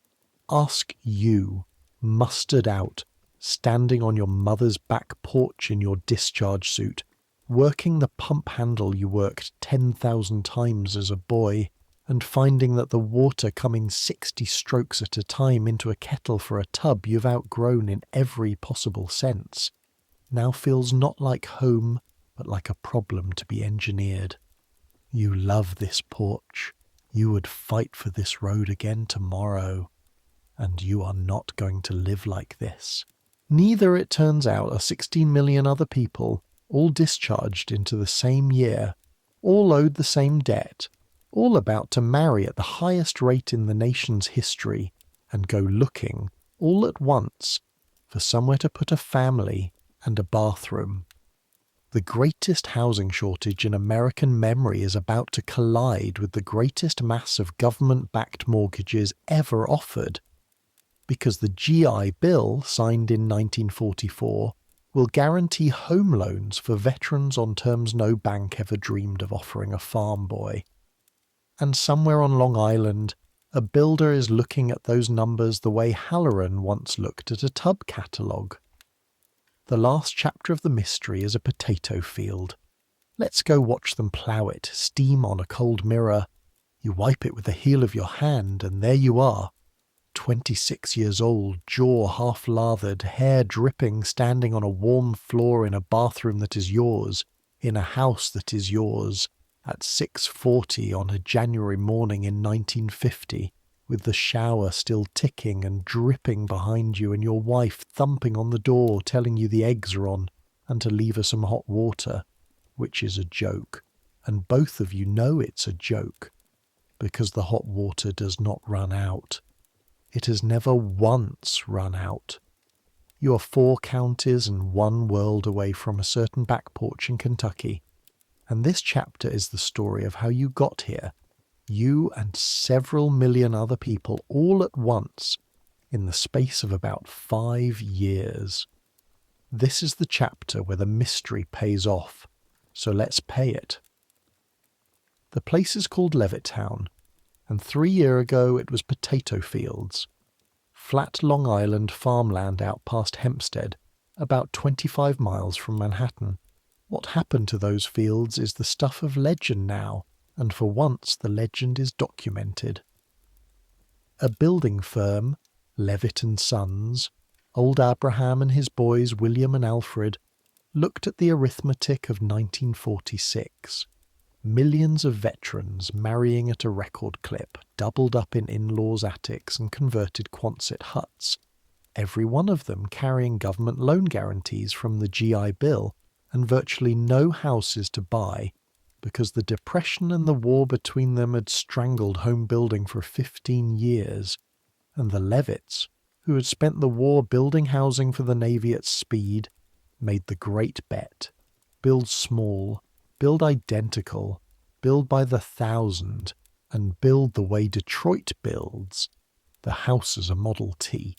Ask you, mustered out, standing on your mother's back porch in your discharge suit, working the pump handle you worked 10,000 times as a boy, and finding that the water coming 60 strokes at a time into a kettle for a tub you've outgrown in every possible sense, now feels not like home, but like a problem to be engineered. You love this porch. You would fight for this road again tomorrow. And you are not going to live like this. Neither, it turns out, are 16 million other people, all discharged into the same year, all owed the same debt, all about to marry at the highest rate in the nation's history, and go looking, all at once, for somewhere to put a family and a bathroom. The greatest housing shortage in American memory is about to collide with the greatest mass of government-backed mortgages ever offered, because the GI Bill, signed in 1944, will guarantee home loans for veterans on terms no bank ever dreamed of offering a farm boy. And somewhere on Long Island, a builder is looking at those numbers the way Halloran once looked at a tub catalogue. The last chapter of the mystery is a potato field. Let's go watch them plough it, steam on a cold mirror. You wipe it with the heel of your hand, and there you are. 26 years old, jaw half lathered, hair dripping, standing on a warm floor in a bathroom that is yours, in a house that is yours, at 6:40 on a January morning in 1950, with the shower still ticking and dripping behind you and your wife thumping on the door telling you the eggs are on and to leave her some hot water, which is a joke, and both of you know it's a joke, because the hot water does not run out. It has never once run out. You are 4 counties and 1 world away from a certain back porch in Kentucky, and this chapter is the story of how you got here, you and several million other people all at once, in the space of about 5 years. This is the chapter where the mystery pays off, so let's pay it. The place is called Levittown, and 3 years ago it was potato fields. Flat Long Island farmland out past Hempstead, about 25 miles from Manhattan. What happened to those fields is the stuff of legend now, and for once the legend is documented. A building firm, Levitt & Sons, Old Abraham and his boys, William and Alfred, looked at the arithmetic of 1946. Millions of veterans marrying at a record clip, doubled up in in-laws' attics and converted Quonset huts, every one of them carrying government loan guarantees from the GI Bill, and virtually no houses to buy because the Depression and the war between them had strangled home building for 15 years, and the Levitts, who had spent the war building housing for the Navy at speed, made the great bet. Build small, build identical, build by the thousand, and build the way Detroit builds. The house as a Model T.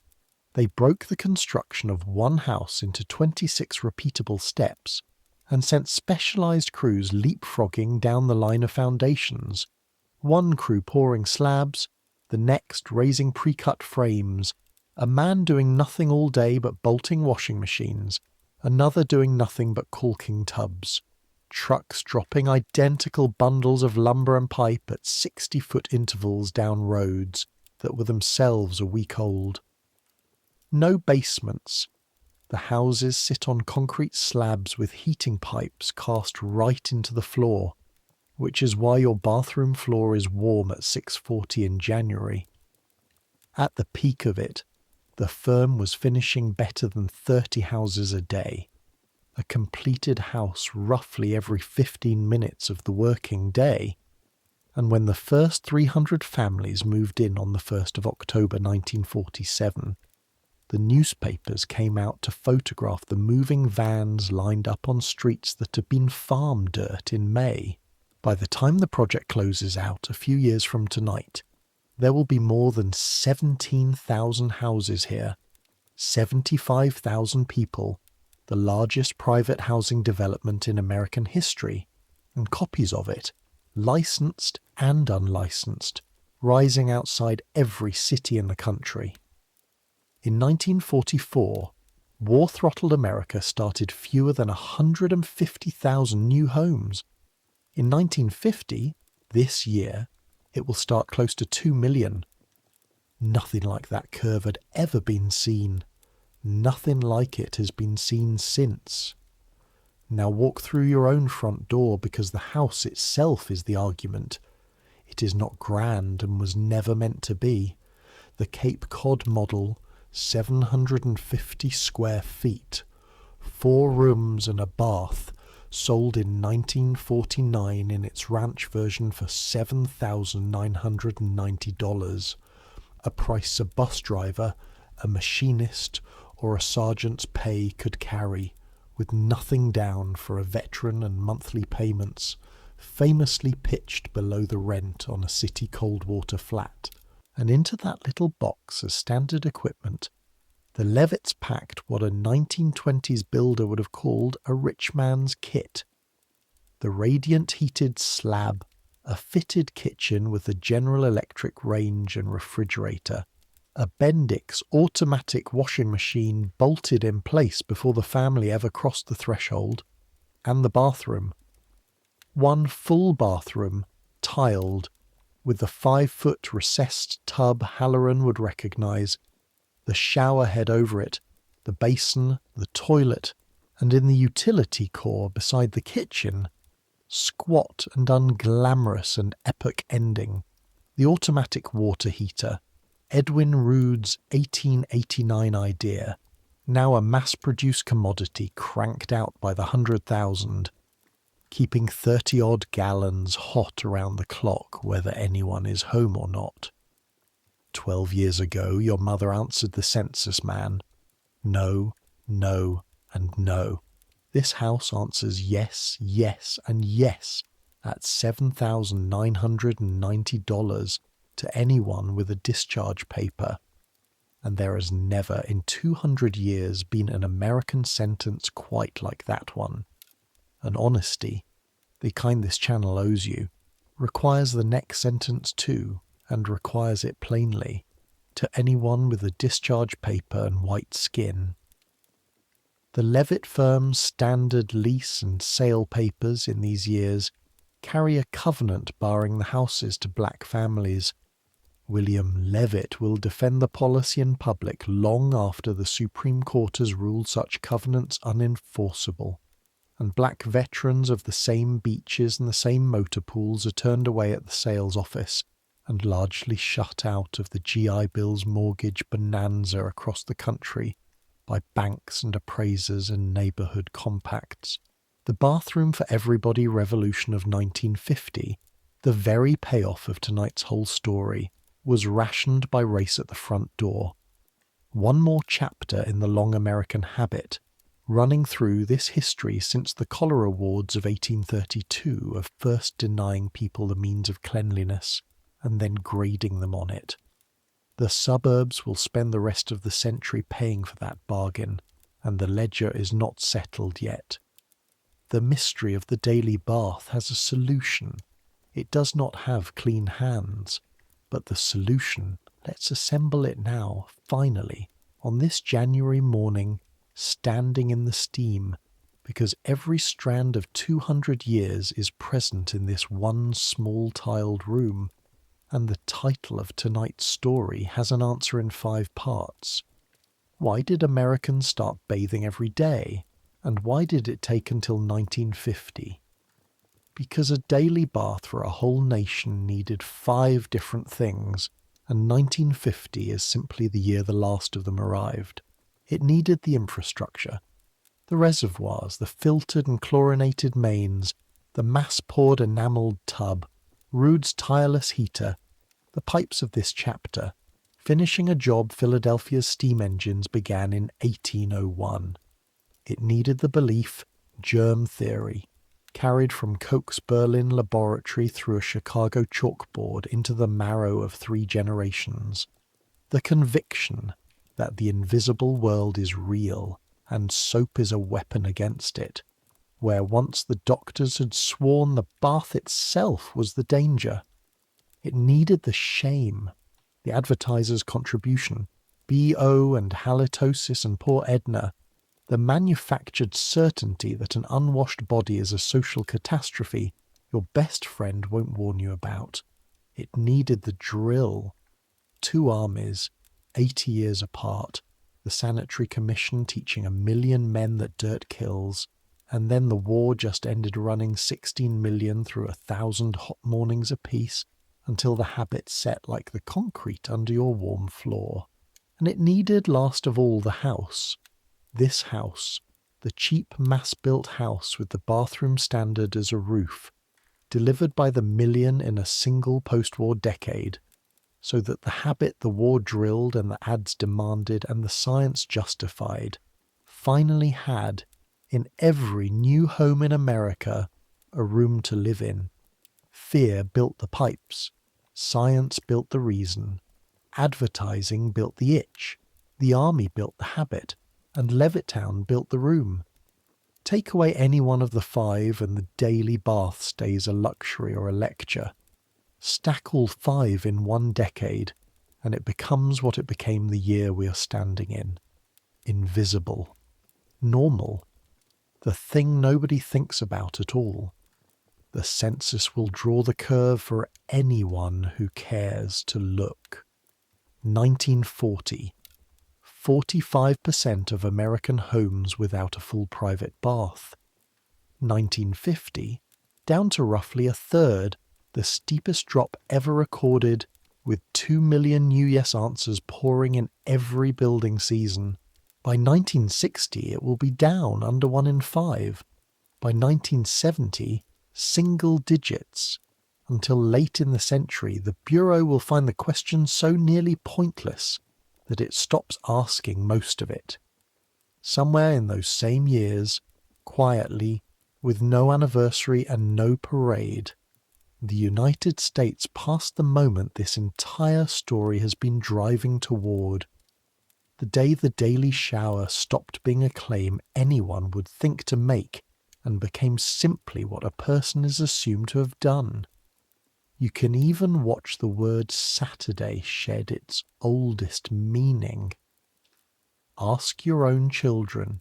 They broke the construction of one house into 26 repeatable steps and sent specialized crews leapfrogging down the line of foundations, one crew pouring slabs, the next raising pre-cut frames, a man doing nothing all day but bolting washing machines, another doing nothing but caulking tubs, trucks dropping identical bundles of lumber and pipe at 60-foot intervals down roads that were themselves a week old. No basements. The houses sit on concrete slabs with heating pipes cast right into the floor, which is why your bathroom floor is warm at 6:40 in January. At the peak of it, the firm was finishing better than 30 houses a day, a completed house roughly every 15 minutes of the working day, and when the first 300 families moved in on the 1st of October 1947, the newspapers came out to photograph the moving vans lined up on streets that had been farm dirt in May. By the time the project closes out a few years from tonight, there will be more than 17,000 houses here, 75,000 people, the largest private housing development in American history, and copies of it, licensed and unlicensed, rising outside every city in the country. In 1944, war-throttled America started fewer than 150,000 new homes. In 1950, this year, it will start close to 2 million. Nothing like that curve had ever been seen. Nothing like it has been seen since. Now walk through your own front door, because the house itself is the argument. It is not grand and was never meant to be. The Cape Cod model, 750 square feet, 4 rooms and a bath, sold in 1949 in its ranch version for $7,990, a price a bus driver, a machinist, or a sergeant's pay could carry, with nothing down for a veteran and monthly payments, famously pitched below the rent on a city cold water flat. And into that little box as standard equipment, the Levitts packed what a 1920s builder would have called a rich man's kit. The radiant heated slab, a fitted kitchen with a General Electric range and refrigerator, a Bendix automatic washing machine bolted in place before the family ever crossed the threshold, and the bathroom. One full bathroom, tiled, with the 5-foot recessed tub Halloran would recognise, the shower head over it, the basin, the toilet, and in the utility core beside the kitchen, squat and unglamorous and epic ending, the automatic water heater, Edwin Rood's 1889 idea, now a mass-produced commodity cranked out by the 100,000, keeping 30-odd gallons hot around the clock whether anyone is home or not. 12 years ago, your mother answered the census man. No, no, and no. This house answers yes, yes, and yes at $7,990 to anyone with a discharge paper. And there has never in 200 years been an American sentence quite like that one. And honesty, the kind this channel owes you, requires the next sentence too, and requires it plainly, to anyone with a discharge paper and white skin. The Levitt firm's standard lease and sale papers in these years carry a covenant barring the houses to black families, William Levitt will defend the policy in public long after the Supreme Court has ruled such covenants unenforceable, and black veterans of the same beaches and the same motor pools are turned away at the sales office and largely shut out of the GI Bill's mortgage bonanza across the country by banks and appraisers and neighbourhood compacts. The bathroom for everybody revolution of 1950, the very payoff of tonight's whole story, was rationed by race at the front door. One more chapter in the long American habit, running through this history since the Cholera Wars of 1832 of first denying people the means of cleanliness and then grading them on it. The suburbs will spend the rest of the century paying for that bargain, and the ledger is not settled yet. The mystery of the daily bath has a solution. It does not have clean hands, but the solution, let's assemble it now, finally, on this January morning, standing in the steam, because every strand of 200 years is present in this one small-tiled room, and the title of tonight's story has an answer in 5 parts. Why did Americans start bathing every day, and why did it take until 1950? Because a daily bath for a whole nation needed 5 different things, and 1950 is simply the year the last of them arrived. It needed the infrastructure, the reservoirs, the filtered and chlorinated mains, the mass-poured enamelled tub, Rude's tireless heater, the pipes of this chapter, finishing a job Philadelphia's steam engines began in 1801. It needed the belief, germ theory, carried from Koch's Berlin laboratory through a Chicago chalkboard into the marrow of 3 generations. The conviction that the invisible world is real and soap is a weapon against it, where once the doctors had sworn the bath itself was the danger. It needed the shame, the advertisers' contribution, BO and halitosis and poor Edna, the manufactured certainty that an unwashed body is a social catastrophe your best friend won't warn you about. It needed the drill. 2 armies, 80 years apart, the Sanitary Commission teaching 1 million men that dirt kills, and then the war just ended running 16 million through 1,000 hot mornings apiece until the habit set like the concrete under your warm floor. And it needed last of all the house. This house, the cheap mass-built house with the bathroom standard as a roof, delivered by the million in a single post-war decade, so that the habit the war drilled and the ads demanded and the science justified finally had, in every new home in America, a room to live in. Fear built the pipes, science built the reason, advertising built the itch, the army built the habit, and Levittown built the room. Take away any one of the 5 and the daily bath stays a luxury or a lecture. Stack all 5 in 1 decade, and it becomes what it became the year we are standing in. Invisible. Normal. The thing nobody thinks about at all. The census will draw the curve for anyone who cares to look. 1940. 45% of American homes without a full private bath. 1950, down to roughly 1/3, the steepest drop ever recorded, with 2 million new yes answers pouring in every building season. By 1960, it will be down under 1 in 5. By 1970, single digits. Until late in the century, the Bureau will find the question so nearly pointless that it stops asking most of it. Somewhere in those same years, quietly, with no anniversary and no parade, the United States passed the moment this entire story has been driving toward. The day the daily shower stopped being a claim anyone would think to make and became simply what a person is assumed to have done. You can even watch the word Saturday shed its oldest meaning. Ask your own children,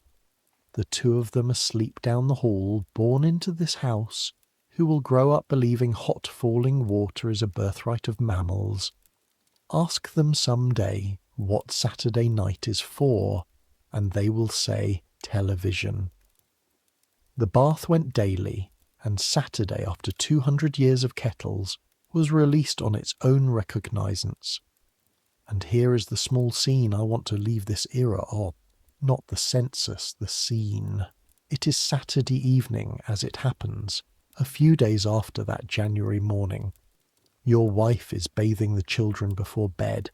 the 2 of them asleep down the hall, born into this house, who will grow up believing hot falling water is a birthright of mammals. Ask them some day what Saturday night is for, and they will say television. The bath went daily, and Saturday, after 200 years of kettles, was released on its own recognizance. And here is the small scene I want to leave this era of. Not the census, the scene. It is Saturday evening, as it happens, a few days after that January morning. Your wife is bathing the children before bed,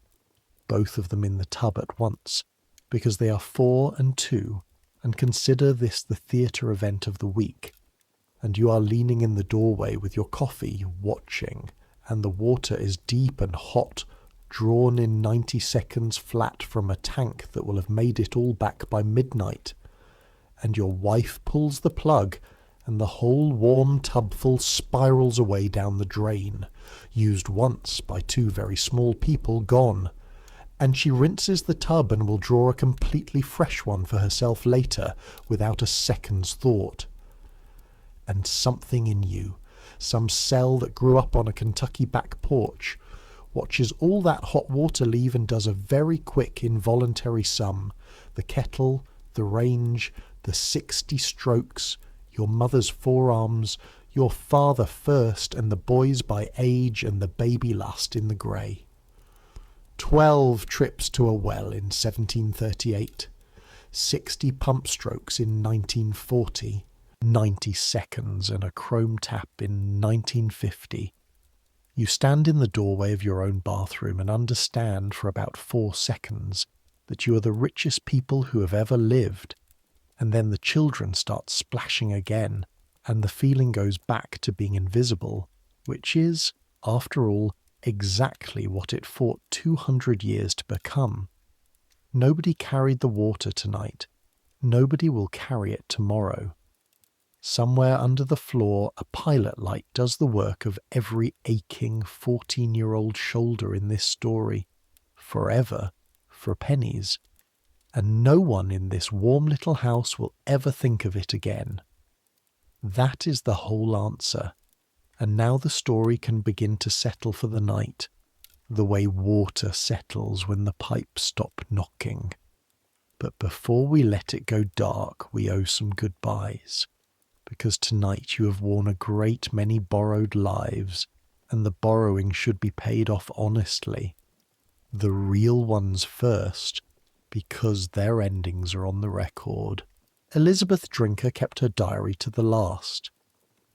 both of them in the tub at once, because they are 4 and 2, and consider this the theatre event of the week. And you are leaning in the doorway with your coffee, watching, and the water is deep and hot, drawn in 90 seconds flat from a tank that will have made it all back by midnight. And your wife pulls the plug, and the whole warm tubful spirals away down the drain, used once by 2 very small people, gone. And she rinses the tub and will draw a completely fresh one for herself later, without a second's thought. And something in you, some cell that grew up on a Kentucky back porch, watches all that hot water leave and does a very quick involuntary sum. The kettle, the range, the 60 strokes, your mother's forearms, your father first, and the boys by age, and the baby last in the grey. 12 trips to a well in 1738, 60 pump strokes in 1940, 90 seconds and a chrome tap in 1950. You stand in the doorway of your own bathroom and understand for about 4 seconds that you are the richest people who have ever lived, and then the children start splashing again, and the feeling goes back to being invisible, which is, after all, exactly what it fought 200 years to become. Nobody carried the water tonight. Nobody will carry it tomorrow. Somewhere under the floor, a pilot light does the work of every aching 14-year-old shoulder in this story, forever, for pennies. And no one in this warm little house will ever think of it again. That is the whole answer. And now the story can begin to settle for the night, the way water settles when the pipes stop knocking. But before we let it go dark, we owe some goodbyes, because tonight you have worn a great many borrowed lives, and the borrowing should be paid off honestly. The real ones first, because their endings are on the record. Elizabeth Drinker kept her diary to the last.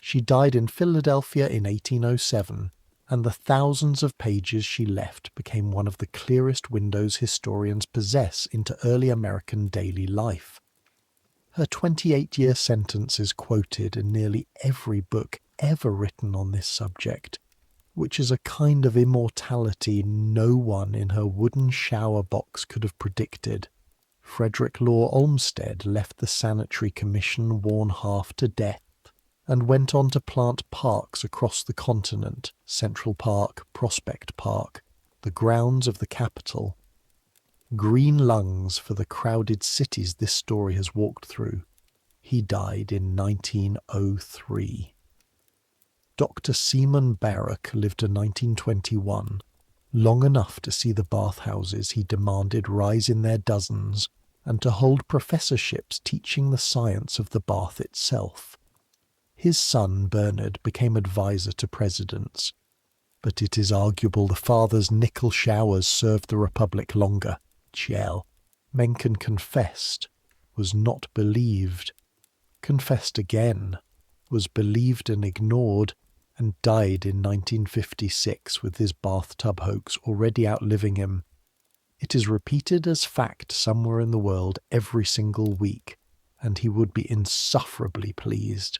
She died in Philadelphia in 1807, and the thousands of pages she left became one of the clearest windows historians possess into early American daily life. Her 28-year sentence is quoted in nearly every book ever written on this subject, which is a kind of immortality no one in her wooden shower box could have predicted. Frederick Law Olmsted left the Sanitary Commission worn half to death, and went on to plant parks across the continent, Central Park, Prospect Park, the grounds of the Capitol. Green lungs for the crowded cities this story has walked through. He died in 1903. Dr. Seaman Barrack lived to 1921, long enough to see the bathhouses he demanded rise in their dozens, and to hold professorships teaching the science of the bath itself. His son, Bernard, became advisor to presidents, but it is arguable the father's nickel showers served the Republic longer. Gel. Mencken confessed, was not believed, confessed again, was believed and ignored, and died in 1956 with his bathtub hoax already outliving him. It is repeated as fact somewhere in the world every single week, and he would be insufferably pleased.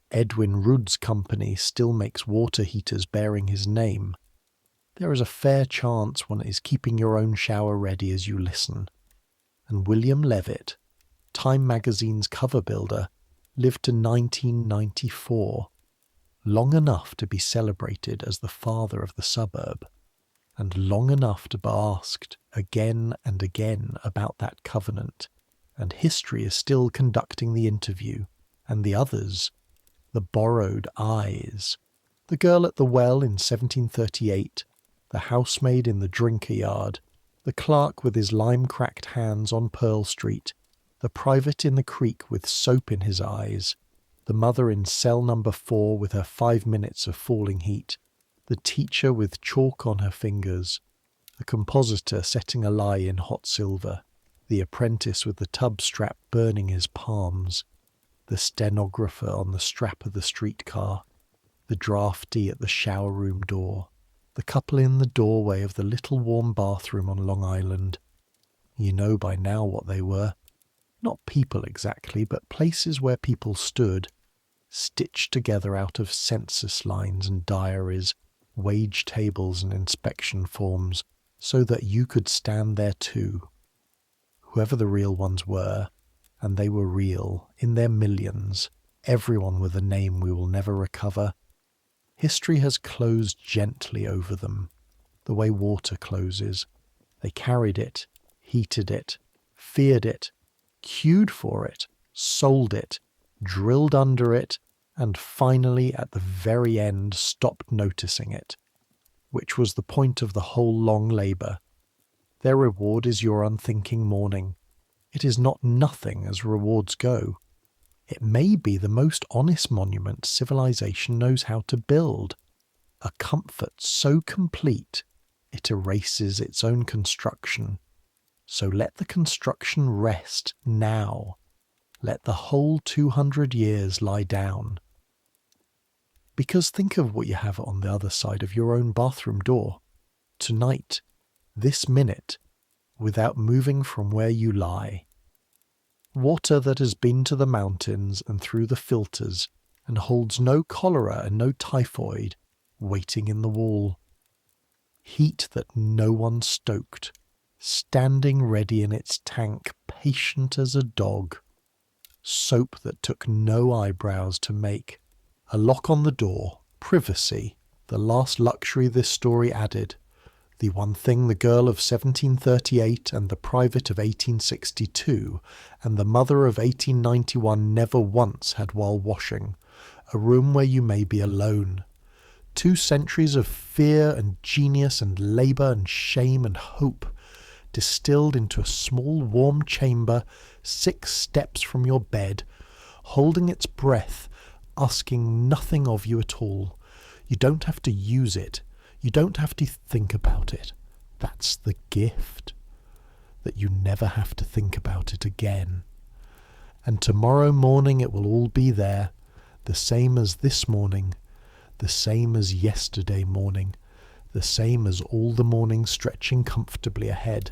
Edwin Rood's company still makes water heaters bearing his name. There is a fair chance one is keeping your own shower ready as you listen. And William Levitt, Time magazine's cover builder, lived to 1994, long enough to be celebrated as the father of the suburb, and long enough to be asked again and again about that covenant, and history is still conducting the interview, and the others, the borrowed eyes, the girl at the well in 1738, the housemaid in the drinker yard, the clerk with his lime-cracked hands on Pearl Street, the private in the creek with soap in his eyes, the mother in cell number 4 with her 5 minutes of falling heat, the teacher with chalk on her fingers, the compositor setting a lie in hot silver, the apprentice with the tub strap burning his palms, the stenographer on the strap of the streetcar, the draftee at the shower room door, the couple in the doorway of the little warm bathroom on Long Island. You know by now what they were. Not people exactly, but places where people stood, stitched together out of census lines and diaries, wage tables and inspection forms, so that you could stand there too. Whoever the real ones were, and they were real, in their millions, everyone with a name we will never recover. History has closed gently over them, the way water closes. They carried it, heated it, feared it, queued for it, sold it, drilled under it, and finally at the very end stopped noticing it, which was the point of the whole long labour. Their reward is your unthinking mourning. It is not nothing as rewards go. It may be the most honest monument civilization knows how to build, a comfort so complete it erases its own construction. So let the construction rest now. Let the whole 200 years lie down. Because think of what you have on the other side of your own bathroom door. Tonight, this minute, without moving from where you lie. Water that has been to the mountains and through the filters and holds no cholera and no typhoid, waiting in the wall. Heat that no one stoked, standing ready in its tank, patient as a dog. Soap that took no eyebrows to make. A lock on the door, privacy, the last luxury this story added. The one thing the girl of 1738 and the private of 1862 and the mother of 1891 never once had while washing. A room where you may be alone. 2 centuries of fear and genius and labour and shame and hope, distilled into a small warm chamber 6 steps from your bed, holding its breath, asking nothing of you at all. You don't have to use it. You don't have to think about it. That's the gift. That you never have to think about it again. And tomorrow morning it will all be there, the same as this morning, the same as yesterday morning, the same as all the mornings stretching comfortably ahead.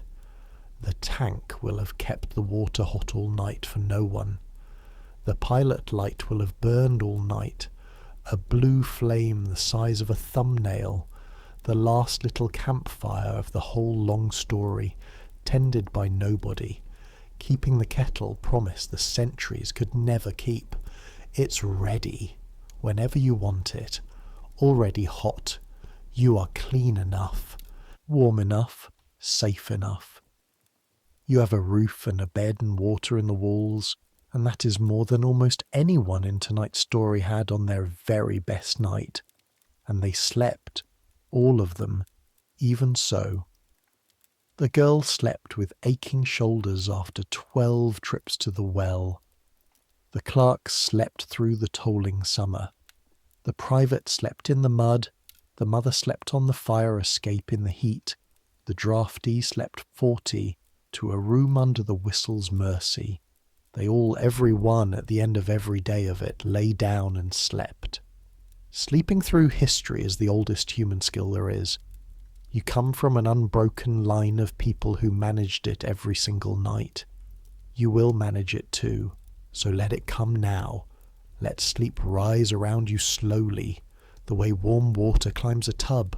The tank will have kept the water hot all night for no one. The pilot light will have burned all night, a blue flame the size of a thumbnail, the last little campfire of the whole long story, tended by nobody, keeping the kettle promise the centuries could never keep. It's ready, whenever you want it, already hot. You are clean enough, warm enough, safe enough. You have a roof and a bed and water in the walls, and that is more than almost anyone in tonight's story had on their very best night. And they slept, all of them, even so. The girl slept with aching shoulders after 12 trips to the well. The clerk slept through the tolling summer. The private slept in the mud. The mother slept on the fire escape in the heat. The draftee slept 40 to a room under the whistle's mercy. They all, every one, at the end of every day of it, lay down and slept. Sleeping through history is the oldest human skill there is. You come from an unbroken line of people who managed it every single night. You will manage it too, so let it come now. Let sleep rise around you slowly, the way warm water climbs a tub,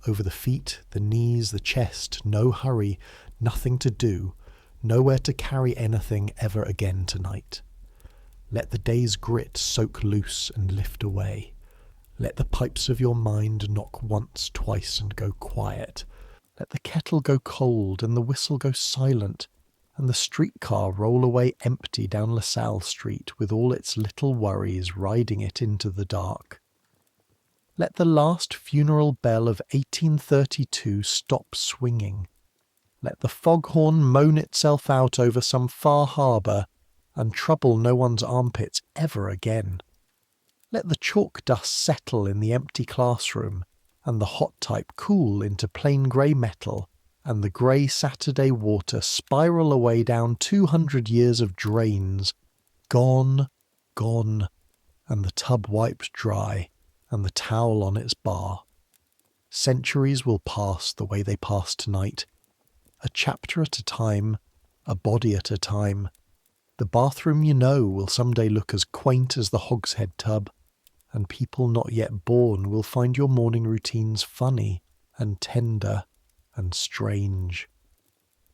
over the feet, the knees, the chest, no hurry, nothing to do, nowhere to carry anything ever again tonight. Let the day's grit soak loose and lift away. Let the pipes of your mind knock once, twice, and go quiet. Let the kettle go cold and the whistle go silent, and the streetcar roll away empty down LaSalle Street with all its little worries riding it into the dark. Let the last funeral bell of 1832 stop swinging. Let the foghorn moan itself out over some far harbour and trouble no one's armpits ever again. Let the chalk dust settle in the empty classroom, and the hot type cool into plain grey metal, and the grey Saturday water spiral away down 200 years of drains. Gone, gone, and the tub wiped dry, and the towel on its bar. Centuries will pass the way they pass tonight, a chapter at a time, a body at a time. The bathroom you know will someday look as quaint as the hogshead tub, and people not yet born will find your morning routines funny and tender and strange.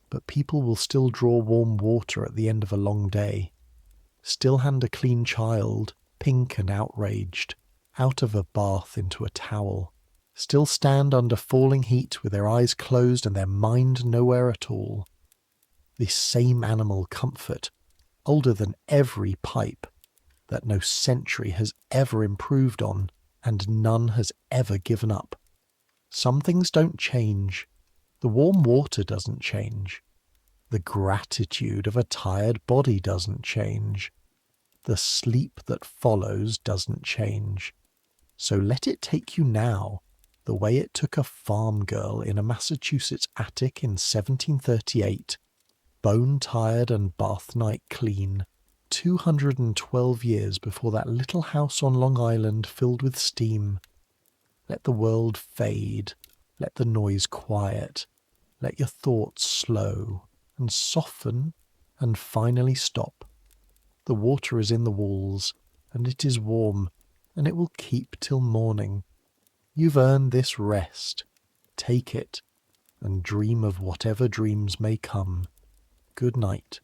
But people will still draw warm water at the end of a long day, still hand a clean child, pink and outraged, out of a bath into a towel, still stand under falling heat with their eyes closed and their mind nowhere at all. This same animal comfort, older than every pipe, that no century has ever improved on and none has ever given up. Some things don't change. The warm water doesn't change. The gratitude of a tired body doesn't change. The sleep that follows doesn't change. So let it take you now, the way it took a farm girl in a Massachusetts attic in 1738, bone-tired and bath-night clean, 212 years before that little house on Long Island filled with steam. Let the world fade, let the noise quiet, let your thoughts slow and soften and finally stop. The water is in the walls, and it is warm, and it will keep till morning. You've earned this rest. Take it, and dream of whatever dreams may come. Good night.